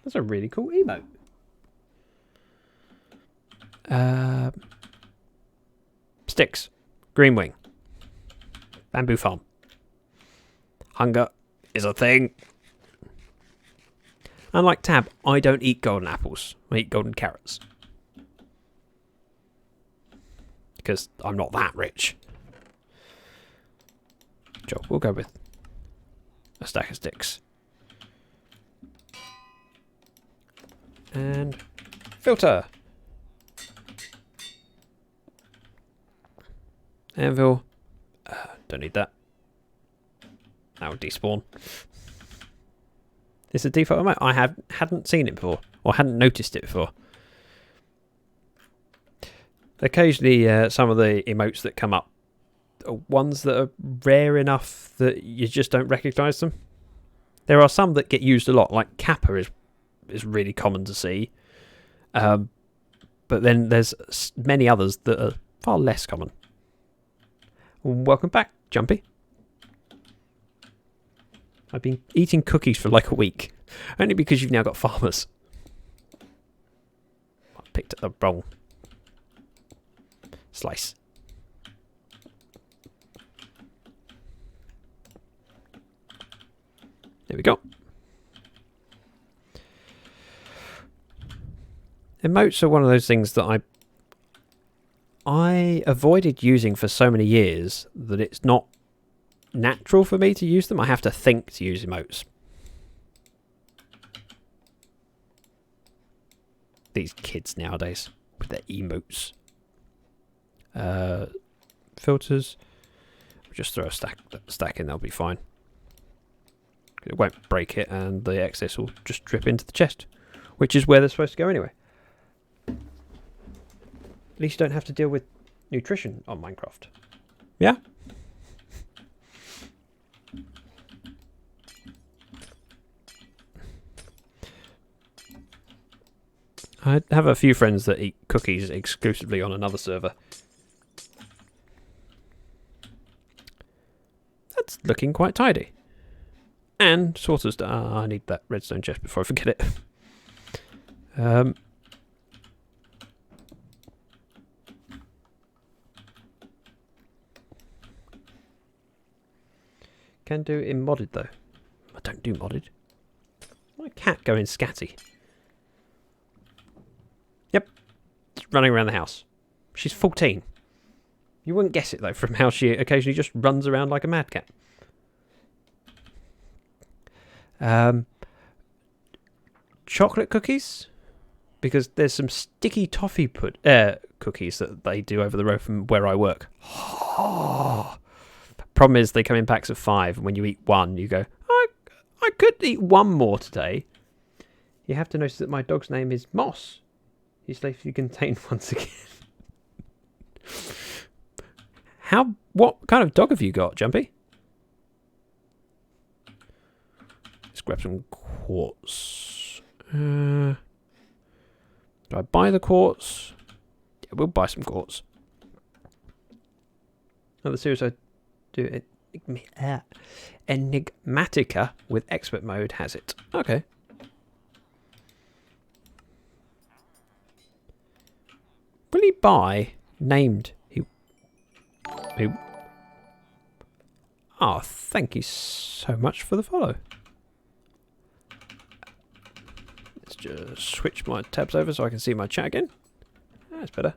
That's a really cool emote. Sticks. Green wing. Bamboo farm. Hunger is a thing. Unlike Tab, I don't eat golden apples. I eat golden carrots. Because I'm not that rich. Sure, we'll go with a stack of sticks. And filter. Anvil. Don't need that. That would despawn. It's a default amount. I hadn't seen it before, or hadn't noticed it before. Occasionally, some of the emotes that come up are ones that are rare enough that you just don't recognise them. There are some that get used a lot, like Kappa is really common to see. But then there's many others that are far less common. Welcome back, Jumpy. I've been eating cookies for like a week. Only because you've now got farmers. I picked up the wrong slice. There we go. Emotes are one of those things that I avoided using for so many years that it's not natural for me to use them. I have to think to use emotes. These kids nowadays with their emotes. Filters. Just throw a stack in, that'll be fine. It won't break it, and the excess will just drip into the chest, which is where they're supposed to go anyway. At least you don't have to deal with nutrition on Minecraft. Yeah? I have a few friends that eat cookies exclusively on another server. That's looking quite tidy. And sorters. I need that redstone chest before I forget it. Can do in modded though. I don't do modded. My cat going scatty. Yep. Just running around the house. She's 14. You wouldn't guess it though from how she occasionally just runs around like a mad cat. Chocolate cookies? Because there's some sticky toffee cookies that they do over the road from where I work. Problem is they come in packs of 5, and when you eat one, you go, I could eat one more today. You have to notice that my dog's name is Moss. He's safely contained once again. What kind of dog have you got, Jumpy? Let's grab some quartz. Do I buy the quartz? Yeah, we'll buy some quartz. Another series I do Enigmatica with expert mode has it. Okay. Will he buy named? Who? Oh, thank you so much for the follow. Let's just switch my tabs over so I can see my chat again. That's better.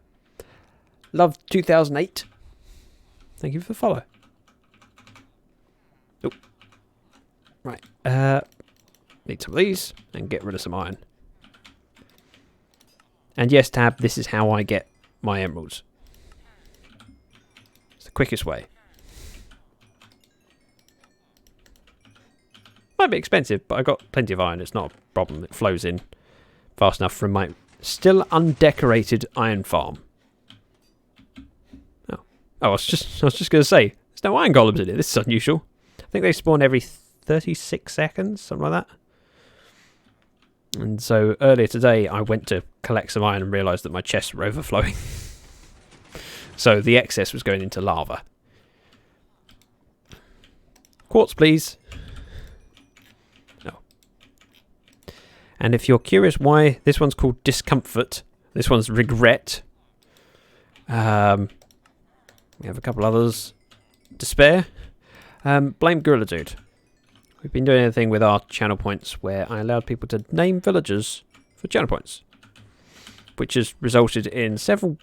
Love 2008. Thank you for the follow. Oh. Right. Need some of these and get rid of some iron. And yes, Tab, this is how I get my emeralds. It's the quickest way. Might be expensive, but I got plenty of iron. It's not a problem. It flows in fast enough from my still undecorated iron farm. Oh, I was just going to say, there's no iron golems in it. This is unusual. I think they spawn every 36 seconds, something like that. And so earlier today, I went to collect some iron and realised that my chests were overflowing. So the excess was going into lava. Quartz, please. Oh. And if you're curious why this one's called Discomfort, this one's Regret. We have a couple others. Despair. Blame Gorilla Dude. We've been doing a thing with our channel points where I allowed people to name villagers for channel points, which has resulted in several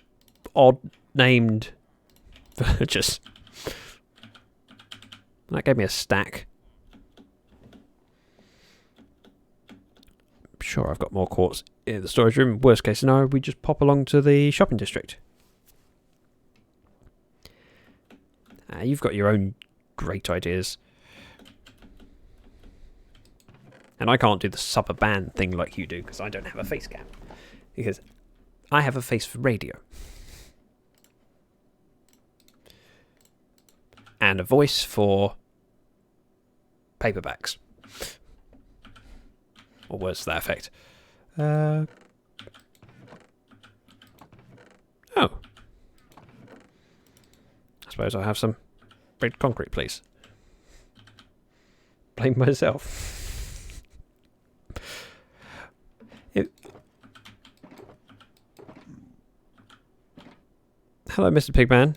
odd named villagers. That gave me a stack. I'm sure I've got more quartz in the storage room. Worst case scenario, we just pop along to the shopping district. You've got your own great ideas. And I can't do the supper band thing like you do because I don't have a face cam. Because I have a face for radio. And a voice for paperbacks. Or words to that effect. Oh. I suppose I'll have some red concrete, please. Blame myself. Hello, Mr. Pigman.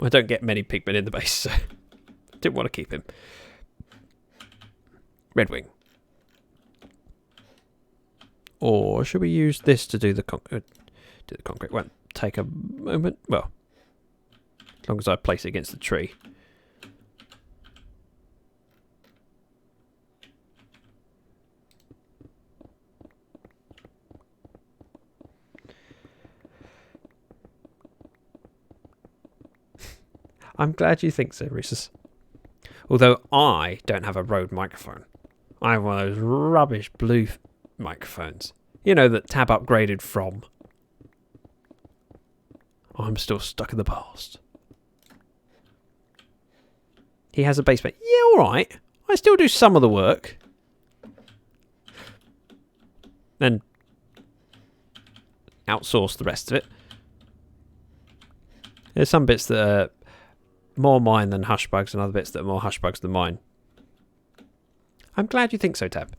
I don't get many pigmen in the base, so Didn't want to keep him. Red Wing. Or should we use this to do the concrete? Won't take a moment. Well, as long as I place it against the tree. I'm glad you think so, Reese's. Although I don't have a Rode microphone. I have one of those rubbish blue microphones. You know, that Tab upgraded from. I'm still stuck in the past. He has a bass plate. Yeah, alright. I still do some of the work. Then outsource the rest of it. There's some bits that are more mine than Hushbugs and other bits that are more Hushbugs than mine. I'm glad you think so, Tab.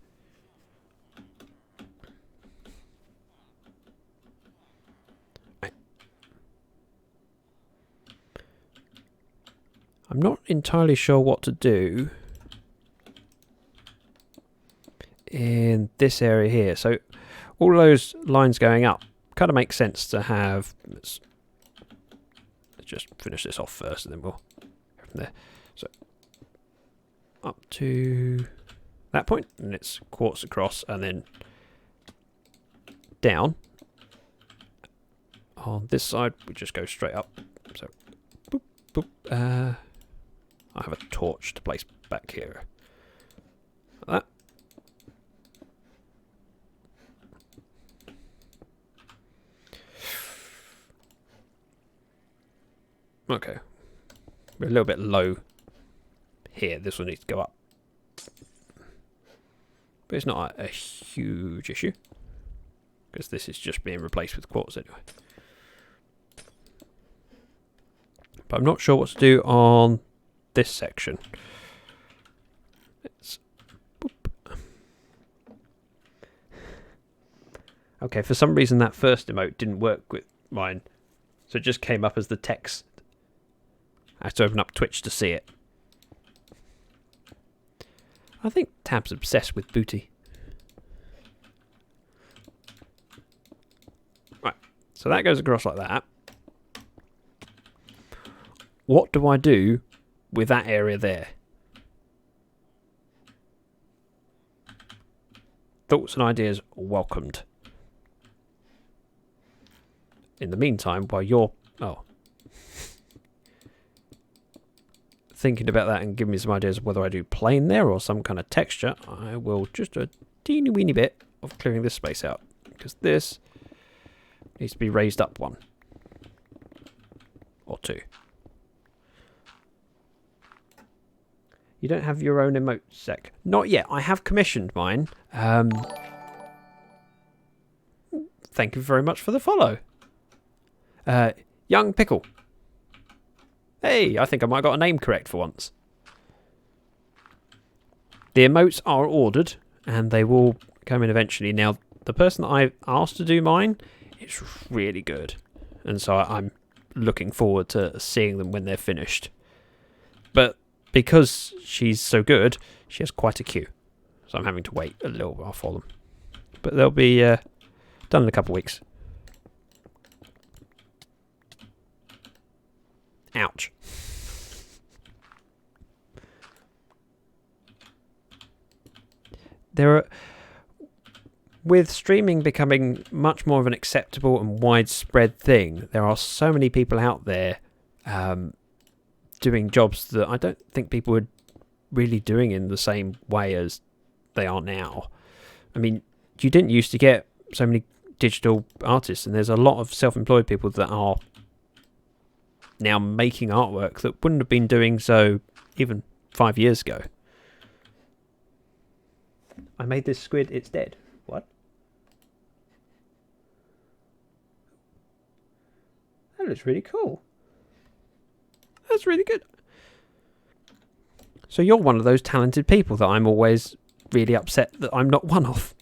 Right. I'm not entirely sure what to do in this area here. So all those lines going up kind of makes sense to have. Let's just finish this off first and then we'll go from there. So up to that point, and it's quartz across and then down. On this side we just go straight up. So boop, boop. I have a torch to place back here. Like that. Okay, we're a little bit low here. This one needs to go up, but it's not a huge issue because this is just being replaced with quartz anyway. But I'm not sure what to do on this section. It's boop. Okay, for some reason that first emote didn't work with mine, so it just came up as the text. I have to open up Twitch to see it. I think Tab's obsessed with booty. Right, so that goes across like that. What do I do with that area there? Thoughts and ideas welcomed. In the meantime, while you're... Oh. Thinking about that and giving me some ideas of whether I do plain there or some kind of texture, I will just do a teeny weeny bit of clearing this space out, because this needs to be raised up one or two. You don't have your own emote sec? Not yet. I have commissioned mine. Thank you very much for the follow. Young Pickle. Hey, I think I might have got a name correct for once. The emotes are ordered, and they will come in eventually. Now, the person that I asked to do mine is really good, and so I'm looking forward to seeing them when they're finished. But because she's so good, she has quite a queue, so I'm having to wait a little while for them. But they'll be done in a couple of weeks. Ouch. There are, with streaming becoming much more of an acceptable and widespread thing, there are so many people out there doing jobs that I don't think people are really doing in the same way as they are now. I mean, you didn't used to get so many digital artists, and there's a lot of self-employed people that are now making artwork that wouldn't have been doing so even 5 years ago. I made this squid, it's dead. What? That looks really cool. That's really good. So you're one of those talented people that I'm always really upset that I'm not one of.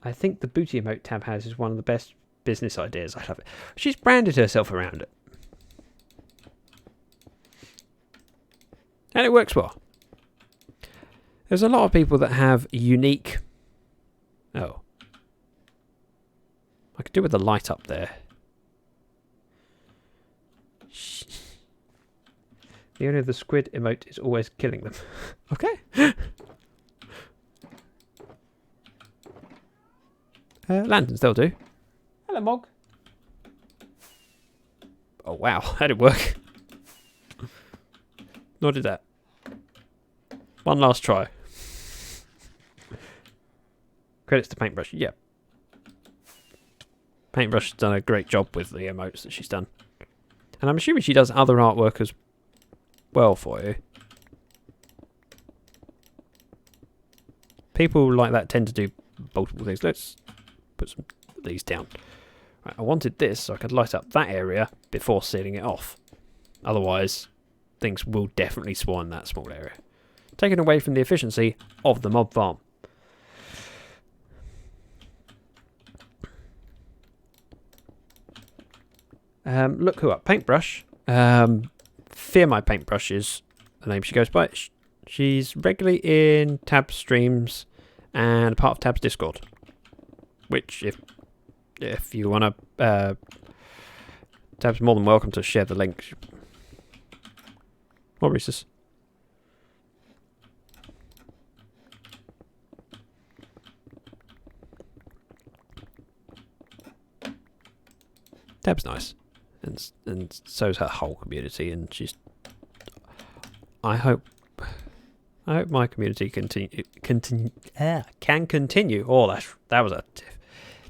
I think the booty emote Tab has is one of the best business ideas. I love it. She's branded herself around it. And it works well. There's a lot of people that have unique... Oh. I could do with the light up there. The owner of the squid emote is always killing them. Okay. Lanterns, they'll do. Hello, Mog. Oh, wow. That didn't work. Nor did that. One last try. Credits to Paintbrush. Yeah. Paintbrush has done a great job with the emotes that she's done. And I'm assuming she does other artwork as well for you. People like that tend to do multiple things. Let's put some of these down. Right, I wanted this so I could light up that area before sealing it off. Otherwise, things will definitely spawn in that small area. Taking away from the efficiency of the mob farm. Look who up. Paintbrush. Fear My Paintbrush is the name she goes by. She's regularly in Tab's streams and part of Tab's Discord. Which, if you want to... Tab's more than welcome to share the link. What is this? Tab's nice. And so's her whole community, and she's... I hope my community can continue. Oh, that was a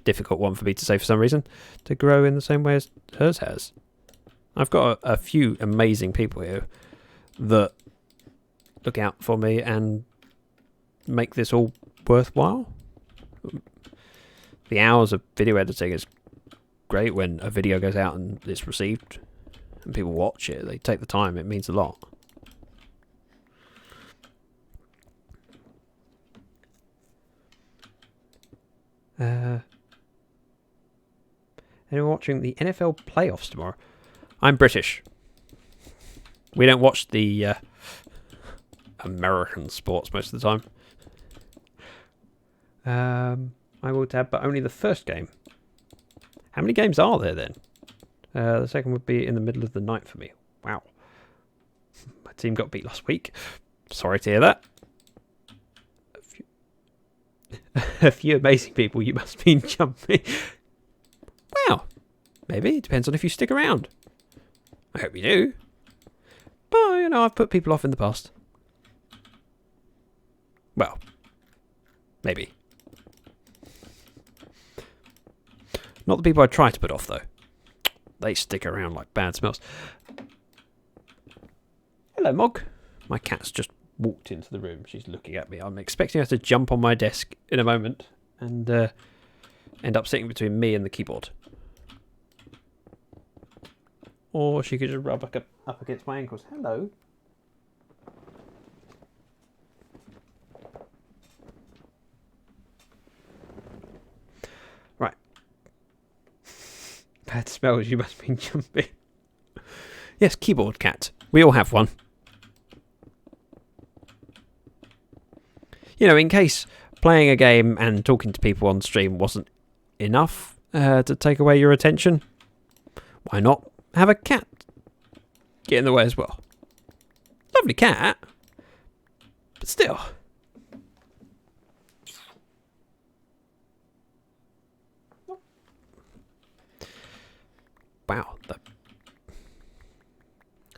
difficult one for me to say for some reason. To grow in the same way as hers has. I've got a few amazing people here that look out for me and make this all worthwhile. The hours of video editing is great when a video goes out and it's received and people watch it. They take the time. It means a lot. Anyone watching the NFL playoffs tomorrow? I'm British. We don't watch the American sports most of the time. I will tab, but only the first game. How many games are there then? The second would be in the middle of the night for me. Wow. My team got beat last week. Sorry to hear that. A few amazing people you must be jumping. Wow. Maybe. It depends on if you stick around. I hope you do. But, you know, I've put people off in the past. Well. Maybe. Not the people I try to put off, though. They stick around like bad smells. Hello, Mog. My cat's just walked into the room. She's looking at me. I'm expecting her to jump on my desk in a moment and end up sitting between me and the keyboard. Or she could just rub up against my ankles. Hello. Right. Bad smells, you must be jumping. Yes, keyboard cat. We all have one. You know, in case playing a game and talking to people on stream wasn't enough to take away your attention, why not have a cat get in the way as well? Lovely cat, but still. Wow.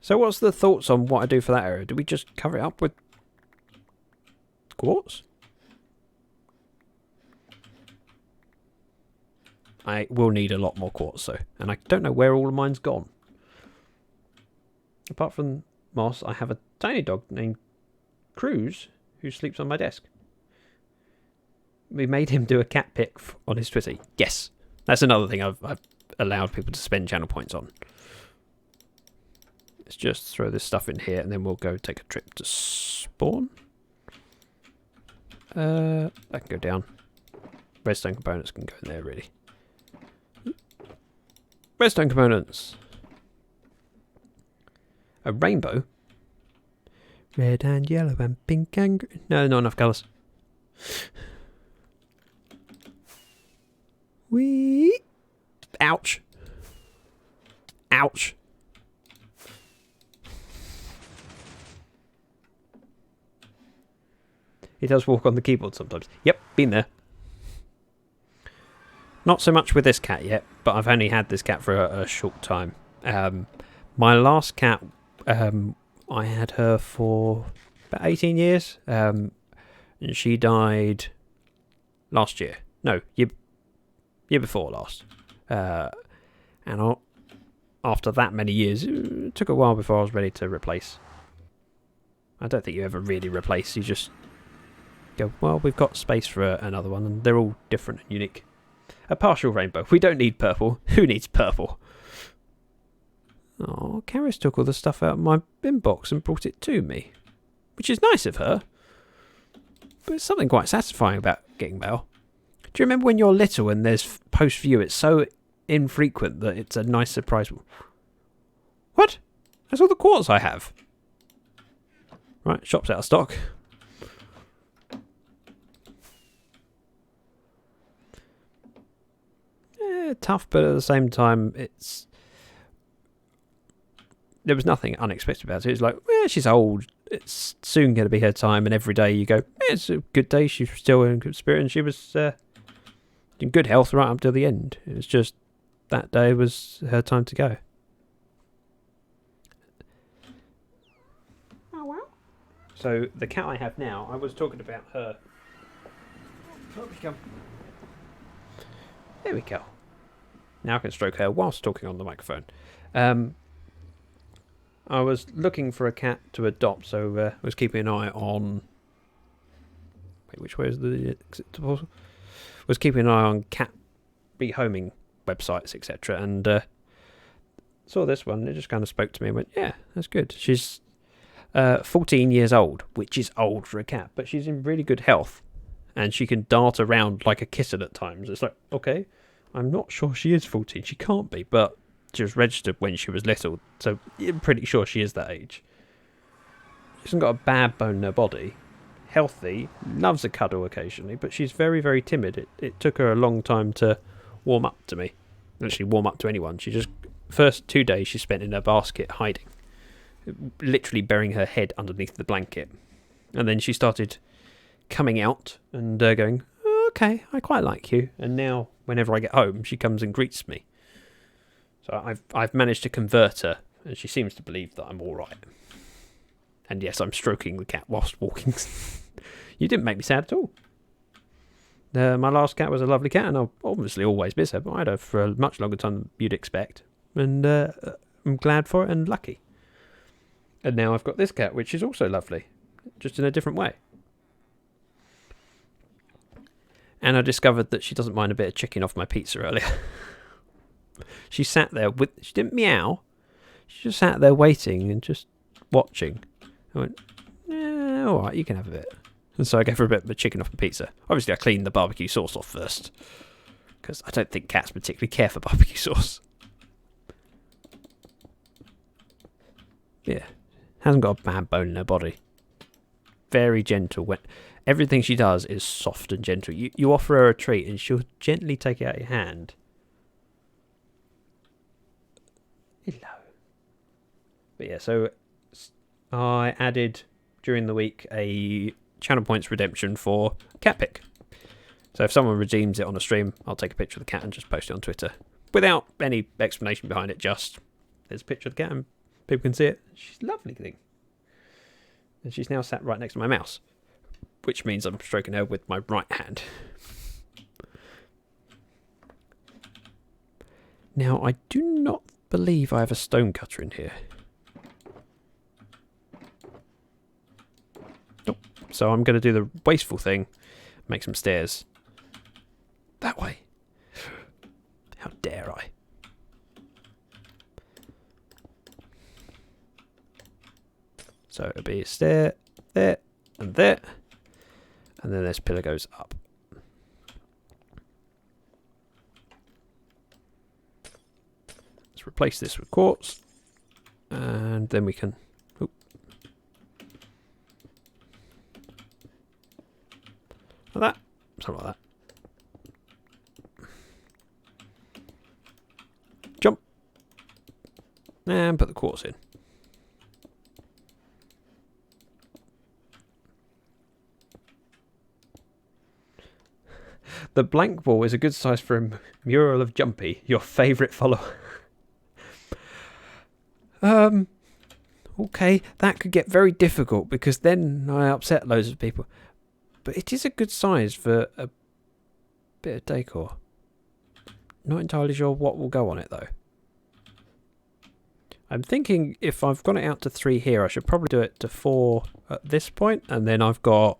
So what's the thoughts on what I do for that area? Do we just cover it up with quartz? I will need a lot more quartz though, and I don't know where all of mine's gone. Apart from Moss, I have a tiny dog named Cruz who sleeps on my desk. We made him do a cat pic on his Twitter. Yes, that's another thing I've allowed people to spend channel points on. Let's just throw this stuff in here and then we'll go take a trip to spawn. That can go down. Redstone components can go in there, really. Redstone components. A rainbow. Red and yellow and pink and green. No, not enough colours. Wee. Ouch. Ouch. He does walk on the keyboard sometimes. Yep, been there. Not so much with this cat yet, but I've only had this cat for a short time. My last cat, I had her for about 18 years. And she died last year. No, year before last. And after that many years, it took a while before I was ready to replace. I don't think you ever really replace. You just go, well, we've got space for another one, and they're all different and unique. A partial rainbow. We don't need purple. Who needs purple? Oh, Charis took all the stuff out of my inbox and brought it to me. Which is nice of her. But it's something quite satisfying about getting mail. Do you remember when you're little and there's post-view? It's so infrequent that it's a nice surprise. What? That's all the quartz I have. Right, shop's out of stock. Tough, but at the same time, there was nothing unexpected about it. It was like, well, she's old. It's soon going to be her time, and every day you go, it's a good day. She's still in good spirit, and she was in good health right up till the end. It was just that day was her time to go. Oh wow! So the cat I have now, I was talking about her. Up we come. There we go. Now I can stroke her whilst talking on the microphone. I was looking for a cat to adopt, so I was keeping an eye on... Wait, which way is the exit to portal? Was keeping an eye on cat rehoming websites, etc. And saw this one, it just kind of spoke to me and went, yeah, that's good. She's 14 years old, which is old for a cat, but she's in really good health. And she can dart around like a kitten at times. It's like, okay... I'm not sure she is 14. She can't be, but she was registered when she was little, so I'm pretty sure she is that age. She hasn't got a bad bone in her body. Healthy, loves a cuddle occasionally, but she's very, very timid. It took her a long time to warm up to me. Actually, warm up to anyone. She just... First 2 days she spent in her basket hiding. Literally burying her head underneath the blanket. And then she started coming out and going... Okay, I quite like you. And now, whenever I get home, she comes and greets me. So I've managed to convert her, and she seems to believe that I'm all right. And yes, I'm stroking the cat whilst walking. You didn't make me sad at all. My last cat was a lovely cat, and I'll obviously always miss her, but I had her for a much longer time than you'd expect. And I'm glad for it and lucky. And now I've got this cat, which is also lovely, just in a different way. And I discovered that she doesn't mind a bit of chicken off my pizza earlier. She sat there with... She didn't meow. She just sat there waiting and just watching. I went, yeah, all right, you can have a bit. And so I gave her a bit of a chicken off my pizza. Obviously, I cleaned the barbecue sauce off first. Because I don't think cats particularly care for barbecue sauce. Yeah. Hasn't got a bad bone in her body. Very gentle. Everything she does is soft and gentle. You offer her a treat and she'll gently take it out of your hand. Hello. But yeah, so I added during the week a channel points redemption for cat pick. So if someone redeems it on a stream, I'll take a picture of the cat and just post it on Twitter. Without any explanation behind it, just there's a picture of the cat and people can see it. She's a lovely thing. And she's now sat right next to my mouse. Which means I'm stroking her with my right hand. Now, I do not believe I have a stone cutter in here. Nope. So I'm going to do the wasteful thing. Make some stairs. That way. How dare I? So it'll be a stair, there, and there. And then this pillar goes up. Let's replace this with quartz. And then we can... Oop. Something like that. Jump. And put the quartz in. The blank wall is a good size for a mural of Jumpy, your favourite follower. Okay, that could get very difficult because then I upset loads of people. But it is a good size for a bit of decor. Not entirely sure what will go on it though. I'm thinking if I've got it out to 3 here, I should probably do it to 4 at this point, and then I've got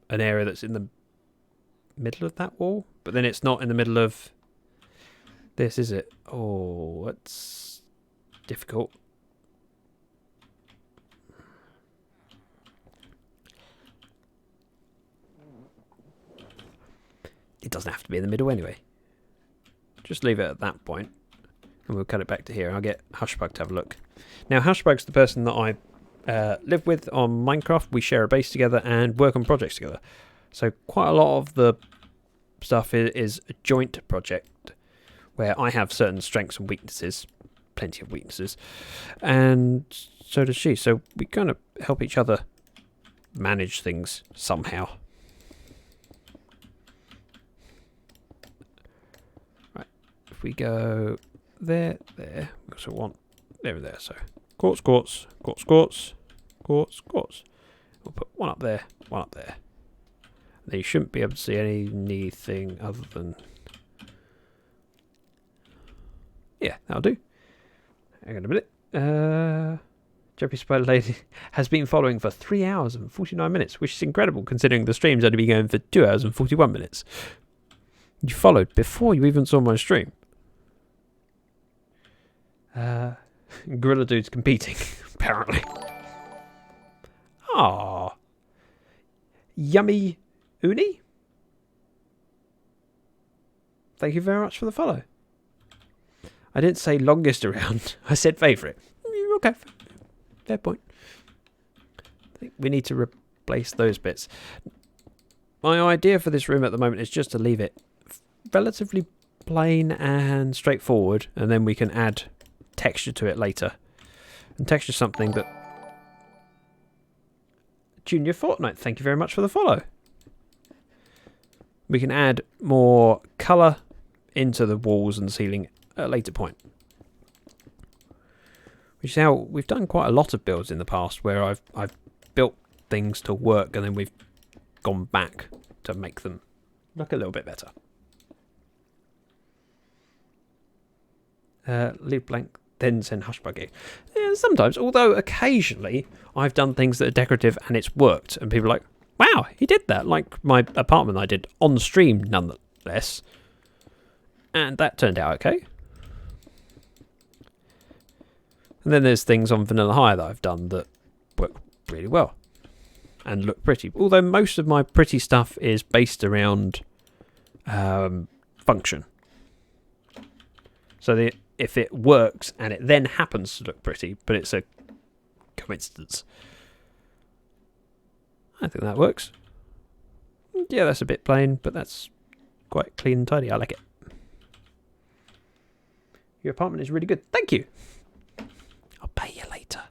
an area that's in the middle of that wall, but then it's not in the middle of this, is it? Oh, that's difficult. It doesn't have to be in the middle anyway. Just leave it at that point, and we'll cut it back to here. I'll get Hushbug to have a look. Now, Hushbug's the person that I live with on Minecraft. We share a base together and work on projects together. So quite a lot of the stuff is a joint project where I have certain strengths and weaknesses, plenty of weaknesses, and so does she. So we kind of help each other manage things somehow. Right, if we go there, we also want there and there. So quartz, quartz, quartz, quartz, quartz, quartz. We'll put one up there, one up there. Then you shouldn't be able to see anything other than... Yeah, that'll do. Hang on a minute. Jumpy Spider Lady has been following for 3 hours and 49 minutes, which is incredible considering the stream's only been going for 2 hours and 41 minutes. You followed before you even saw my stream. Gorilla Dude's competing, apparently. Ah, Yummy Uni? Thank you very much for the follow. I didn't say longest around. I said favourite. Okay, fair point. I think we need to replace those bits. My idea for this room at the moment is just to leave it relatively plain and straightforward, and then we can add texture to it later. And texture something that... Junior Fortnite, thank you very much for the follow. We can add more colour into the walls and ceiling at a later point. Which is how we've done quite a lot of builds in the past where I've built things to work and then we've gone back to make them look a little bit better. Leave blank, then send Hushbuggy. Yeah, sometimes, although occasionally I've done things that are decorative and it's worked and people are like, wow, he did that. Like my apartment I did on stream nonetheless. And that turned out okay. And then there's things on Vanilla High that I've done that work really well and look pretty. Although most of my pretty stuff is based around function. So if it works and it then happens to look pretty, but it's a coincidence. I think that works. Yeah, that's a bit plain, but that's quite clean and tidy. I like it. Your apartment is really good. Thank you. I'll pay you later.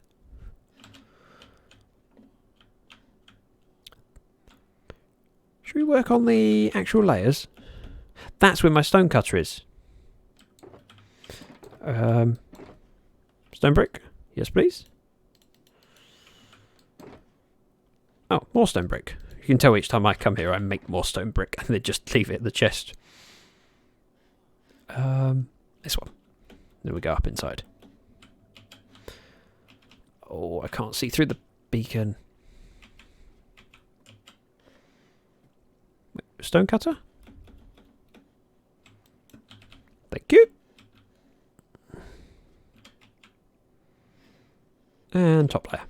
Should we work on the actual layers? That's where my stone cutter is. Stone brick? Yes, please. Oh, more stone brick. You can tell each time I come here I make more stone brick and then just leave it in the chest. This one. Then we go up inside. Oh, I can't see through the beacon. Stone cutter? Thank you. And top layer.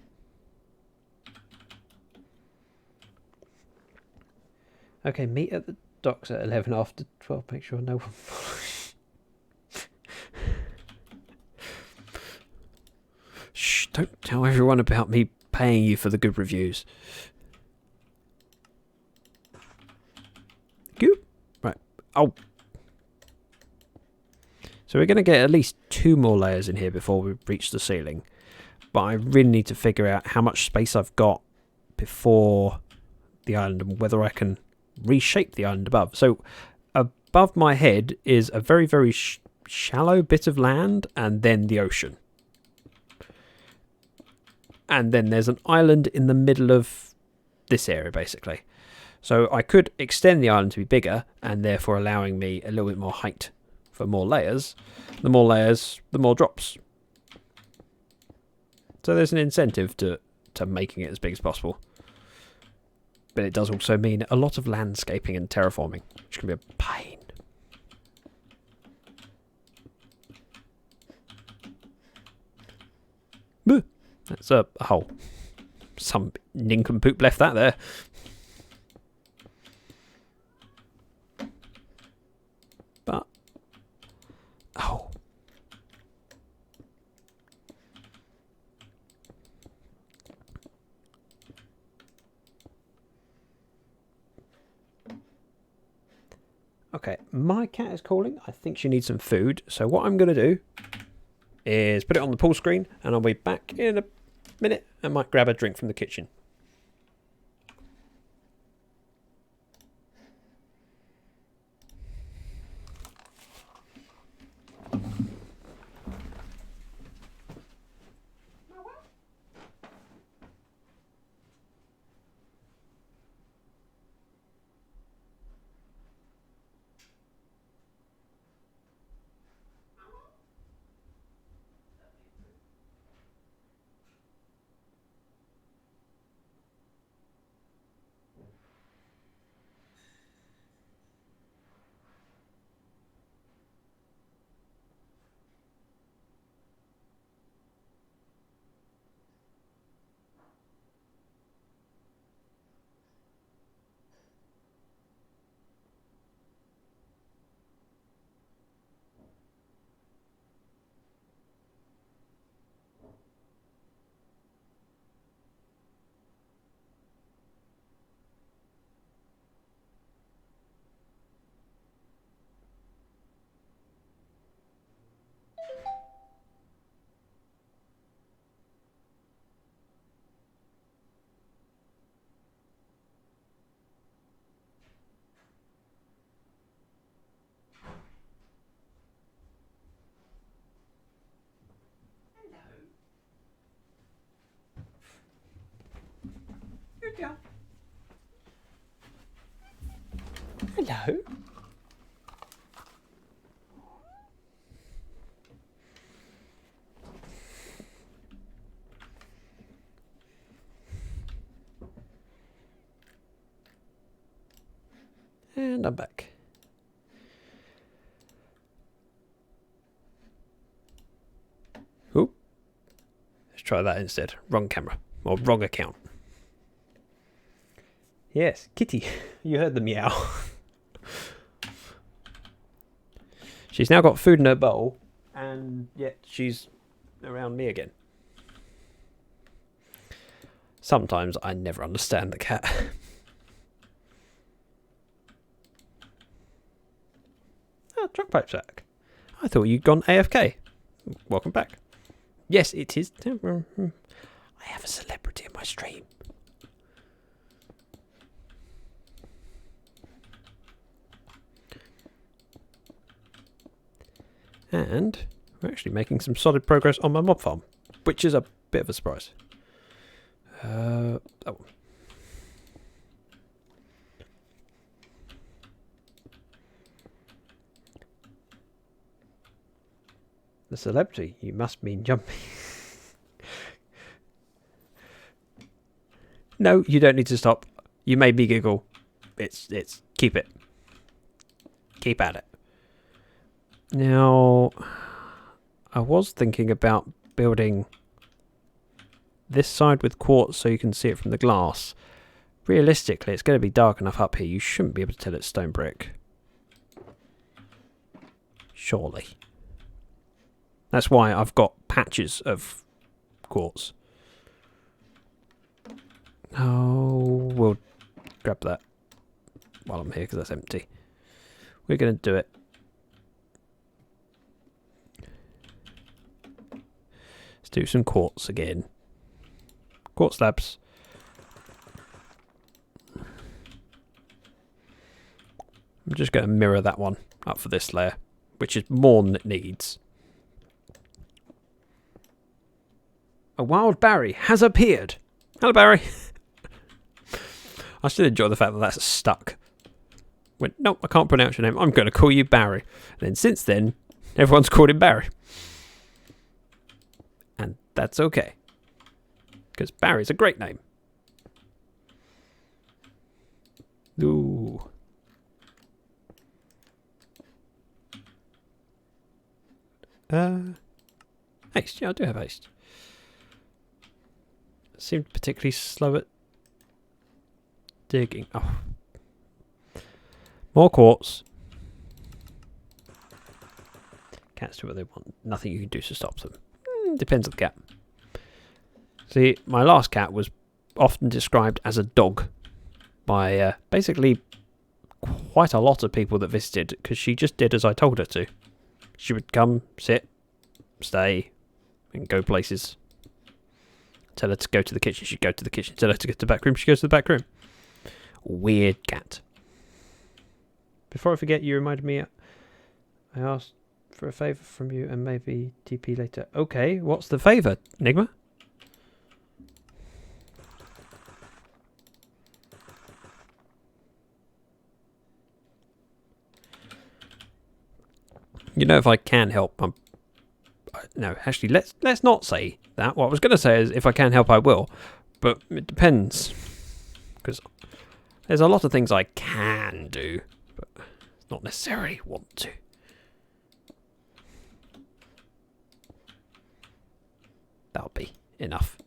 Okay, meet at the docks at 11 after 12. Make sure no one follows. Shh, don't tell everyone about me paying you for the good reviews. Oh. So we're going to get at least 2 more layers in here before we reach the ceiling. But I really need to figure out how much space I've got before the island and whether I can reshape the island above. So above my head is a very, very shallow bit of land and then the ocean. And then there's an island in the middle of this area, basically. So I could extend the island to be bigger and therefore allowing me a little bit more height for more layers. The more layers, the more drops. So there's an incentive to making it as big as possible. But it does also mean a lot of landscaping and terraforming, which can be a pain. Boo! That's a hole. Some nincompoop left that there. But... oh. Okay, my cat is calling. I think she needs some food. So what I'm going to do is put it on the pull screen and I'll be back in a minute. I might grab a drink from the kitchen. Hello. And I'm back. Oop. Let's try that instead. Wrong camera. Or wrong account. Yes, Kitty. You heard the meow. She's now got food in her bowl, and yet she's around me again. Sometimes I never understand the cat. Oh, truck pipe sack. I thought you'd gone AFK. Welcome back. Yes, it is. I have a celebrity in my stream. And we're actually making some solid progress on my mob farm, which is a bit of a surprise. Oh. The celebrity, you must mean jumpy. No, you don't need to stop. You made me giggle. It's keep it. Keep at it. Now, I was thinking about building this side with quartz so you can see it from the glass. Realistically, it's going to be dark enough up here. You shouldn't be able to tell it's stone brick. Surely. That's why I've got patches of quartz. Oh, we'll grab that while I'm here because that's empty. We're going to do it. Let's do some quartz again. Quartz slabs. I'm just going to mirror that one up for this layer, which is more than it needs. A wild Barry has appeared. Hello, Barry. I still enjoy the fact that that's stuck. Went, no, I can't pronounce your name. I'm going to call you Barry. And then since then, everyone's called him Barry. And that's okay. Because Barry's a great name. Ooh. Haste. Yeah, I do have haste. Seemed particularly slow at digging. Oh. More quartz. Cats do what they want. Nothing you can do to stop them. Depends on the cat. See, my last cat was often described as a dog by basically quite a lot of people that visited, because she just did as I told her to. She would come, sit, stay, and go places. Tell her to go to the kitchen, she'd go to the kitchen. Tell her to go to the back room, she goes to the back room. Weird cat. Before I forget, you reminded me, I asked for a favour from you and maybe TP later. Okay, what's the favour, Enigma? You know, if I can help, no, actually, let's not say that. What I was going to say is, if I can help, I will. But it depends, because there's a lot of things I can do, but not necessarily want to. That'll be enough.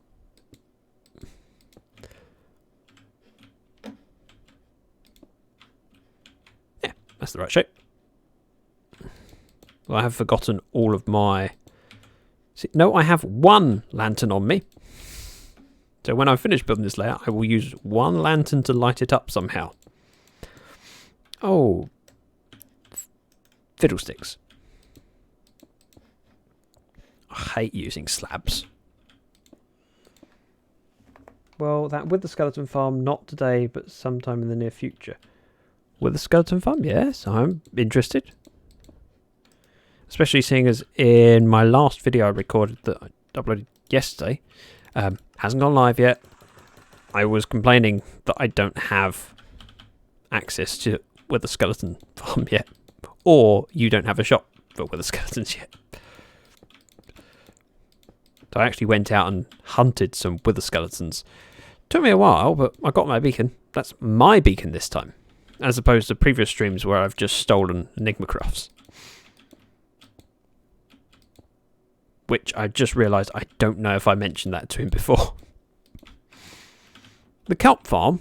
Yeah, that's the right shape. Well, I have forgotten all of my... See, no, I have one lantern on me. So when I finish building this layer, I will use one lantern to light it up somehow. Oh. Fiddlesticks. I hate using slabs. Well, that with the skeleton farm, not today, but sometime in the near future. With the skeleton farm, yes, I'm interested. Especially seeing as in my last video I recorded that I uploaded yesterday, hasn't gone live yet. I was complaining that I don't have access to Wither Skeleton Farm yet, or you don't have a shop for Wither Skeletons yet. So I actually went out and hunted some Wither Skeletons. Took me a while, but I got my beacon. That's my beacon this time, as opposed to previous streams where I've just stolen Enigma crafts. Which I just realised I don't know if I mentioned that to him before. The kelp farm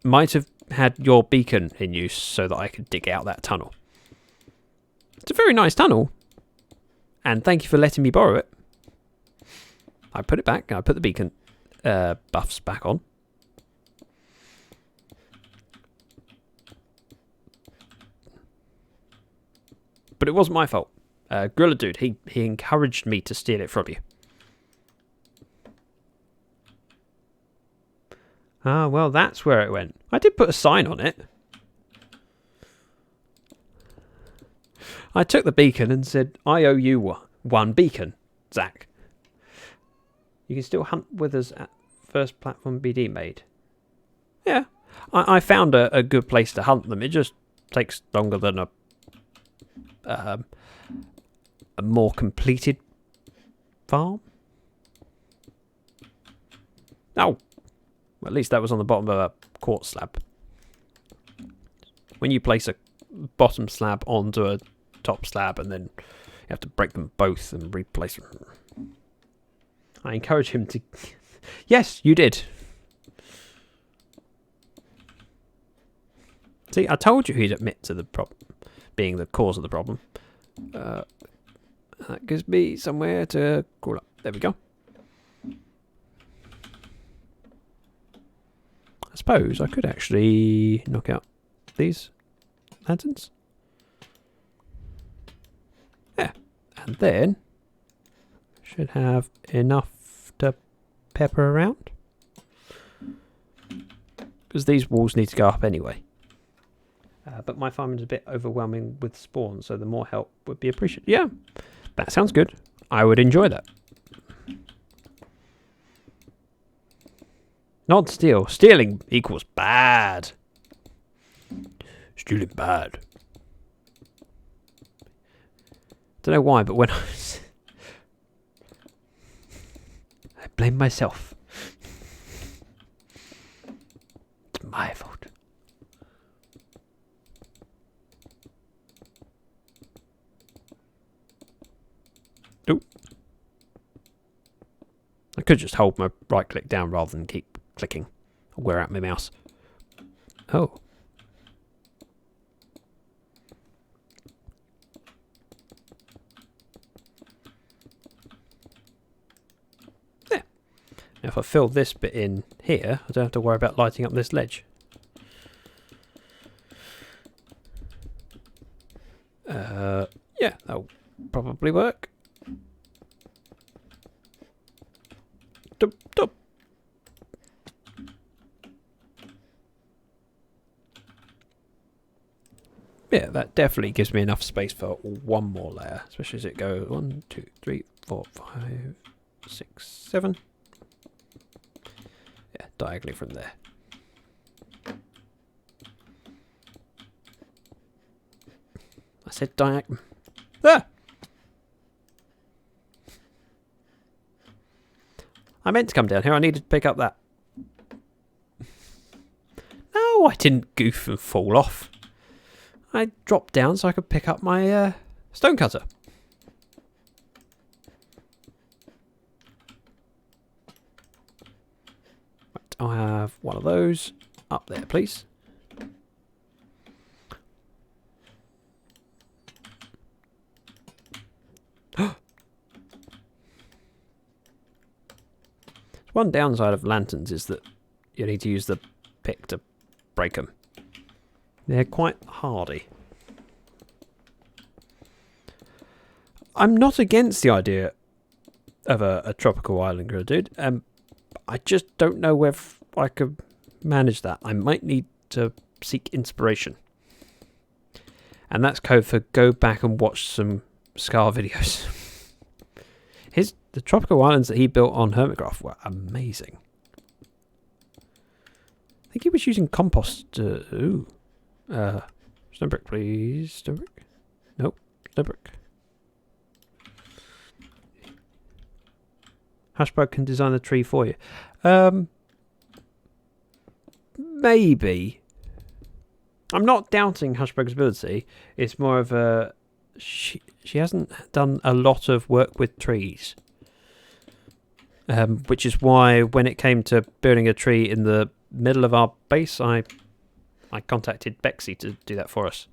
might have had your beacon in use so that I could dig out that tunnel. It's a very nice tunnel, and thank you for letting me borrow it. I put it back, and I put the beacon buffs back on. But it wasn't my fault. Gorilla Dude, he encouraged me to steal it from you. Ah, well, that's where it went. I did put a sign on it. I took the beacon and said, I owe you one beacon, Zach. You can still hunt withers at first platform BD made. Yeah, I found a good place to hunt them. It just takes longer than a more completed farm. Oh, well, at least that was on the bottom of a quartz slab. When you place a bottom slab onto a top slab and then you have to break them both and replace them. I encourage him to... Yes, you did. See, I told you he'd admit to the being the cause of the problem. That gives me somewhere to crawl up. There we go. I suppose I could actually knock out these. lanterns. Yeah, and then should have enough to pepper around. Because these walls need to go up anyway. But my farming is a bit overwhelming with spawns, so the more help would be appreciated. Yeah, that sounds good. I would enjoy that. Not steal. Stealing equals bad. Stealing bad. Don't know why, but when I blame myself. It's my fault. Nope. I could just hold my right click down rather than keep clicking or wear out my mouse. Oh. There. Now if I fill this bit in here, I don't have to worry about lighting up this ledge. Yeah, that'll probably work. Dup, dup. Yeah, that definitely gives me enough space for one more layer, especially as it goes 1, 2, 3, 4, 5, 6, 7. Yeah, diagonally from there. I said diagonal. Ah! I meant to come down here. I needed to pick up that. No, I didn't goof and fall off. I dropped down so I could pick up my stone cutter. Right, I'll have one of those up there, please. One downside of lanterns is that you need to use the pick to break them. They're quite hardy. I'm not against the idea of a tropical island grill, dude. I just don't know whether I could manage that. I might need to seek inspiration. And that's code for go back and watch some Scar videos. The tropical islands that he built on Hermitcraft were amazing. I think he was using compost. Stone brick, please. Stone brick. Nope. Stone brick. Hashbug can design the tree for you. Maybe. I'm not doubting Hashbug's ability. It's more of a... She hasn't done a lot of work with trees. Which is why when it came to building a tree in the middle of our base, I contacted Bexy to do that for us.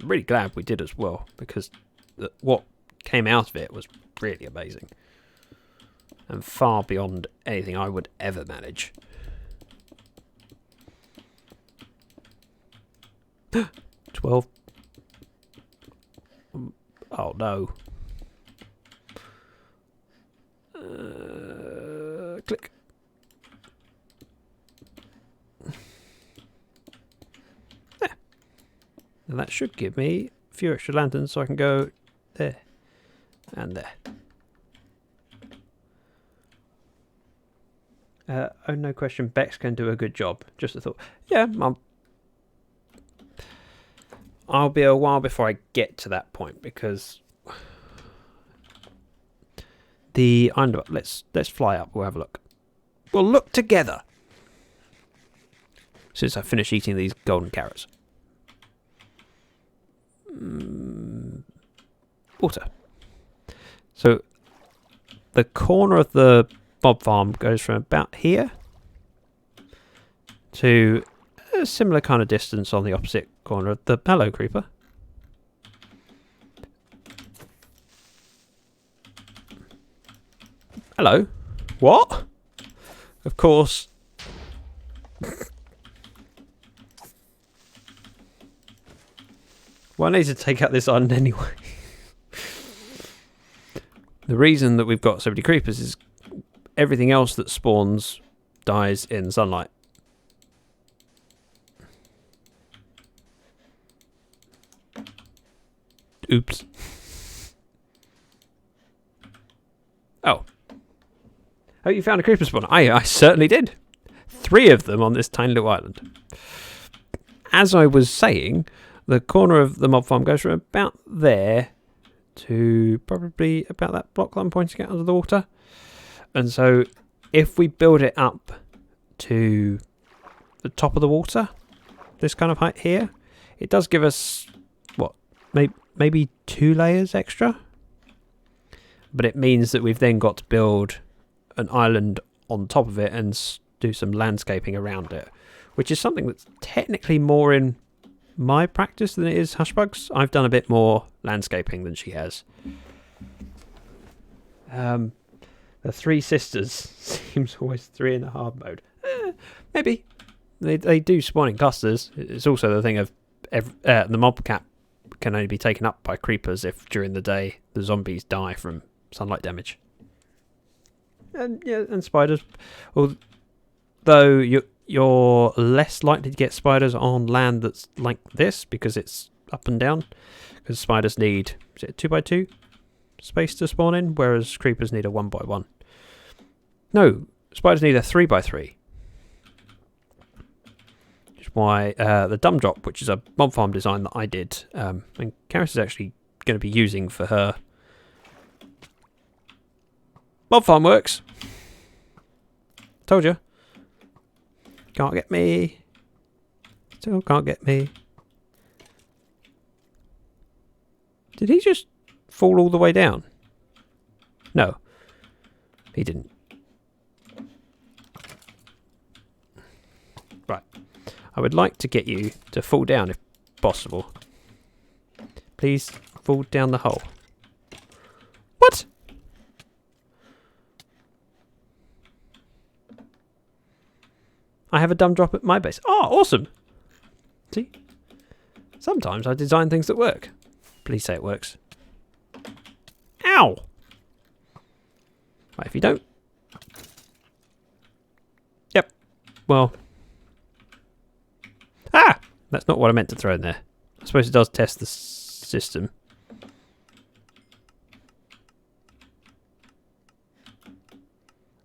I'm really glad we did as well, because what came out of it was really amazing. And far beyond anything I would ever manage. 12. Oh no. Click. There. And that should give me a few extra lanterns so I can go there and there. Oh, no question. Bex can do a good job. Just a thought. Yeah, I'll be a while before I get to that point because let's fly up. We'll have a look. We'll look together since I finish eating these golden carrots. Water. So the corner of the mob farm goes from about here to a similar kind of distance on the opposite corner of the Mallow Creeper. Hello. What? Of course. Well, I need to take out this island anyway. The reason that we've got so many creepers is everything else that spawns dies in sunlight. Oops. Oh. Oh, you found a creeper spawn. I certainly did. 3 of them on this tiny little island. As I was saying, the corner of the mob farm goes from about there to probably about that block that I'm pointing out under the water. And so if we build it up to the top of the water, this kind of height here, it does give us, what, maybe 2 layers extra? But it means that we've then got to build an island on top of it and do some landscaping around it, which is something that's technically more in my practice than it is Hushbug's. I've done a bit more landscaping than she has. The 3 sisters seems always 3 in the hard mode. Maybe. They do spawn in clusters. It's also the thing of the mob cap can only be taken up by creepers if during the day the zombies die from sunlight damage. And yeah, and spiders. Although you're less likely to get spiders on land that's like this because it's up and down. Because spiders need, is it a 2x2 space to spawn in, whereas creepers need a 1x1. No, spiders need a 3x3. Which is why the dumb drop, which is a mob farm design that I did, and Charis is actually going to be using for her mob farm works. Told you. Can't get me. Still can't get me. Did he just fall all the way down? No. He didn't. Right. I would like to get you to fall down if possible. Please fall down the hole. What? I have a dumb drop at my base. Oh, awesome. See? Sometimes I design things that work. Please say it works. Ow! Right, if you don't... Yep. Well... Ah! That's not what I meant to throw in there. I suppose it does test the system.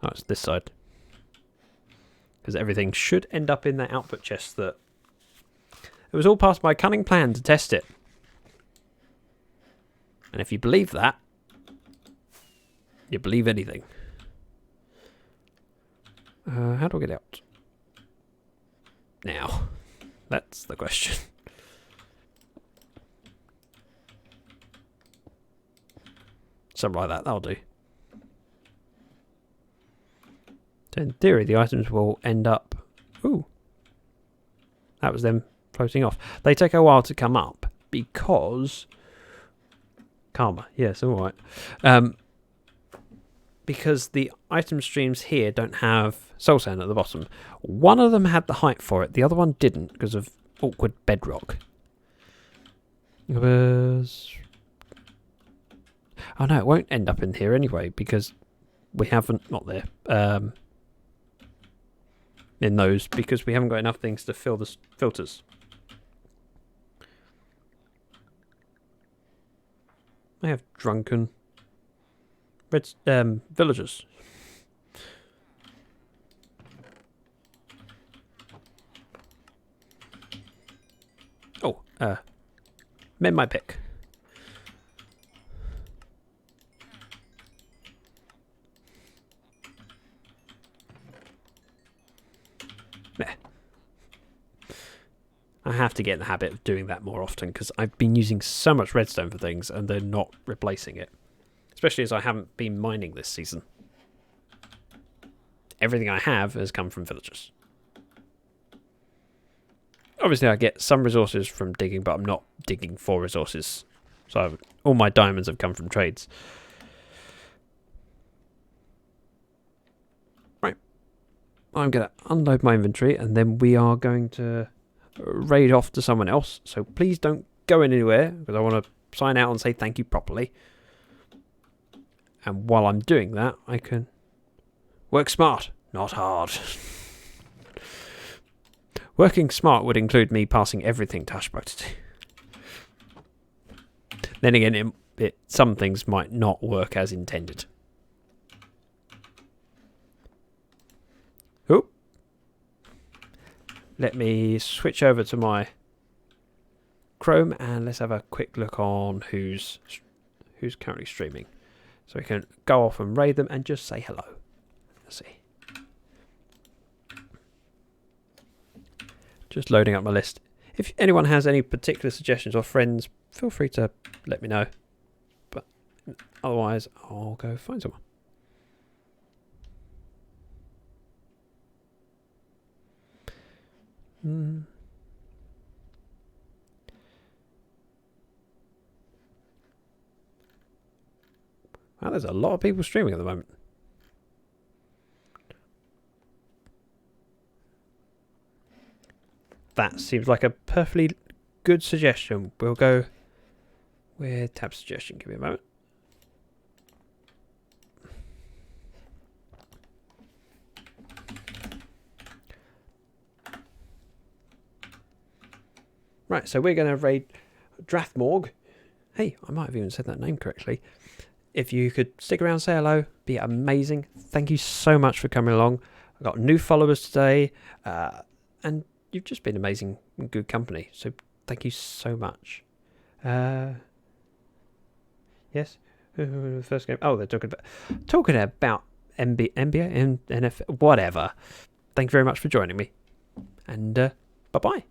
Oh, it's this side. Because everything should end up in that output chest that... It was all part of my cunning plan to test it. And if you believe that, you believe anything. How do I get out? Now. That's the question. Something like that, that'll do. So in theory, the items will end up... Ooh. That was them floating off. They take a while to come up because... Karma. Yes, alright. Because the item streams here don't have soul sand at the bottom. One of them had the height for it. The other one didn't because of awkward bedrock. It was... Oh no, it won't end up in here anyway because we haven't... Not there. In those because we haven't got enough things to fill the filters. I have drunken villagers. Oh, mend my pick. There. I have to get in the habit of doing that more often because I've been using so much redstone for things and they're not replacing it. Especially as I haven't been mining this season. Everything I have has come from villagers. Obviously I get some resources from digging, but I'm not digging for resources. So all my diamonds have come from trades. Right. I'm going to unload my inventory and then we are going to raid off to someone else. So please don't going anywhere because I want to sign out and say thank you properly. And while I'm doing that, I can work smart, not hard. Working smart would include me passing everything to Hushbug to do. Then again, some things might not work as intended. Oop. Let me switch over to my Chrome and let's have a quick look on who's currently streaming. So we can go off and raid them and just say hello. Let's see. Just loading up my list. If anyone has any particular suggestions or friends, feel free to let me know. But otherwise, I'll go find someone. Wow, there's a lot of people streaming at the moment. That seems like a perfectly good suggestion. We'll go with tab suggestion. Give me a moment. Right, so we're going to raid Drathmorg. Hey, I might have even said that name correctly. If you could stick around, say hello, be amazing. Thank you so much for coming along. I got new followers today, and you've just been amazing and good company. So thank you so much. Yes, first game. Oh, they're talking about NBA, NFL, whatever. Thank you very much for joining me, and bye bye.